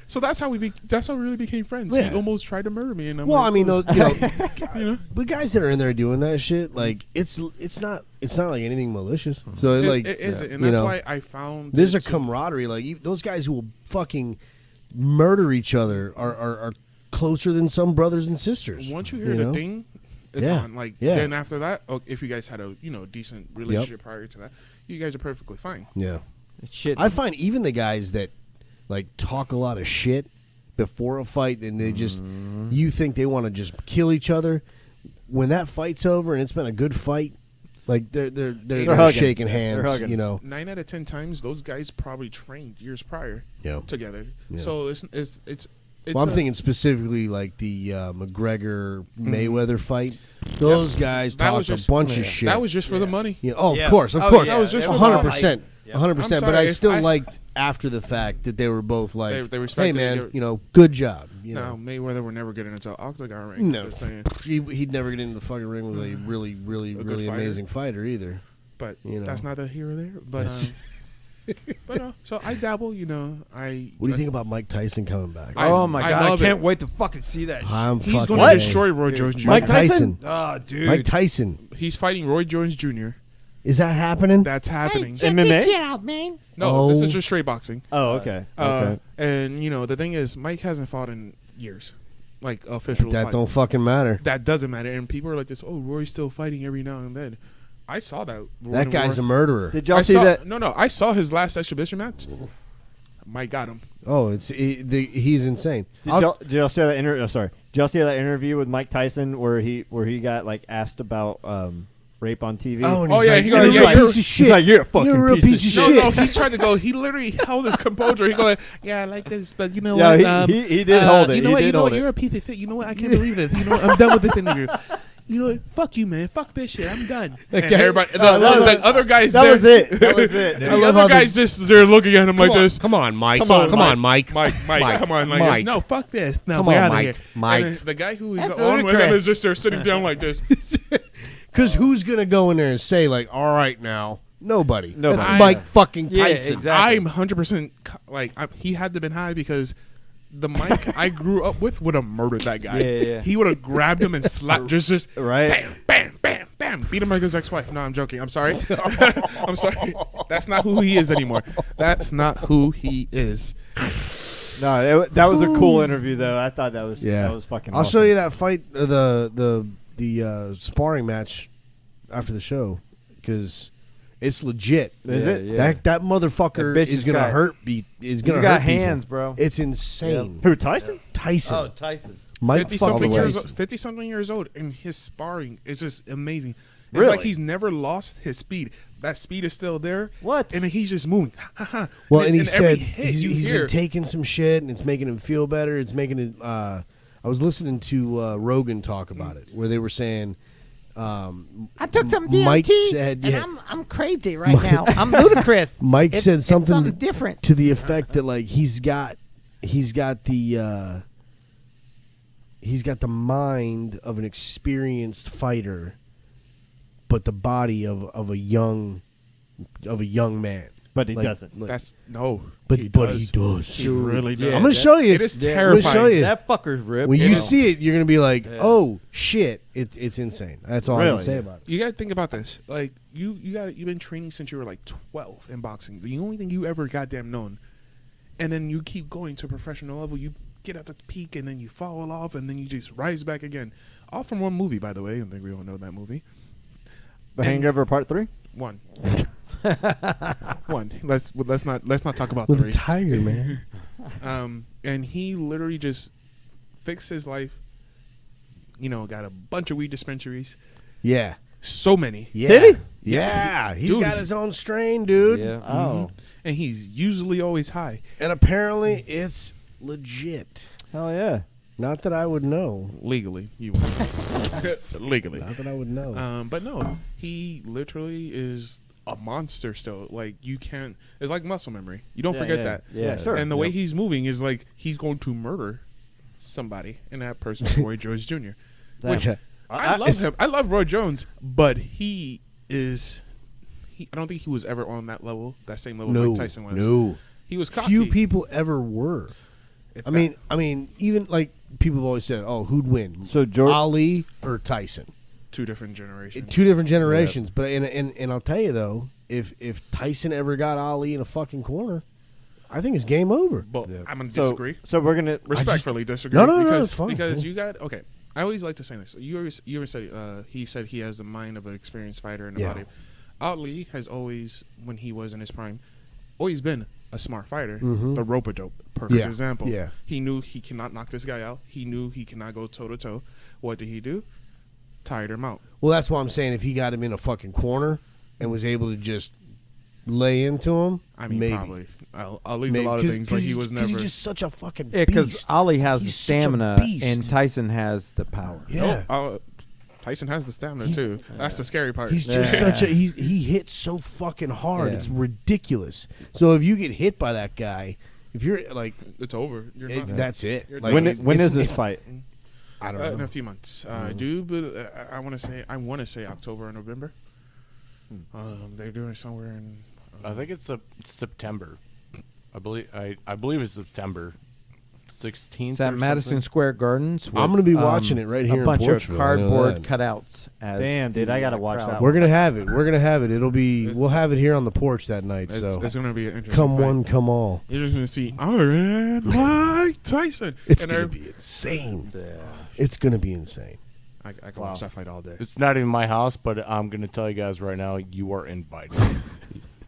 So that's how we really became friends. Yeah. He almost tried to murder me, and I'm Well, like, I mean, "Cool." those, the guys that are in there doing that shit, like it's not like anything malicious. So it isn't, and that's why I found there's a it to- camaraderie. Like those guys who will fucking murder each other are closer than some brothers and sisters. Once you hear the ding, it's Yeah. on. Like Yeah. then after that, if you guys had a decent relationship prior to that, you guys are perfectly fine. Yeah. Shit. I find even the guys that like talk a lot of shit before a fight, and they just you think they want to just kill each other. When that fight's over and it's been a good fight, like they're hugging. shaking They're hands. hugging. 9 out of 10 times, those guys probably trained years prior Yeah. together. Yeah. So it's Well, I'm thinking specifically like the McGregor Mayweather fight. Those guys That talked was a bunch of shit. That was just for the money. Yeah, of Yeah. course, of Oh, course. yeah. That was just for the 100%. Yeah. 100%. I'm But sorry, I if still liked after the fact that they were both like, They hey, respected man, your- good job. You No, know, Mayweather would never get into an octagon ring. No. Just saying. he'd never get into the fucking ring with a really, really, good really fighter. amazing fighter either. But You know. that's not the here or there. But That's- so I dabble. What do you think about Mike Tyson coming back? Oh my I god! I love can't it. wait to fucking see that. I'm He's fucking going to in. destroy Roy Jones Jr. Mike Tyson? Tyson. Oh, dude. Mike Tyson. He's fighting Roy Jones Jr. Is that happening? That's happening. Check MMA? this shit out, man. No, this Oh. is just straight boxing. Oh, okay. Okay. And the thing is, Mike hasn't fought in years, like official. That fight. don't fucking matter. That doesn't matter. And people are like this. Oh, Roy's still fighting every now and then. I saw that. That guy's a murderer. Did y'all see that? No. I saw his last exhibition match. Mike got him. Oh, he's insane. Did y'all see that interview? Oh, sorry. Did y'all see that interview with Mike Tyson where he got like asked about rape on TV? and Oh, he's yeah, like, he you're goes, a yeah, piece you're- of He's shit. like, you're a fucking You're a piece, piece of of shit. shit. No, he tried to go. He literally held his composure. He go, yeah, I like this, but you know Yeah, what? he did hold it. You know He what? did hold it. You're a piece of shit. You know what? I can't believe this. I'm done with this interview. you know, fuck you, man. Fuck this shit. I'm done. Okay. And everybody, the other guys That there, was it. That was it. the other guys they're looking at him like this. Come on, Mike. Come on, Mike. Mike, come on, like, Mike. no, fuck this. No, Come we're on, out of Mike. here. Mike. And then the guy who is That's on with him ludicrous. is just there sitting down like this. Because who's gonna go in there and say like, "All right, now"? Nobody. Nobody. That's Mike fucking Yeah, Tyson. exactly. I'm 100% like he had to have been high because the Mike I grew up with would have murdered that guy. Yeah. He would have grabbed him and slapped just Right. bam, bam, bam, bam, beat him like his ex-wife. No, I'm joking. I'm sorry. I'm sorry. That's not who he is anymore. That's not who he is. No, that was a cool interview though. I thought that was Yeah. that was fucking. I'll awesome. show you that fight, the sparring match after the show, because it's legit. Is it? Yeah. That motherfucker That bitch is has gonna got- hurt. Is gonna He's got hurt people. hands, bro. It's insane. Who, Tyson? Tyson, Oh, Tyson. Mike 50-something fucking years, Tyson. 50-something years old, and his sparring is just amazing. It's Really? like he's never lost his speed. That speed is still there. What? And then he's just moving. Well, and he every said hit he's you hear. been taking some shit, and it's making him feel better. It's making it. I was listening to Rogan talk about it, where they were saying. I took some DMT, Mike said, and yeah. I'm crazy right now. I'm ludicrous. Mike said It's something different. to the effect that like he's got the mind of an experienced fighter, but the body of a young man. But he Like- doesn't. like- That's no. but he he does. does. He really does. Yeah, I'm gonna show you. It is I'm gonna terrifying. show you. That fucker's ripped. When It you is. see it, you're gonna be like, Yeah. "Oh shit!" It's insane. That's all I Really? can say about it. You gotta think about this. Like you've been training since you were like 12 in boxing. The only thing you ever goddamn known, and then you keep going to a professional level. You get at the peak, and then you fall off, and then you just rise back again. All from one movie, by the way. I think we all know that movie. The Hangover Part 3? One. One. Let's not talk about With a three. tiger, man. And he literally just fixed his life. You know, got a bunch of weed dispensaries. Yeah. So many. Yeah. Did he? Yeah. He's Dude. got his own strain, dude. Yeah. Oh. And he's usually always high. And apparently, it's legit. Hell yeah. Not that I would know. Legally. You legally. Not that I would know. But no, he literally is a monster still. Like you can't. It's like muscle memory. You don't Yeah, forget yeah. that. Yeah, sure. And the way Yep. he's moving is like he's going to murder somebody, and that person is Roy Jones Jr. Which Okay. I love him. I love Roy Jones, but he is. I don't think he was ever on that level, that same level No. Mike Tyson was. No. He was cocky. Few people ever were. If I that- mean, even like people have always said, "Oh, who'd win, So George, Ali or Tyson?" two different generations. Two different generations. But and I'll tell you though, if Tyson ever got Ali in a fucking corner, I think it's game over. But I'm gonna so, disagree. So we're gonna Respectfully disagree. No, because, it's fine. Because Cool. you got okay. I always like to say this. You ever said he said he has the mind of an experienced fighter and the Yeah. body. Ali has always, when he was in his prime, always been a smart fighter. Mhm. The rope-a-dope, perfect Yeah. example. Yeah. He knew he cannot knock this guy out. He knew he cannot go toe to toe. What did he do? Tired him out. Well, that's why I'm saying if he got him in a fucking corner and was able to just lay into him, I mean, maybe. probably. Ali's Maybe. a lot of 'Cause- things, 'cause but he he's- was 'cause never. He's just such a fucking Yeah, because beast. Ali has the He's such a stamina beast. and Tyson has the power. Yeah. Tyson has the stamina too. That's the scary part. He's just such a he hits so fucking hard. Yeah. It's ridiculous. So if you get hit by that guy, if you're like, It's over. You're not. that's it. You're Like, when it's- is this fight? I don't In know. a few months. I do, but I want to say October or November. They're doing it somewhere in. I think it's September. I believe it's September 16th. It's at or Madison something. Square Gardens. I'm with, gonna be watching it right here in A bunch Porchville, of I know cardboard that. cutouts. As Damn, dude, I gotta watch crowd. that We're gonna have it. We're gonna have it. It'll be. We'll have it here on the porch that night. It's, So it's going to be an interesting. come fight. one, come all. You're just going to see Iron Mike Tyson. It's And gonna every- be insane. Yeah. It's gonna be insane. I can watch that fight all day. It's not even my house, but I'm going to tell you guys right now, you are invited.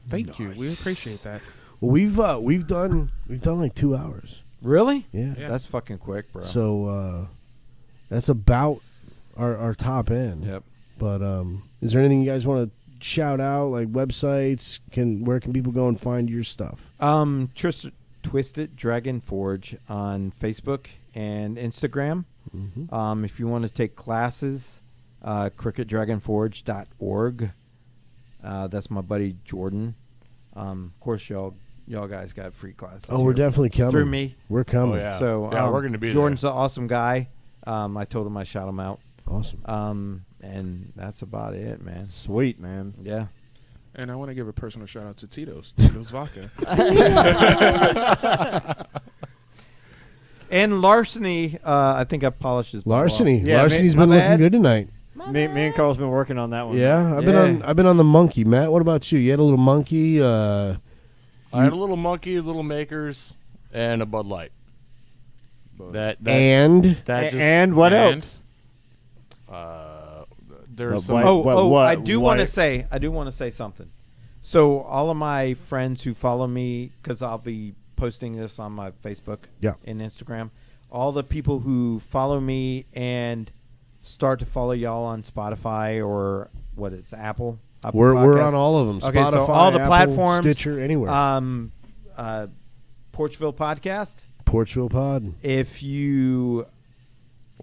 Thank you. We appreciate that. Well, we've done like 2 hours. Really? Yeah. Yeah. That's fucking quick, bro. So that's about our top end. Yep. But is there anything you guys want to shout out, like websites? Where can people go and find your stuff? Twisted Dragon Forge on Facebook and Instagram. Mm-hmm. If you want to take classes, crookeddragonforge.org. That's my buddy Jordan. Of course, y'all guys got free classes. Oh, we're here definitely coming. through me. We're coming. Oh, yeah. So we're going to be Jordan's an awesome guy. I told him I shout him out. Awesome. And that's about it, man. Sweet, man. Yeah. And I want to give a personal shout out to Tito's Vodka. And Larceny, I think I polished his bottle off. Larceny. Yeah, Larceny's my been looking bad. good tonight. Me and Carl's been working on that one. Yeah, I've Yeah. been on the monkey. Matt, what about you? You had a little monkey. I had a little monkey, little makers, and a Bud Light. That and just And what And- else? there's Why- some. what- I do want why- to say something. So all of my friends who follow me, because I'll be posting this on my Facebook Yeah. and Instagram, all the people who follow me and start to follow y'all on Spotify or what is Apple we're Podcasts. on all of them. Okay, Spotify, so all the Apple, platforms, Stitcher, anywhere. Porchville Podcast. Porchville Pod. If you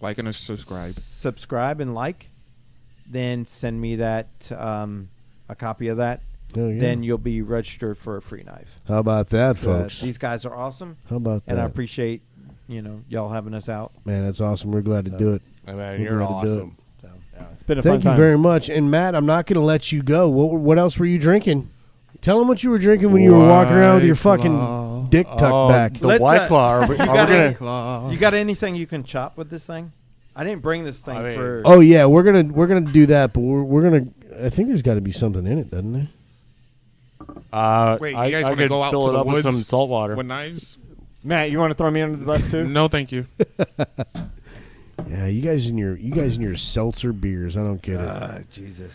Like and subscribe. subscribe and like, then send me that a copy of that. Oh, yeah. Then you'll be registered for a free knife. How about that, folks? These guys are awesome, How about that? and I appreciate y'all having us out. Man, that's awesome. We're glad to do it. Hey, man, We're you're glad to do awesome. So. It's been a Thank fun you time. very much. And Matt, I'm not going to let you go. What else were you drinking? Tell them what you were drinking when you were walking around with your fucking dick tucked back. The Let's, White Claw. Are we gonna? You got anything you can chop with this thing? I didn't bring this thing I mean- for. Oh yeah, we're gonna do that, but we're gonna. I think there's got to be something in it, doesn't there? Wait, you I guys wanna could go out fill to it the up with some woods salt water. with knives? Matt, you want to throw me under the bus too? No, thank you. Yeah, you guys in your seltzer beers. I don't get it. Jesus.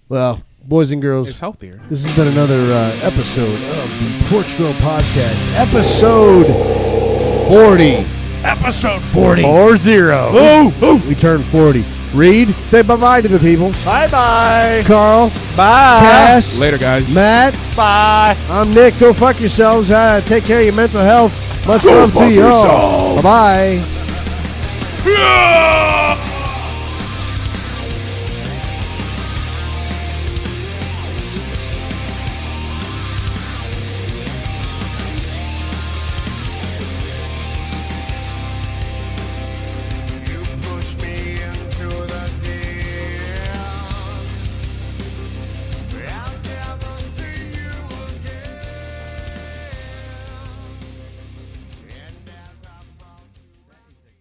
Well, boys and girls, It's healthier. this has been another episode of the Porchville Podcast, episode 40. Episode 40. 40. We turned 40. Reed, say bye-bye to the people. Bye-bye. Carl. Bye. Cass. Later, guys. Matt. Bye. I'm Nick. Go fuck yourselves. Take care of your mental health. Much love to you all. Bye-bye. Yeah!